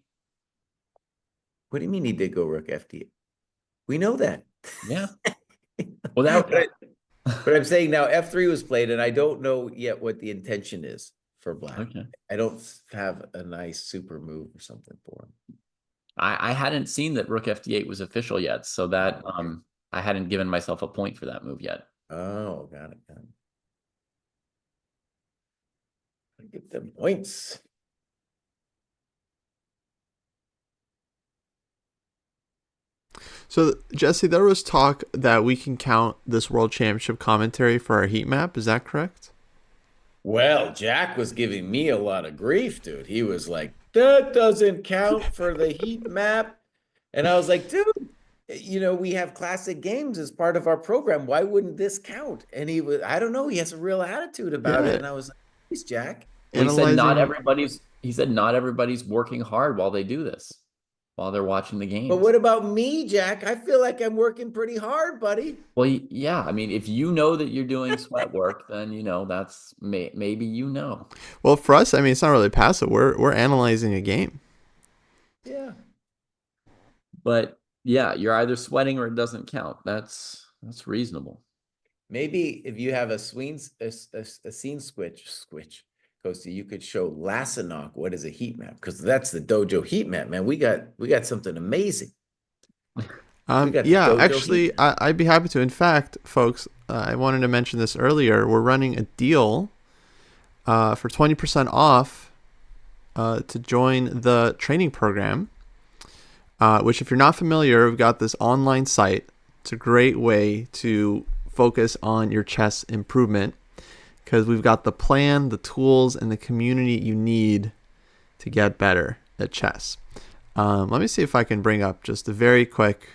What do you mean he did go rook fd8? We know that. Yeah. Well, but I'm saying now f3 was played, and I don't know yet what the intention is for black. Okay. I don't have a nice super move or something for him. I hadn't seen that rook fd8 was official yet, so that I hadn't given myself a point for that move yet. Oh, got it. Get them points. So, Jesse, there was talk that we can count this World Championship commentary for our heat map. Is that correct? Well, Jack was giving me a lot of grief, dude. He was like, that doesn't count for the heat map. And I was like, dude, you know, we have classic games as part of our program. Why wouldn't this count? And he was, I don't know, he has a real attitude about it. And I was like, please, Jack. Well, he said not everybody's working hard while they do this, while they're watching the game. But what about me, Jack? I feel like I'm working pretty hard, buddy. Well, yeah. I mean, if you know that you're doing sweat work, then, you know, that's maybe, you know. Well, for us, I mean, it's not really passive. We're analyzing a game. Yeah. But yeah, you're either sweating or it doesn't count. That's reasonable. Maybe if you have a scene switch, Kostya, you could show Lasanok what is a heat map, because that's the dojo heat map, man. We got something amazing. We got the Yeah, dojo actually, heat map. I'd be happy to. In fact, folks, I wanted to mention this earlier. We're running a deal for 20% off to join the training program, which, if you're not familiar, we've got this online site. It's a great way to focus on your chess improvement because we've got the plan, the tools, and the community you need to get better at chess. Let me see if I can bring up just a very quick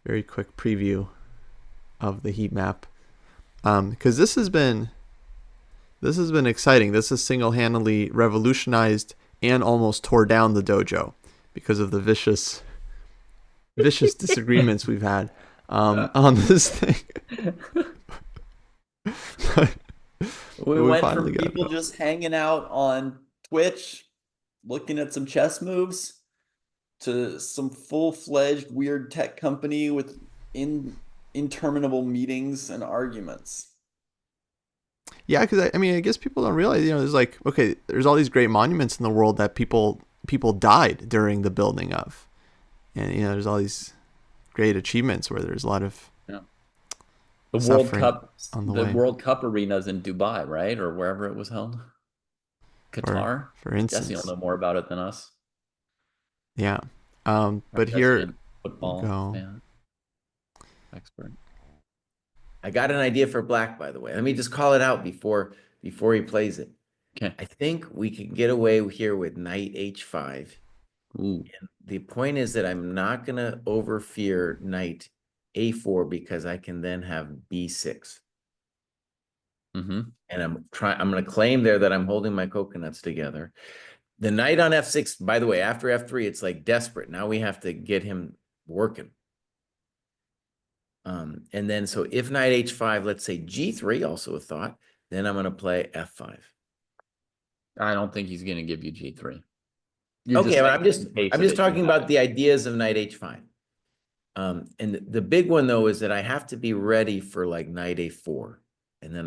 preview of the heat map, because this has been exciting. This has single-handedly revolutionized and almost tore down the dojo because of the vicious disagreements we've had on this thing. We went from finally got people it. just hanging out on Twitch, looking at some chess moves, to some full-fledged weird tech company with interminable meetings and arguments. Yeah, because I mean, I guess people don't realize, there's like, okay, there's all these great monuments in the world that people died during the building of, and there's all these great achievements where there's a lot of The World suffering Cup, on the the way. World Cup arenas in Dubai, right? Or wherever it was held. Qatar. For instance. Jesse will know more about it than us. Yeah. Our But here resident football fan expert. I got an idea for black, by the way. Let me just call it out before he plays it. Okay. I think we can get away here with knight h5. Ooh. And the point is that I'm not going to overfear knight a4 because I can then have b6. Mm-hmm. And I'm going to claim there that I'm holding my coconuts together. The knight on f6, by the way, after f3, it's like desperate. Now we have to get him working. And then, so if knight h5, let's say g3, also a thought, then I'm going to play f5. I don't think he's going to give you g3. Okay, but I'm just talking about the ideas of knight h5. And the big one though is that I have to be ready for like knight a4, and then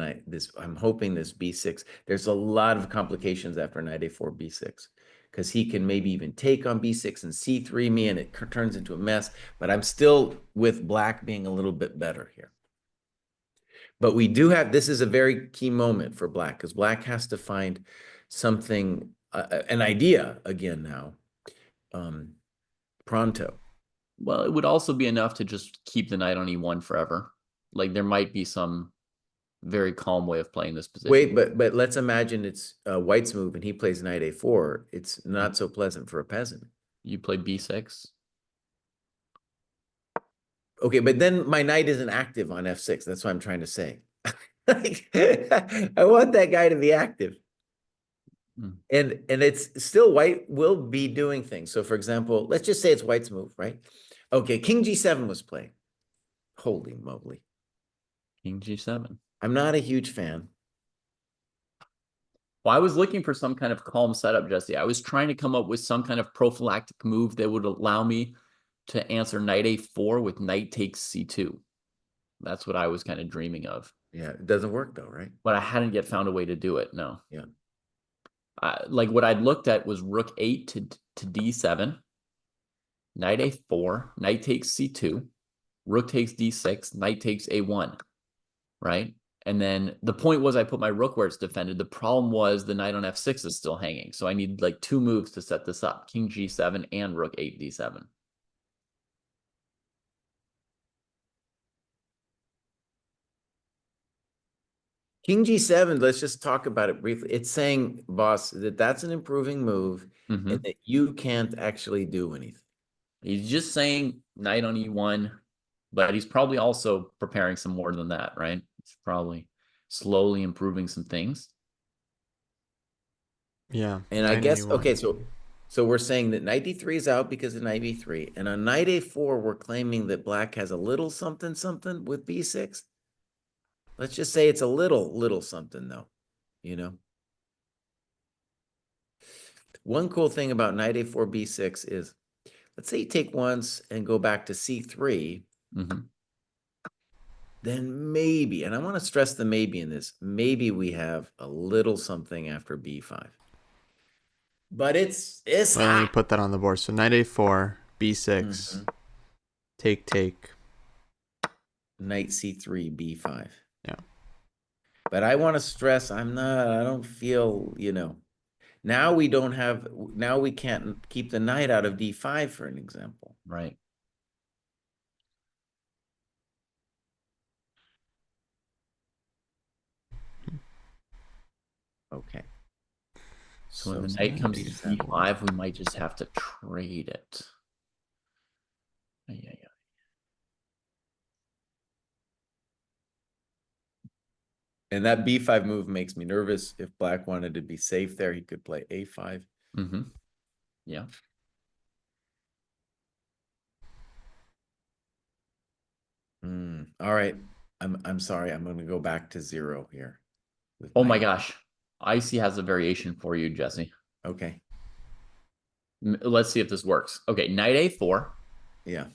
I'm hoping this b6. There's a lot of complications after knight a4 b6, because he can maybe even take on b6 and c3 me, and it turns into a mess. But I'm still with black being a little bit better here. But we do have, this is a very key moment for black, because black has to find something, an idea again now, pronto. Well, it would also be enough to just keep the knight on e1 forever. Like there might be some very calm way of playing this position. Wait, but let's imagine it's white's move and he plays knight a4. It's not so pleasant for a peasant. You play b6. Okay, but then my knight isn't active on f6. That's what I'm trying to say. I want that guy to be active. And it's still white will be doing things. So for example, let's just say it's white's move, right? Okay, king g7 was played. Holy moly. King g7. I'm not a huge fan. Well, I was looking for some kind of calm setup, Jesse. I was trying to come up with some kind of prophylactic move that would allow me to answer knight a4 with knight takes c2. That's what I was kind of dreaming of. Yeah, it doesn't work though, right? But I hadn't yet found a way to do it. No. Yeah. Like what I'd looked at was rook 8 to d7, knight a4, knight takes c2, rook takes d6, knight takes a1, right? And then the point was I put my rook where it's defended. The problem was the knight on f6 is still hanging. So I need like two moves to set this up, king g7 and rook 8 d7. King g7, let's just talk about it briefly. It's saying, boss, that that's an improving move and that you can't actually do anything. He's just saying knight on e1, but he's probably also preparing some more than that, right? He's probably slowly improving some things. Yeah. And I guess, okay, so we're saying that knight d3 is out because of knight b3. And on knight a4, we're claiming that black has a little something something with b6. Let's just say it's a little something though, you know? One cool thing about knight a4 b6 is, let's say you take once and go back to c3. then maybe, and I want to stress the maybe in this, maybe we have a little something after b5. But it's Wait, let me hot. put that on the board. So knight a4, b6, Mhm. take. Knight c3, b5. Yeah. But I want to stress, I don't feel, now we can't keep the knight out of d5, for an example. Right. Okay. So when the So knight comes to d7. d5, we might just have to trade it. Yeah. And that b5 move makes me nervous. If black wanted to be safe there, he could play a5. Mm-hmm. Yeah. All right. I'm sorry. I'm going to go back to 0 here. Oh my gosh. Icy has a variation for you, Jesse. Okay. Let's see if this works. Okay, knight a4. Yeah.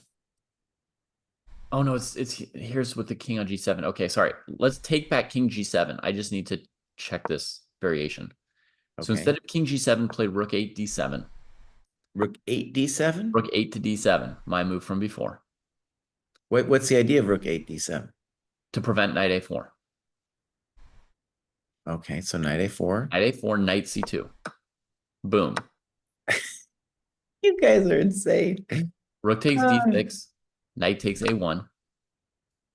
Oh no, it's here's with the king on g7. Okay, sorry. Let's take back king g7. I just need to check this variation. So Okay. instead of king g7, play rook 8 d7. Rook 8 d7. Rook 8 to d7. My move from before What's the idea of rook 8 d7? to prevent knight a4. Okay, so knight a4. Knight a4, knight c2. Boom. You guys are insane. Rook takes d6. Knight takes a1.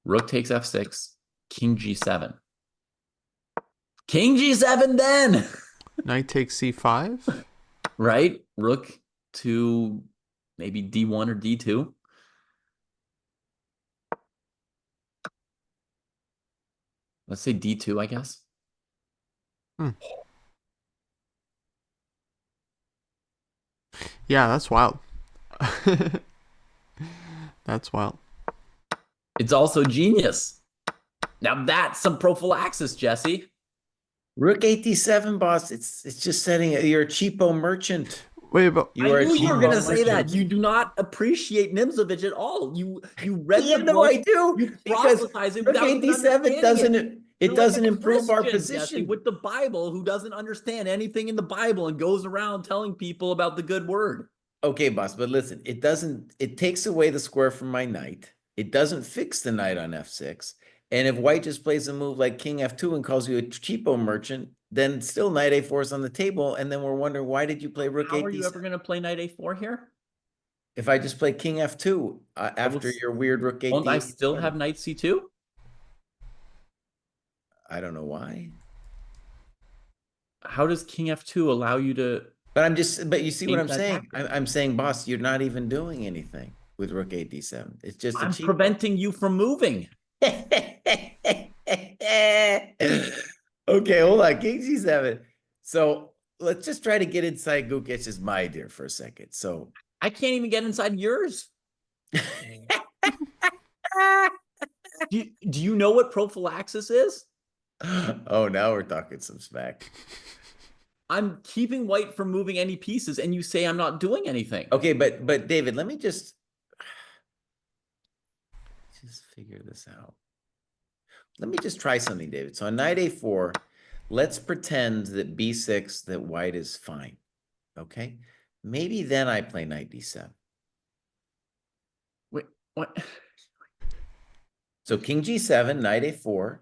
Rook takes f6. King g7. King g7 then. Knight takes c5. Right? Rook to maybe d1 or d2. Let's say d2, I guess. Yeah, that's wild. That's wild. It's also genius. Now that's some prophylaxis, Jesse. Rook 8 d7, boss. It's just setting you're a cheapo merchant. Wait, but I knew you were going to say that. You do not appreciate Nimzovich at all. You read Yeah, the no, book. I do. You Because proselytize it rook without 8 even d7 understanding doesn't You're doesn't like a improve our Christian, position. Jesse, with the Bible who doesn't understand anything in the Bible and goes around telling people about the good word. Okay, boss, but listen, it takes away the square from my knight. It doesn't fix the knight on f6. And if white just plays a move like king f2 and calls you a cheapo merchant, then still knight a4 is on the table. And then we're wondering, why did you play rook 8 How are you d7? ever going to play knight a4 here? If I just play king f2 after your weird rook 8 Won't I d8 still have knight c2? I don't know why. How does king f2 allow you to... But you see what Change I'm that saying? tactic. I'm saying, boss, you're not even doing anything with rook 8 d7. It's just a I'm cheap preventing you from moving. Okay, hold on. King g7. So let's just try to get inside Gukesh's mind here for a second. So I can't even get inside yours. Do you know what prophylaxis is? oh, now we're talking some smack. I'm keeping white from moving any pieces, and you say I'm not doing anything. Okay, but David, let me just figure this out. Let me just try something, David. So on knight a4, let's pretend that b6, that white is fine. Okay? Maybe then I play knight d7. Wait, what? So king g7, knight a4,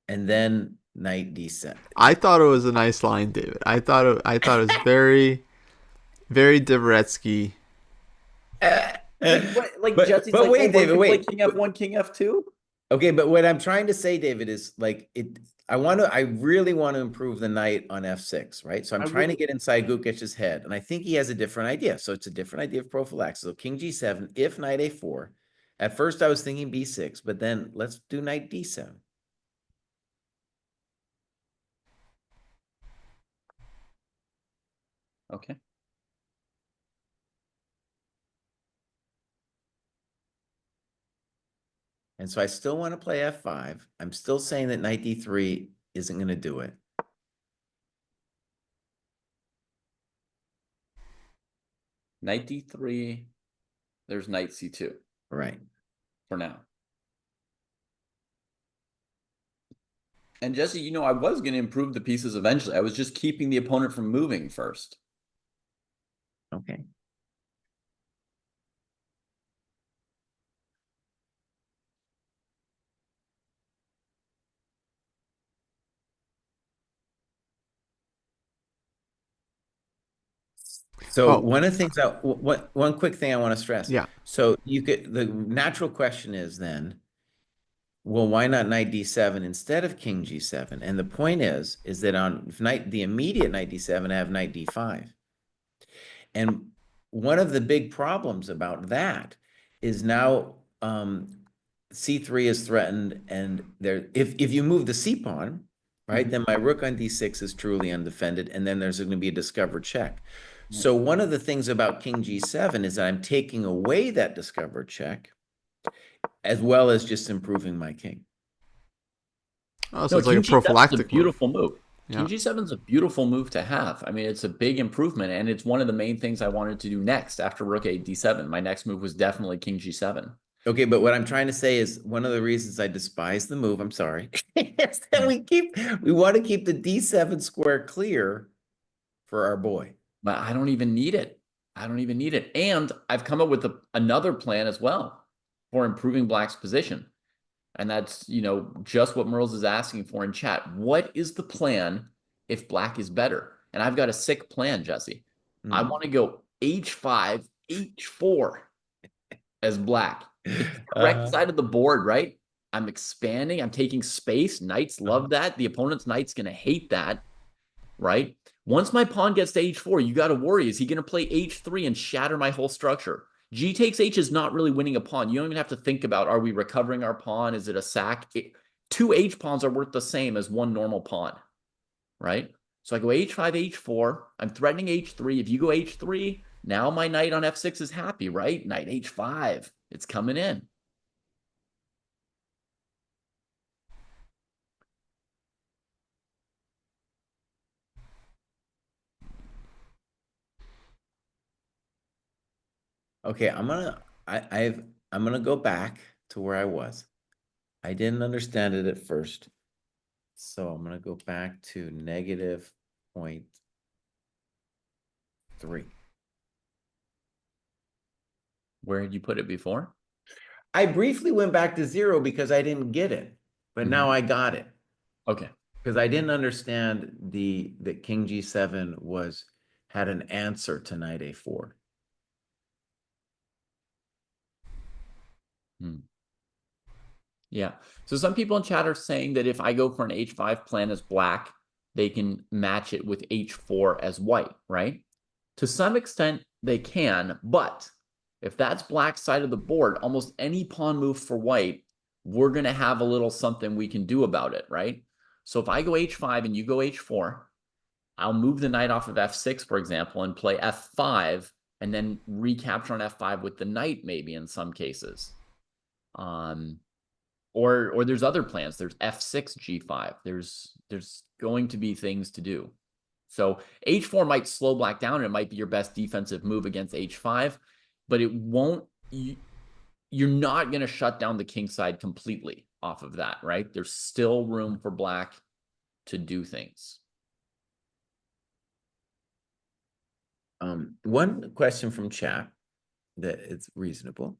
and then knight d7. I thought it was a nice line, David. I thought it was very, very Dvoretsky. Like but Jesse's but like, wait, David, wait. Play king f1, king f2. Okay, but what I'm trying to say, David, is like it. I really want to improve the knight on f6, right? So I'm trying to get inside Gukesh's head, and I think he has a different idea. So it's a different idea of prophylaxis. So king g7, if knight a4. At first, I was thinking b6, but then let's do knight d7. Okay. And so I still want to play f5. I'm still saying that knight d3 isn't going to do it. Knight d3. There's knight c2. Right. For now. And Jesse, you know, I was going to improve the pieces eventually. I was just keeping the opponent from moving first. Okay. So Oh. one of the things one quick thing I want to stress. Yeah. So the natural question is then, well, why not knight d7 instead of king g7? And the point is that on the immediate knight d7, I have knight d5. And one of the big problems about that is now c3 is threatened, and if you move the c pawn, right, then my rook on d6 is truly undefended, and then there's going to be a discovered check. So one of the things about king g7 is that I'm taking away that discovered check, as well as just improving my king. Oh, so No, it's like King a G7 is a prophylactic move. beautiful move. King Yeah. G7 is a beautiful move to have. I mean, it's a big improvement, and it's one of the main things I wanted to do next after Rook A D7. My next move was definitely King G7. Okay, but what I'm trying to say is one of the reasons I despise the move, I'm sorry, is that we want to keep the d7 square clear for our boy. But I don't even need it. I don't even need it. And I've come up with another plan as well for improving Black's position. And that's, you know, just what Merles is asking for in chat. What is the plan if Black is better? And I've got a sick plan, Jesse. I want to go H5, H4 as Black. It's the correct side of the board, right? I'm expanding. I'm taking space. Knights love that. The opponent's knight's going to hate that, right? Once my pawn gets to H4, you got to worry. Is he going to play H3 and shatter my whole structure? G takes H is not really winning a pawn. You don't even have to think about, are we recovering our pawn? Is it a sack? Two H pawns are worth the same as one normal pawn, right? So I go H5, H4. I'm threatening H3. If you go H3, now my knight on F6 is happy, right? Knight H5. It's coming in. Okay, I'm gonna go back to where I was. I didn't understand it at first. So I'm gonna go back to -0.3. Where had you put it before? I briefly went back to 0 because I didn't get it, but now I got it. Okay. Because I didn't understand that king g7 had an answer to knight a4. Yeah. So some people in chat are saying that if I go for an H5 plan as Black, they can match it with H4 as white, right? To some extent, they can, but if that's Black's side of the board, almost any pawn move for white, we're going to have a little something we can do about it, right? So if I go H5 and you go H4, I'll move the knight off of F6, for example, and play F5, and then recapture on F5 with the knight, maybe in some cases. Or there's other plans. There's F6, G5. There's going to be things to do. So H4 might slow Black down, and it might be your best defensive move against H5, but it won't. You're not going to shut down the king side completely off of that, right? There's still room for Black to do things. One question from chat that it's reasonable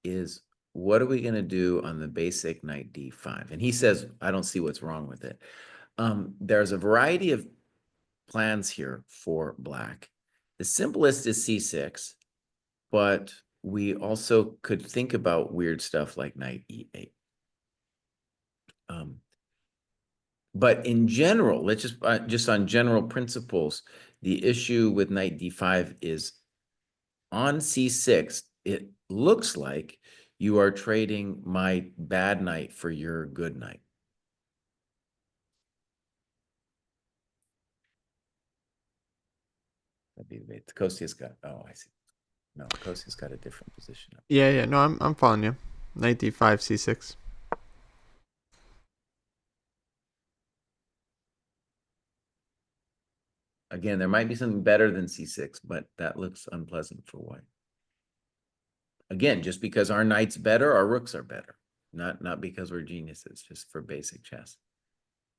is, what are we going to do on the basic knight d5? And he says, I don't see what's wrong with it. There's a variety of plans here for Black. The simplest is c6, but we also could think about weird stuff like knight e8. But in general, let's just on general principles, the issue with knight d5 is on c6, it looks like you are trading my bad knight for your good knight. That'd be the way. Kostya's got, oh, I see. No, Kostya's got a different position. Yeah. No, I'm following you. Knight d5, c6. Again, there might be something better than c6, but that looks unpleasant for white. Again, just because our knight's better, our rooks are better. Not because we're geniuses, just for basic chess.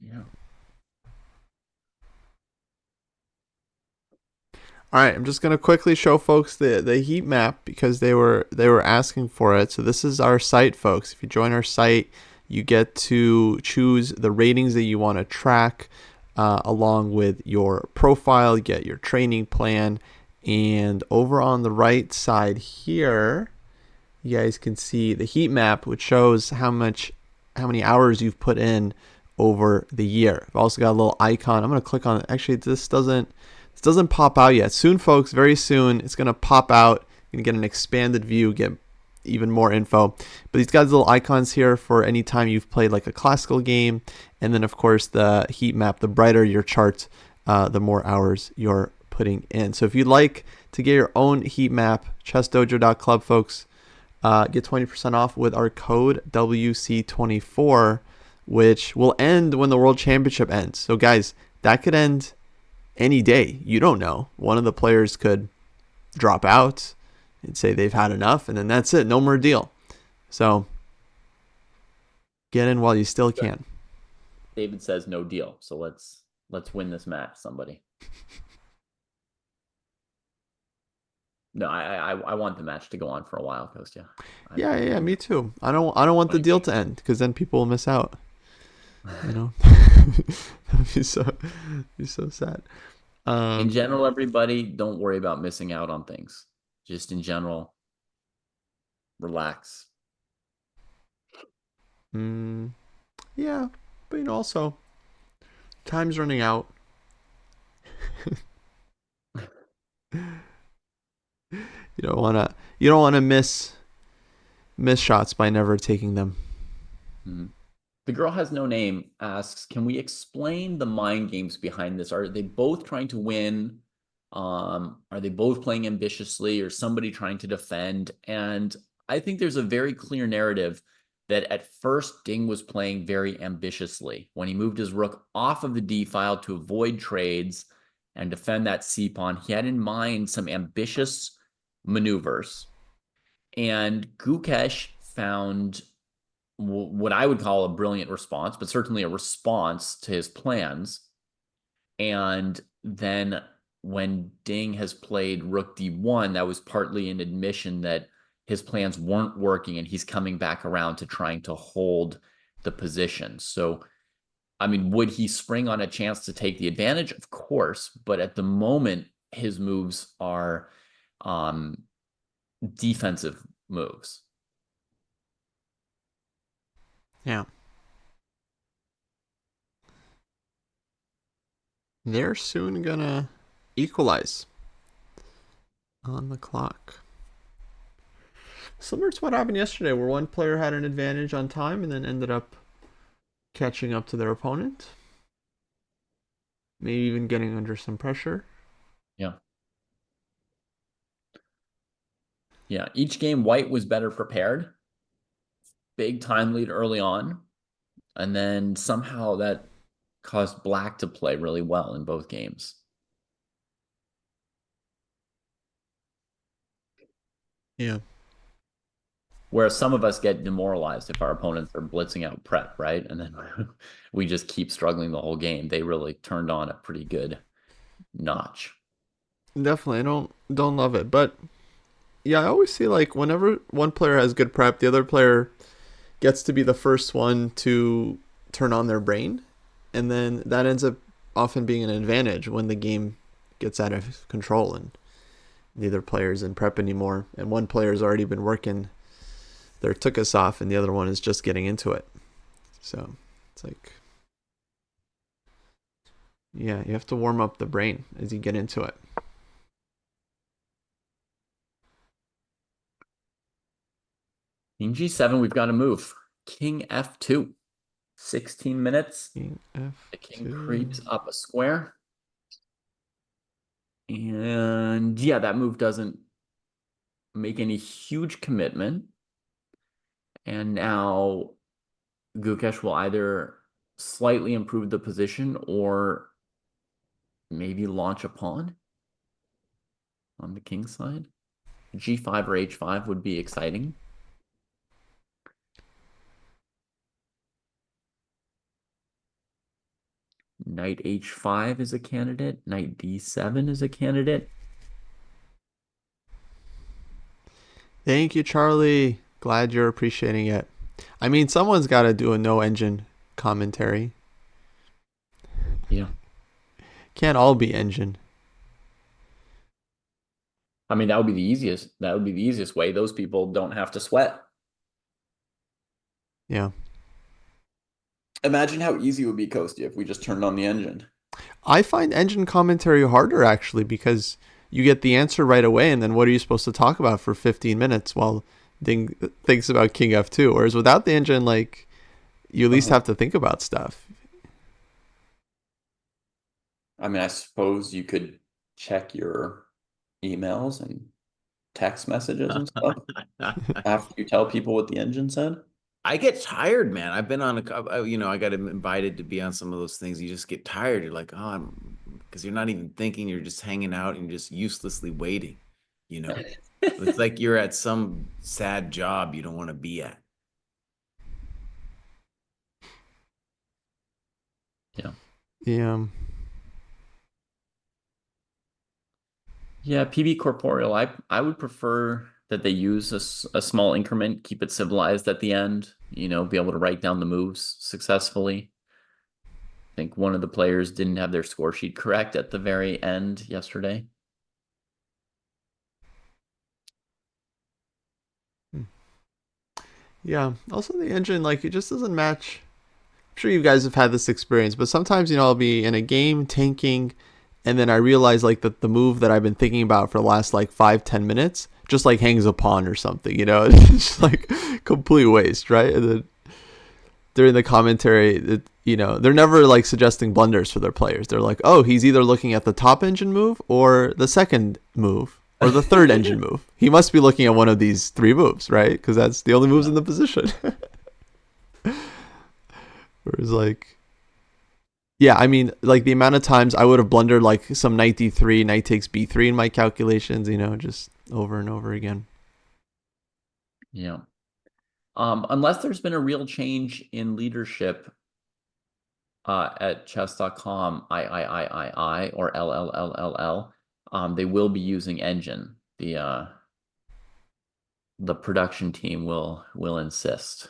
Yeah. All right, I'm just gonna quickly show folks the heat map because they were asking for it. So this is our site, folks. If you join our site, you get to choose the ratings that you want to track, along with your profile. You get your training plan, and over on the right side here, you guys can see the heat map, which shows how many hours you've put in over the year. I've also got a little icon. I'm gonna click on it. Actually, this doesn't pop out yet. Soon, folks, very soon, it's going to pop out. You're going to get an expanded view, get even more info. But these guys little icons here for any time you've played like a classical game. And then, of course, the heat map. The brighter your chart, the more hours you're putting in. So if you'd like to get your own heat map, ChessDojo.club, folks, get 20% off with our code WC24, which will end when the World Championship ends. So, guys, that could end any day. You don't know. One of the players could drop out and say they've had enough, and then that's it. No more deal. So get in while you still can. David says no deal. So let's win this match, somebody. No, I want the match to go on for a while, Kostya. Yeah, me too. I don't want the deal to end because then people will miss out. You know, that'd be so sad. In general, everybody, don't worry about missing out on things. Just in general, relax. Yeah, but also time's running out. You don't wanna miss shots by never taking them. Mm-hmm. The girl has no name asks, can we explain the mind games behind this? Are they both trying to win? Are they both playing ambitiously, or somebody trying to defend? And I think there's a very clear narrative that at first Ding was playing very ambitiously. When he moved his rook off of the D file to avoid trades and defend that C pawn, he had in mind some ambitious maneuvers. And Gukesh found what I would call a brilliant response, but certainly a response to his plans. And then when Ding has played Rook D1, that was partly an admission that his plans weren't working, and he's coming back around to trying to hold the position. So, I mean, would he spring on a chance to take the advantage? Of course, but at the moment, his moves are defensive moves. Yeah. They're soon gonna equalize on the clock. Similar to what happened yesterday, where one player had an advantage on time and then ended up catching up to their opponent. Maybe even getting under some pressure. Yeah. Yeah. Each game, White was better prepared. Big time lead early on. And then somehow that caused Black to play really well in both games. Yeah. Whereas some of us get demoralized if our opponents are blitzing out prep, right? And then we just keep struggling the whole game. They really turned on a pretty good notch. Definitely. I don't love it. But yeah, I always see like whenever one player has good prep, the other player gets to be the first one to turn on their brain. And then that ends up often being an advantage when the game gets out of control and neither player's in prep anymore. And one player's already been working their took us off and the other one is just getting into it. So it's like, yeah, you have to warm up the brain as you get into it. King G7, we've got to move. King F2. 16 minutes. King F2. The king creeps up a square. And yeah, that move doesn't make any huge commitment. And now Gukesh will either slightly improve the position or maybe launch a pawn on the king side. G5 or H5 would be exciting. Knight h5 is a candidate. Knight d7 is a candidate. Thank you, Charlie. Glad you're appreciating it. I mean, someone's got to do a no engine commentary. Yeah. Can't all be engine. I mean, that would be the easiest. That would be the easiest way. Those people don't have to sweat. Yeah. Imagine how easy it would be, Kostya, if we just turned on the engine. I find engine commentary harder, actually, because you get the answer right away, and then what are you supposed to talk about for 15 minutes while Ding thinks about King F2? Whereas without the engine, like, you at least have to think about stuff. I mean, I suppose you could check your emails and text messages and stuff after you tell people what the engine said. I get tired, man. I've been on I got invited to be on some of those things. You just get tired. You're like, oh, because you're not even thinking. You're just hanging out and you're just uselessly waiting. It's like you're at some sad job you don't want to be at. Yeah. Yeah. Yeah, PB Corporeal. I would prefer that they use a small increment, keep it civilized at the end, be able to write down the moves successfully. I think one of the players didn't have their score sheet correct at the very end yesterday. Yeah. Also, the engine, like, it just doesn't match. I'm sure you guys have had this experience, but sometimes, I'll be in a game tanking, and then I realize, like, that the move that I've been thinking about for the last, like, 5-10 minutes just, like, hangs a pawn or something, It's just, like, complete waste, right? And then during the commentary, they're never, like, suggesting blunders for their players. They're like, oh, he's either looking at the top engine move or the second move or the third engine move. He must be looking at one of these 3 moves, right? Because that's the only moves in the position. Whereas, like, yeah, I mean, like, the amount of times I would have blundered, like, some knight d3, knight takes b3 in my calculations, just over and over again. Yeah. Unless there's been a real change in leadership at chess.com, I or LLLLL, they will be using engine. The production team will insist.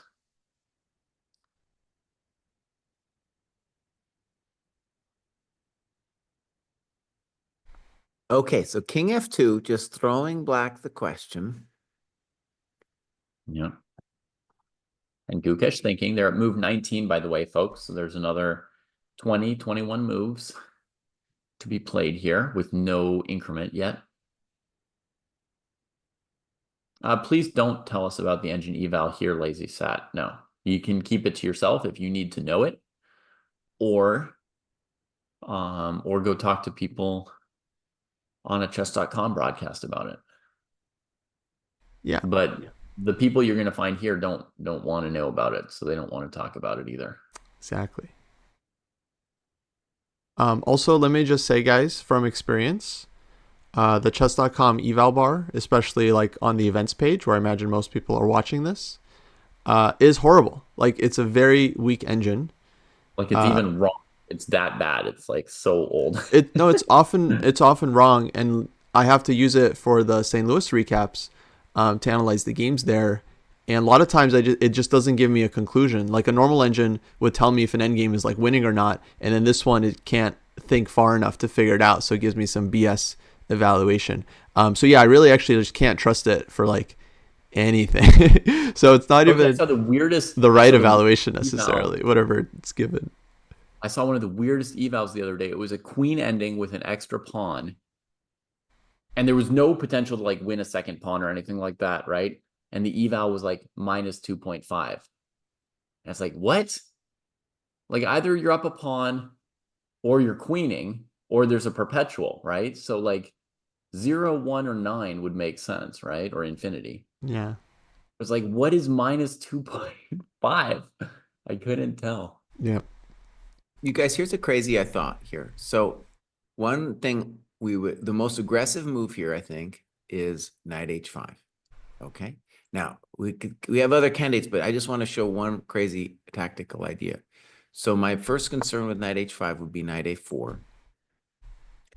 Okay, so King F2, just throwing black the question. Yeah. And Gukesh thinking. They're at move 19, by the way, folks. So there's another 20, 21 moves to be played here with no increment yet. Please don't tell us about the engine eval here, Lazy Sat. No, you can keep it to yourself if you need to know it, or go talk to people on a chess.com broadcast about it. Yeah. But the people you're going to find here don't want to know about it, so they don't want to talk about it either. Exactly. Also, let me just say, guys, from experience, the chess.com eval bar, especially, like, on the events page where I imagine most people are watching this, is horrible. Like, it's a very weak engine. Like, it's even wrong. It's that bad. It's, like, so old. It's often wrong, and I have to use it for the St. Louis recaps to analyze the games there. And a lot of times it just doesn't give me a conclusion. Like, a normal engine would tell me if an endgame is, like, winning or not, and then this one, it can't think far enough to figure it out, so it gives me some BS evaluation. So yeah, I really actually just can't trust it for, like, anything. So it's not even the right evaluation necessarily, whatever it's given. I saw one of the weirdest evals the other day. It was a queen ending with an extra pawn. And there was no potential to, like, win a second pawn or anything like that, right? And the eval was, like, minus 2.5. And it's like, what? Like, either you're up a pawn or you're queening or there's a perpetual, right? So, like, 0, 1, or 9 would make sense, right? Or infinity. Yeah. It was like, what is minus 2.5? I couldn't tell. Yeah. You guys, here's a crazy thought here. So one thing the most aggressive move here, I think, is knight h5. Okay. Now we have other candidates, but I just want to show one crazy tactical idea. So my first concern with knight h5 would be knight a4.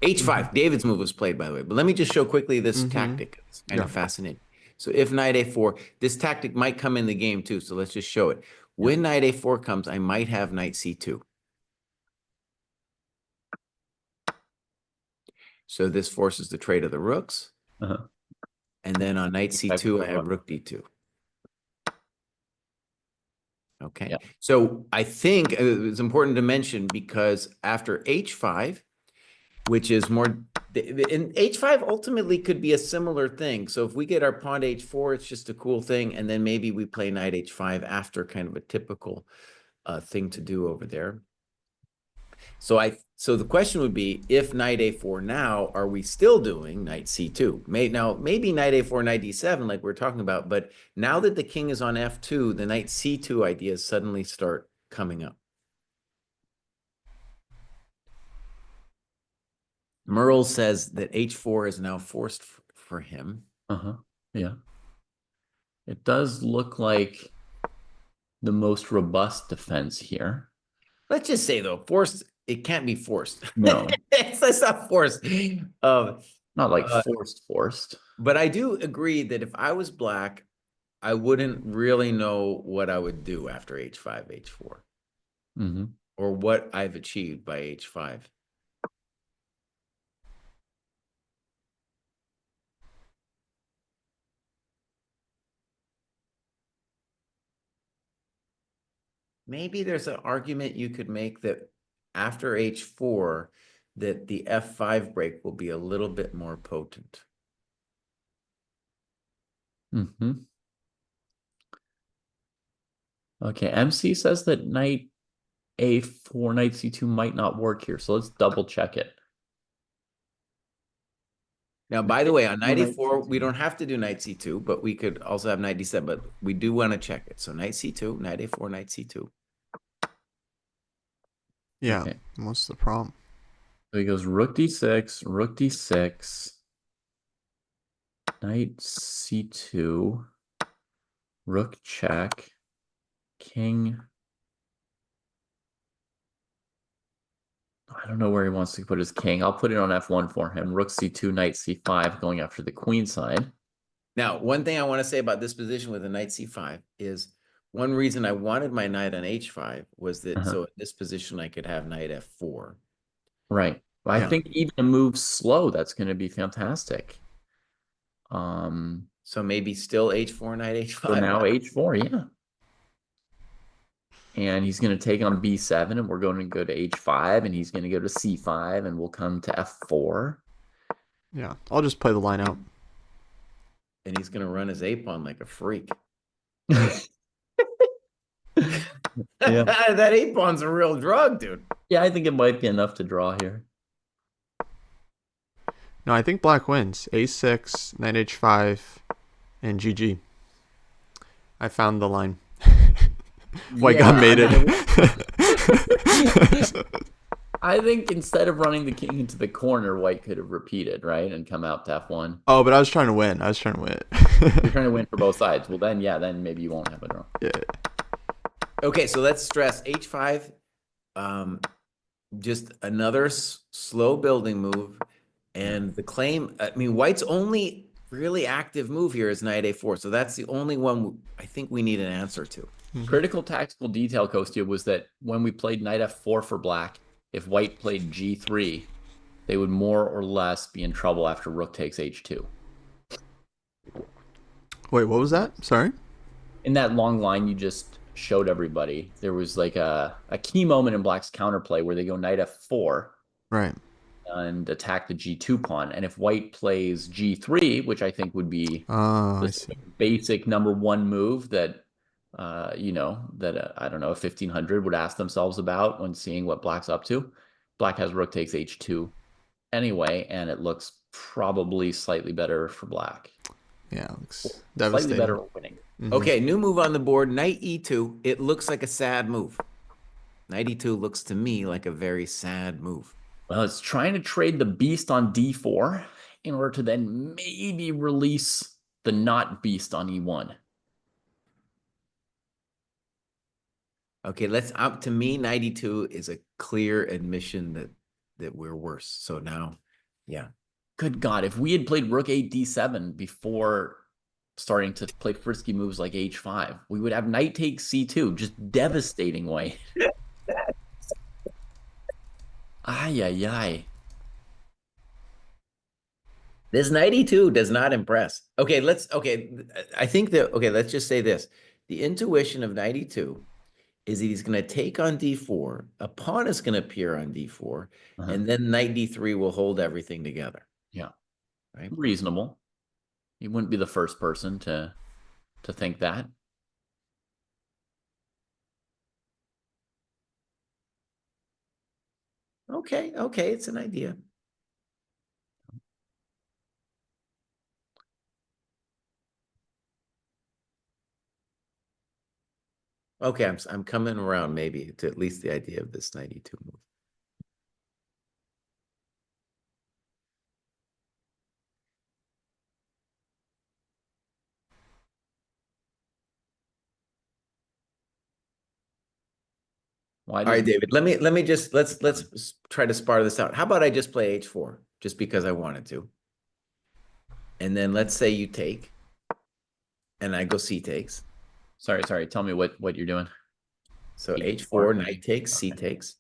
h5, David's move was played, by the way. But let me just show quickly this tactic. It's kind of fascinating. So if knight a4, this tactic might come in the game too. So let's just show it. When knight a4 comes, I might have knight c2. So this forces the trade of the rooks. And then on knight c2, I have rook d2. Okay. Yeah. So I think it's important to mention because after h5, which is more, and h5 ultimately could be a similar thing. So if we get our pawn to h4, it's just a cool thing. And then maybe we play knight h5 after, kind of a typical thing to do over there. So the question would be, if knight a4 now, are we still doing knight c2? Maybe knight a4, knight d7, like we're talking about, but now that the king is on f2, the knight c2 ideas suddenly start coming up. Merle says that h4 is now forced for him. Yeah. It does look like the most robust defense here. Let's just say, though, forced, it can't be forced. No. It's not forced. Not like forced. But I do agree that if I was black, I wouldn't really know what I would do after h5, h4, or what I've achieved by h5. Maybe there's an argument you could make that after h4, that the f5 break will be a little bit more potent. Okay, MC says that knight a4, knight c2 might not work here, so let's double check it. Now, by the way, on knight a4, we don't have to do knight c2, but we could also have knight d7, but we do want to check it. So knight c2, knight a4, knight c2. Yeah, what's the problem? So he goes rook d6, knight c2, rook check, king. I don't know where he wants to put his king. I'll put it on f1 for him. Rook c2, knight c5, going after the queen side. Now, one thing I want to say about this position with the knight c5 is one reason I wanted my knight on h5 was that so in this position I could have knight f4. Right. Well, I think even a move slow, that's going to be fantastic. So maybe still h4, knight h5. So now h4, yeah. And he's going to take on b7, and we're going to go to h5, and he's going to go to c5, and we'll come to f4. Yeah, I'll just play the line out. And he's going to run his a-pawn like a freak. That a-pawn's a real drug, dude. Yeah, I think it might be enough to draw here. No, I think black wins. A6, knight h5, and GG. I found the line. White got mated. I think instead of running the king into the corner, white could have repeated, right? And come out to f1. Oh, but I was trying to win. You're trying to win for both sides. Well, then, yeah, then maybe you won't have a draw. Yeah. Okay, so let's stress h5. Just another slow building move. And the claim, I mean, white's only really active move here is knight a4. So that's the only one I think we need an answer to. Critical tactical detail, Kostya, was that when we played knight f4 for black, if white played g3, they would more or less be in trouble after rook takes h2. Wait, what was that? Sorry? In that long line you just showed everybody, there was like a key moment in black's counterplay where they go knight f4. Right. And attack the g2 pawn. And if white plays g3, which I think would be the basic #1 move that, I don't know, 1500 would ask themselves about when seeing what black's up to. Black has rook takes h2 anyway, and it looks probably slightly better for black. Yeah, it looks slightly better winning. Okay, new move on the board, knight e2. It looks like a sad move. Knight e2 looks to me like a very sad move. Well, it's trying to trade the beast on d4 in order to then maybe release the not beast on e1. Okay, let's up to me, 92 is a clear admission that we're worse. So now, yeah. Good God, if we had played rook 8 d7 before starting to play frisky moves like h5, we would have knight takes c2, just devastating way. Ay, ay, ay. This 92 does not impress. Okay, I think that, okay, let's just say this. The intuition of 92 is that he's going to take on d4, a pawn is going to appear on d4, and then knight d3 will hold everything together. Yeah. Right? Reasonable. You wouldn't be the first person to think that. Okay, it's an idea. Okay, I'm coming around maybe to at least the idea of this 92 move. Why All right, David, let's try to spar this out. How about I just play h4 just because I wanted to? And then let's say you take and I go c takes. Sorry. Tell me what you're doing. So h4, knight takes, c takes.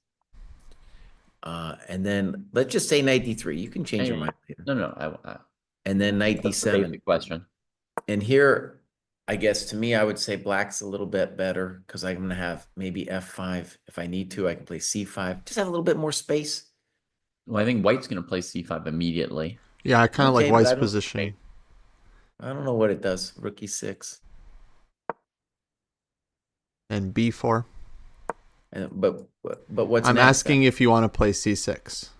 And then let's just say knight d3. You can change your mind later. No. And then knight d7. Basic question. And here, I guess to me, I would say black's a little bit better because I'm going to have maybe f5. If I need to, I can play c5. Just have a little bit more space. Well, I think white's going to play c5 immediately. Yeah, I kind of Okay, like white's but positioning. I don't know what it does. Rook e6. And b4. But what's I'm next asking then? if you want to play c6.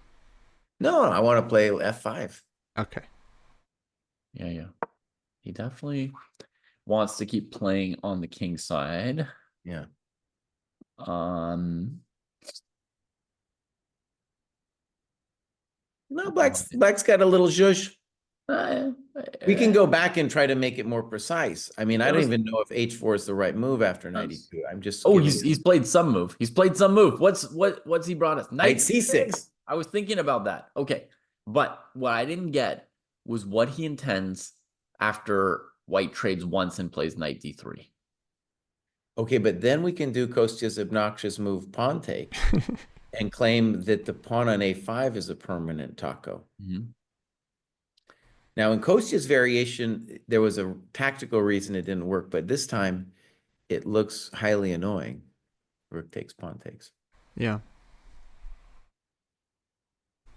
No, I want to play f5. Okay. Yeah. He definitely wants to keep playing on the king side. Yeah. No, black's got a little zhuzh. We can go back and try to make it more precise. I mean, I don't even know if h4 is the right move after 92. I'm just he's played some move. He's played some move. What's he brought us? Knight c6. I was thinking about that. Okay. But what I didn't get was what he intends after white trades once and plays knight d3. Okay, but then we can do Kostya's obnoxious move pawn take and claim that the pawn on a5 is a permanent taco. Now, in Kostya's variation, there was a tactical reason it didn't work, but this time it looks highly annoying. Rook takes, pawn takes. Yeah.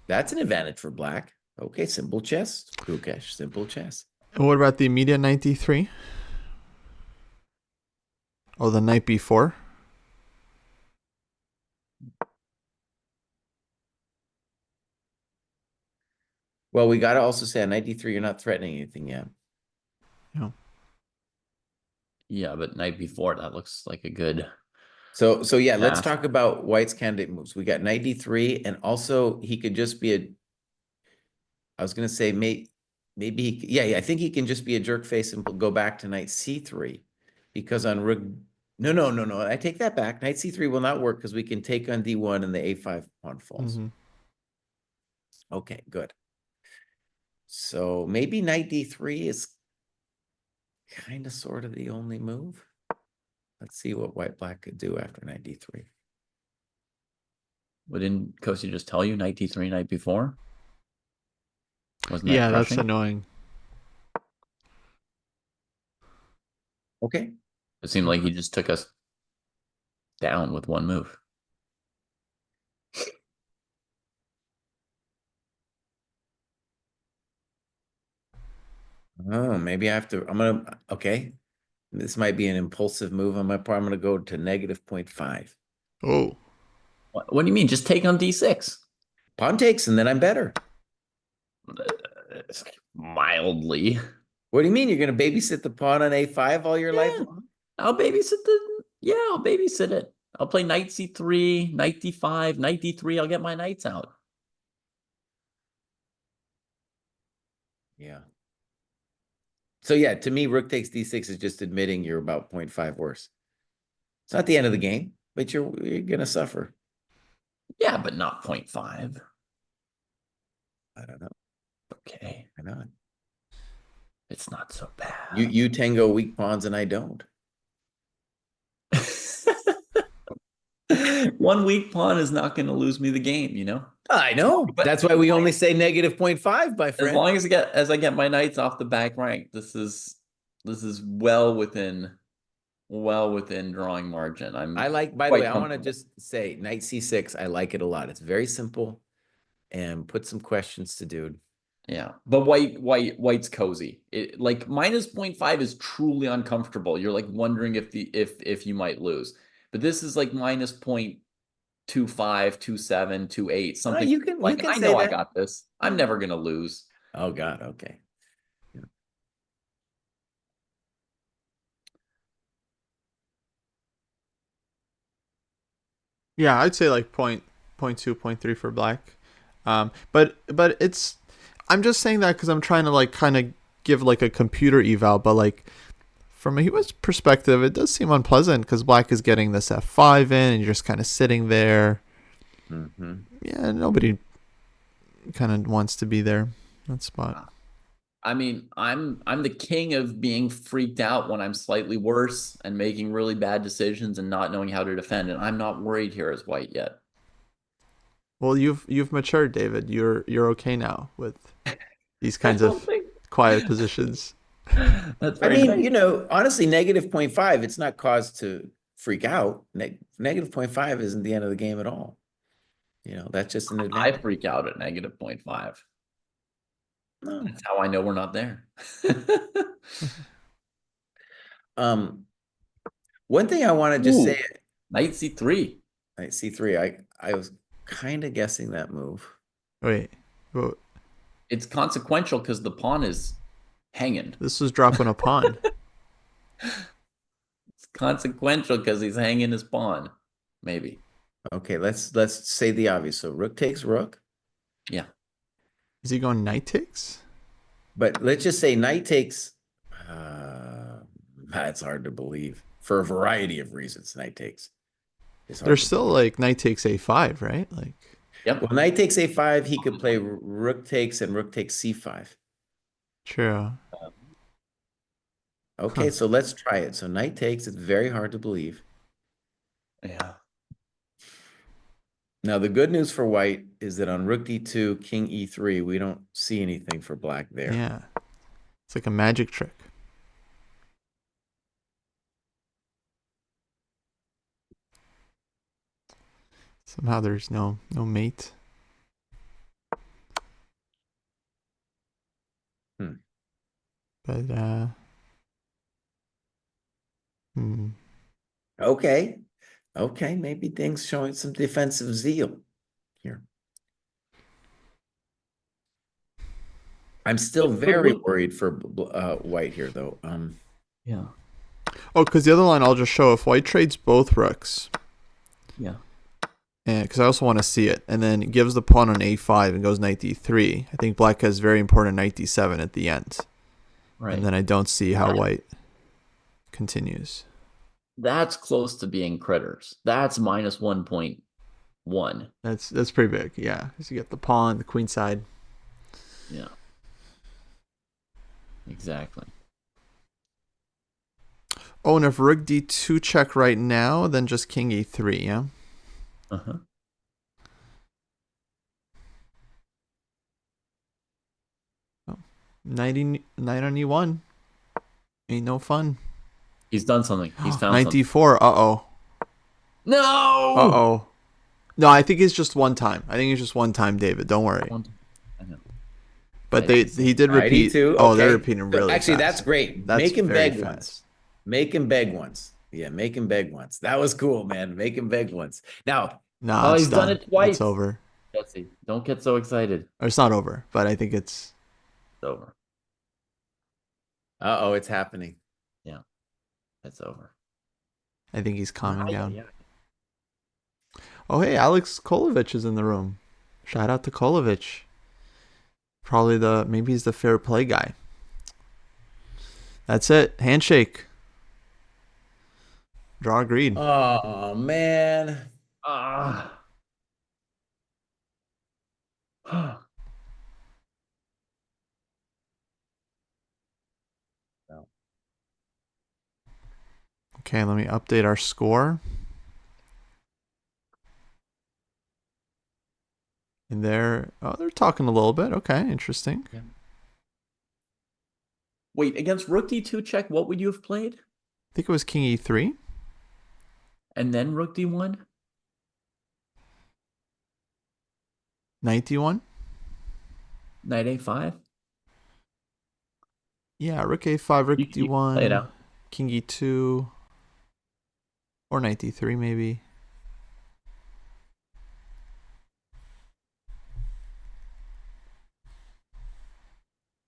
That's an advantage for black. Okay, simple chess. Gukesh, simple chess. And what about the immediate knight d3? Or the knight b4? Well, we got to also say on knight d3, you're not threatening anything yet. Yeah. Yeah, but knight b4, that looks like a good. So yeah, let's talk about white's candidate moves. We got knight d3, and also he could just be I was going to say maybe I think he can just be a jerk face and go back to knight c3 because on rook. No. I take that back. Knight c3 will not work because we can take on d1 and the a5 pawn falls. Okay, good. So maybe knight d3 is kind of sort of the only move. Let's see what white-black could do after knight d3. Well, didn't Kostya just tell you knight d3, knight b4? Wasn't that Yeah, crushing? that's annoying. Okay. It seemed like he just took us down with one move. Oh, maybe I have to, okay. This might be an impulsive move. I'm going to go to negative 0.5. Oh. What do you mean? Just take on d6. Pawn takes, and then I'm better. Mildly. What do you mean? You're going to babysit the pawn on a5 all your life long? I'll babysit it. I'll play knight c3, knight d5, knight d3. I'll get my knights out. Yeah. So to me, rook takes d6 is just admitting you're about 0.5 worse. It's not the end of the game. but you're gonna suffer. Yeah, but not 0.5. I don't know. Okay. I know. It's not so bad. You tango weak pawns and I don't. One weak pawn is not going to lose me the game, you know? I know. But That's why we only say negative 0.5, my as friend. long as I get my knights off the back rank, this is well within drawing margin. I like, by the quite way, I want to comfortable. just say knight c6. I like it a lot. It's very simple and put some questions to dude. Yeah, but white's cozy. It like minus 0.5 is truly uncomfortable. You're like wondering if you might lose. But this is like minus 0.25, 27, 28, something You can I say know I that. got this. I'm never gonna lose. Oh God, okay. Yeah, I'd say like point 2, 0.3 for black. But it's, I'm just saying that because I'm trying to like kind of give like a computer eval, but like from a human's perspective, it does seem unpleasant because black is getting this f5 in, and you're just kind of sitting there. Mm-hmm. Yeah, nobody kind of wants to be there. That spot. I mean, I'm the king of being freaked out when I'm slightly worse and making really bad decisions and not knowing how to defend, and I'm not worried here as white yet. Well, you've matured, David. You're okay now with these kinds of quiet positions. That's I very mean, nice. honestly, negative 0.5, it's not cause to freak out. Negative 0.5 isn't the end of the game at all. That's just an I advantage. freak out at negative 0.5. No. That's how I know we're not there. One thing I want to just say, Knight c3. Knight c3, I was kind of guessing that move. Wait, well, It's consequential because the pawn is hanging. this was dropping a pawn. It's consequential because he's hanging his pawn. Maybe. Okay, let's say the obvious. So rook takes rook. Yeah. Is he going knight takes? But let's just say knight takes. That's hard to believe for a variety of reasons. Knight takes. There's still like knight takes a5, right? Like. Yep. Well, knight takes a5. He could play rook takes and rook takes c5. True. Okay, so let's try it. So knight takes. It's very hard to believe. Yeah. Now, the good news for white is that on rook d2, king e3, we don't see anything for black there. Yeah. It's like a magic trick. Somehow there's no mate. But Okay, maybe things showing some defensive zeal here. I'm still very worried for white here, though. Yeah. Oh, because the other line I'll just show, if white trades both rooks. Yeah. And because I also want to see it, and then it gives the pawn on a5 and goes knight d3. I think black has very important knight d7 at the end. Right. And then I don't see how white continues. That's close to being critters. That's minus 1.1. That's pretty big, yeah. Because you get the pawn, the queen side. Yeah. Exactly. Oh, and if rook d2 check right now, then just king e3, yeah? Uh-huh. Oh, knight on e1. Ain't no fun. He's done something. He's found knight something. d4, uh-oh. No! Uh-oh. No, I think it's just one time. David. Don't worry. I know. But he did repeat. Too. Oh, Okay. they're repeating really Actually, fast. that's great. That's make him very beg fast. once. Make him beg once. Yeah, make him beg once. That was cool, man. Make him beg once. Now, No, he's done it twice. It's over. Jesse, don't get so excited. Or it's not over, but I think it's over. Uh-oh, it's happening. Yeah, it's over. I think he's calming down. Yeah. Oh, hey, Alex Kolovich is in the room. Shout out to Kolovich. Maybe he's the fair play guy. That's it. Handshake. Draw agreed. Oh man. Ah. No. Okay, let me update our score. And they're talking a little bit. Okay, interesting. Yeah. Wait, against Rook D2 check, what would you have played? I think it was King E3. And then Rook D1? Knight D1. Knight A5? Yeah, Rook A5, Rook You play it D1, out. King E2, or Knight D3 maybe.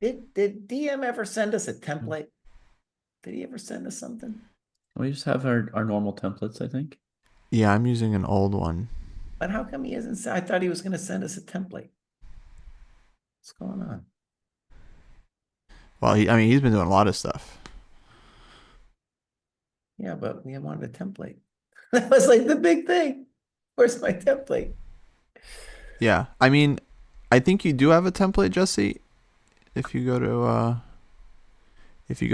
Did DM ever send us a template? Did he ever send us something? We just have our normal templates, I think. Yeah, I'm using an old one. But how come he hasn't? I thought he was going to send us a template. What's going on? Well, he's been doing a lot of stuff. Yeah, but we wanted a template. That was like the big thing. Where's my template? Yeah, I think you do have a template, Jesse. If you go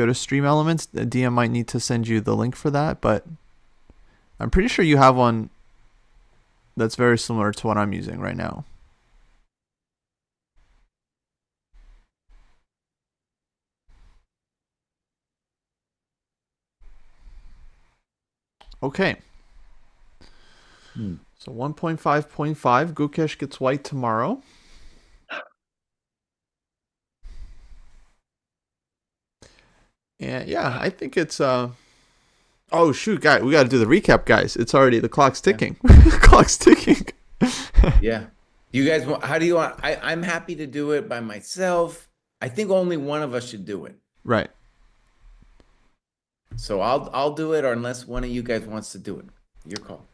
to Stream Elements, the DM might need to send you the link for that, but I'm pretty sure you have one that's very similar to what I'm using right now. Okay. So 1.5.5, Gukesh gets white tomorrow. And yeah, I think it's oh shoot, guys, we got to do the recap, guys. It's already the clock's ticking. Clock's ticking. Yeah. You guys want, how do you want? I'm happy to do it by myself. I think only one of us should do it. Right. So I'll do it, or unless one of you guys wants to do it. Your call.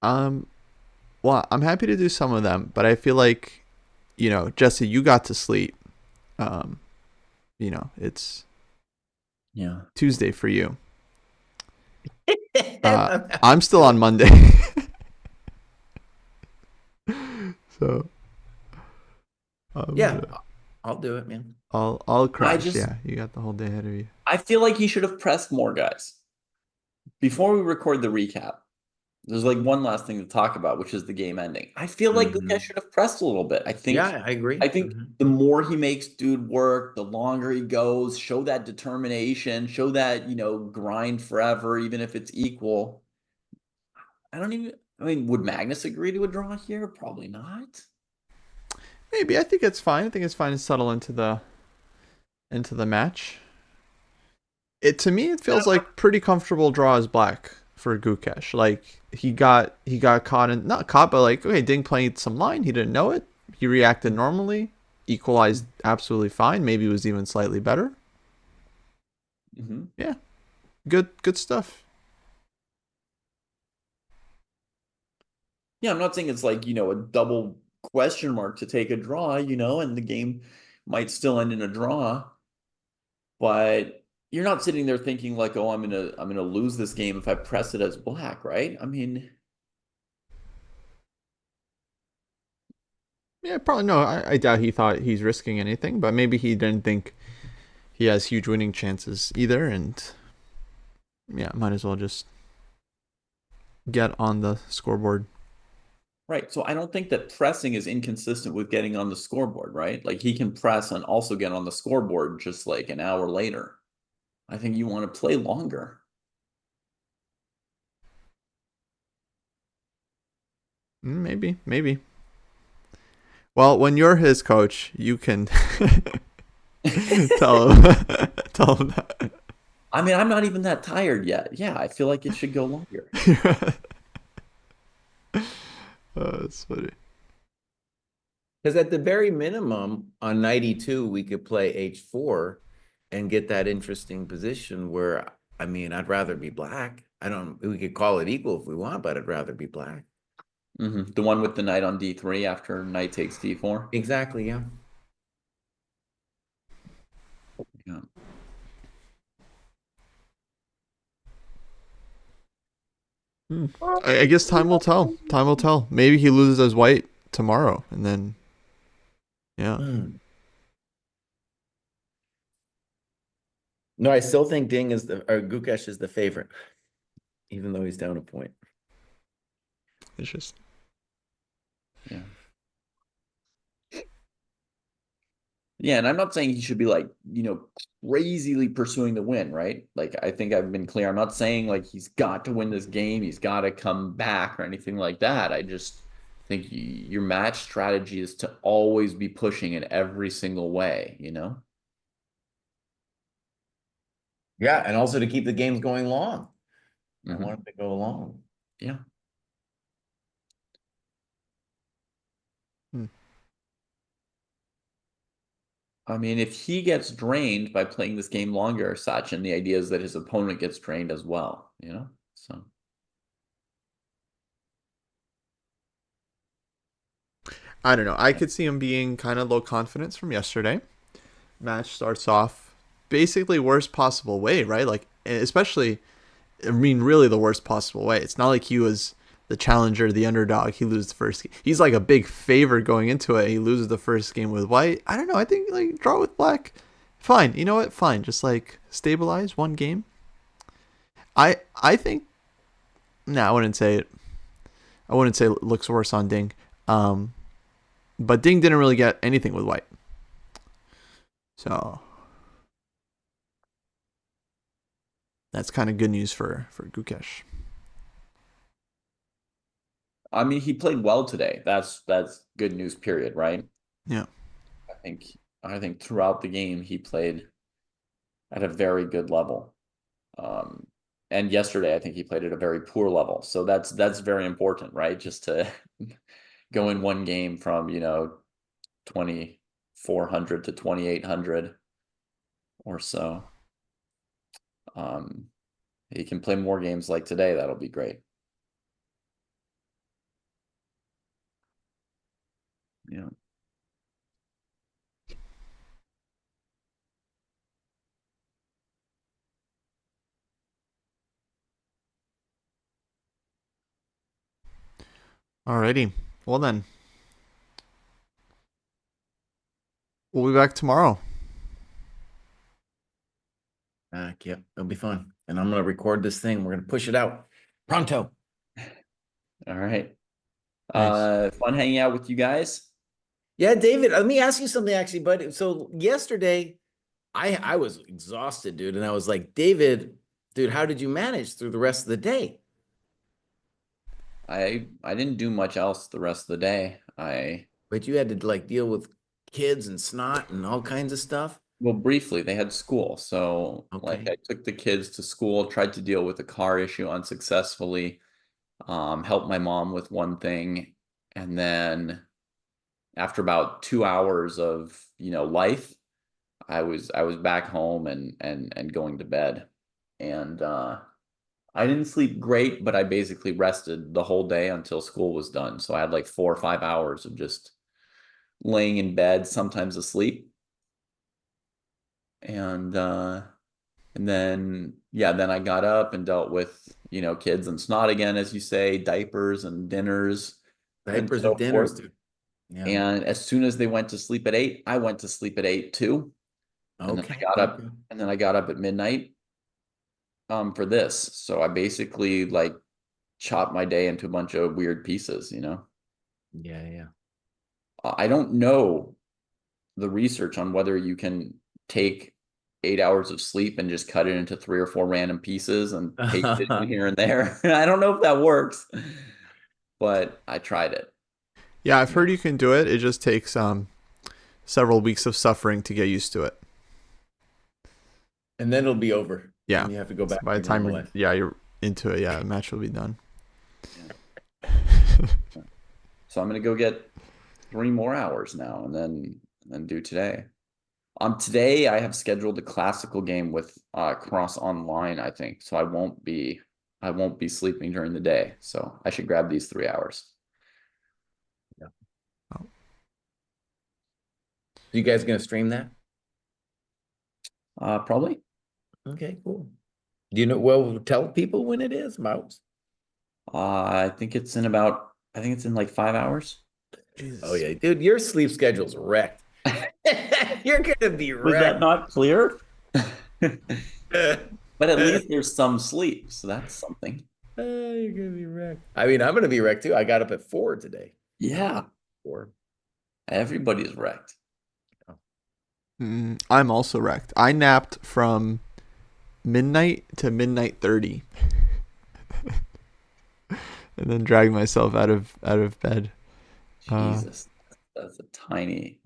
Well, I'm happy to do some of them, but I feel like, Jesse, you got to sleep. It's Tuesday for you. I'm still on Monday. So yeah, I'll do it, man. I'll crash. Yeah, you got the whole day ahead of you. I feel like he should have pressed more, guys. Before we record the recap, there's like one last thing to talk about, which is the game ending. I feel like Gukesh should have pressed a little bit. I think. Yeah, I agree. I think the more he makes dude work, the longer he goes. Show that determination. Show that grind forever, even if it's equal. I mean, would Magnus agree to a draw here? Probably not. Maybe. I think it's fine. I think it's fine to settle into the match. To me it feels like pretty comfortable draw as black for Gukesh. Like he got caught in, not caught, but like, okay, Ding played some line, he didn't know it. He reacted normally, equalized absolutely fine, maybe it was even slightly better. Yeah. Good stuff. Yeah, I'm not saying it's like, a double question mark to take a draw, and the game might still end in a draw. But you're not sitting there thinking like, oh, I'm gonna lose this game if I press it as black, right? I mean, Yeah, probably no. I doubt he thought he's risking anything, but maybe he didn't think he has huge winning chances either, and yeah, might as well just get on the scoreboard. right. So I don't think that pressing is inconsistent with getting on the scoreboard, right? Like he can press and also get on the scoreboard just like an hour later. I think you want to play longer. Maybe. Well, when you're his coach, you can tell him that. I mean, I'm not even that tired yet. Yeah, I feel like it should go longer. That's funny. Because at the very minimum, on 92, we could play H4 and get that interesting position where, I mean, I'd rather be black. We could call it equal if we want, but I'd rather be black. The one with the knight on D3 after knight takes D4. Exactly, yeah. Yeah. Hmm. I guess time will tell. Time will tell. Maybe he loses as white tomorrow, and then yeah. No, I still think Gukesh is the favorite, even though he's down a point. It's just Yeah. Yeah, and I'm not saying he should be like, crazily pursuing the win, right? Like I think I've been clear. I'm not saying like he's got to win this game, he's got to come back or anything like that. I just think your match strategy is to always be pushing in every single way, Yeah, and also to keep the games going long. I Mhm. want it to go long. Yeah. hmm. I mean, if he gets drained by playing this game longer or such, and the idea is that his opponent gets drained as well, So I don't know. I could see him being kind of low confidence from yesterday. Match starts off basically worst possible way, right? Like especially, I mean, really the worst possible way. It's not like he was the challenger, the underdog. He loses the first game. He's like a big favorite going into it. He loses the first game with white. I don't know. I think like draw with black. Fine. You know what? Fine. Just like stabilize one game. I think. No, I wouldn't say it. I wouldn't say it looks worse on Ding. But Ding didn't really get anything with white. So that's kind of good news for Gukesh. I mean, he played well today. That's good news, period, right? Yeah. I think throughout the game he played at a very good level. And yesterday I think he played at a very poor level. So that's very important, right? Just to go in one game from, 2,400 to 2,800 or so. He can play more games like today. That'll be great. Yeah. Alrighty. Well then, we'll be back tomorrow. Yep, it'll be fun. And I'm gonna record this thing. We're gonna push it out. Pronto. All right. Nice. Fun hanging out with you guys. Yeah, David, let me ask you something actually, bud. So yesterday, I was exhausted, dude, and I was like, David, dude, how did you manage through the rest of the day? I didn't do much else the rest of the day. But you had to like deal with kids and snot and all kinds of stuff. Well, briefly, they had school. So, like, Okay. I took the kids to school, tried to deal with a car issue unsuccessfully, helped my mom with one thing. And then after about 2 hours of, life, I was back home and going to bed. And I didn't sleep great, but I basically rested the whole day until school was done. So I had like 4 or 5 hours of just laying in bed, sometimes asleep. And then yeah, then I got up and dealt with, kids and snot again, as you say, diapers and dinners and Diapers so and dinners, forth. dude. Yeah. And as soon as they went to sleep at 8, I went to sleep at 8 too. And then I Okay. got up Okay. and then I got up at midnight for this. So I basically like chopped my day into a bunch of weird pieces. Yeah, yeah. I don't know the research on whether you can take 8 hours of sleep and just cut it into 3 or 4 random pieces and paste it in here and there. I don't know if that works, but I tried it. Yeah, I've Yeah. heard you can do it. It just takes several weeks of suffering to get used to it. And then it'll be over. Yeah. And you have to go So back by to the your time normal life. you're into it, the match will be done. So I'm gonna go get 3 more hours now and then do today. Today I have scheduled a classical game with Cross Online, I think. So I won't be sleeping during the day. So I should grab these 3 hours. Yeah. Oh. You guys gonna stream that? Probably. Okay, cool. Do you know? Well, tell people when it is, Mouse. I think it's in about. I think it's in like 5 hours. Jesus. Oh yeah, dude, your sleep schedule's wrecked. You're gonna be Was that wrecked. not clear? But at least there's some sleep, so that's something. You're gonna be wrecked. I mean, I'm gonna be wrecked too. I got up at 4 today. Yeah, 4. everybody's wrecked. I'm also wrecked. I napped from midnight to midnight 30, and then dragged myself out of bed. Jesus, that's a tiny.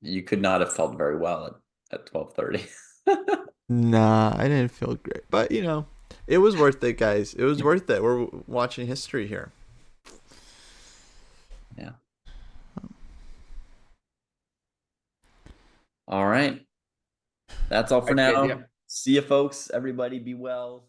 You could not have felt very well at 12:30. Nah, I didn't feel great, but you know, it was worth it, guys. It was worth it. We're watching history here. Yeah. All right. That's all for Okay, now. yeah. See you, folks. Everybody be well.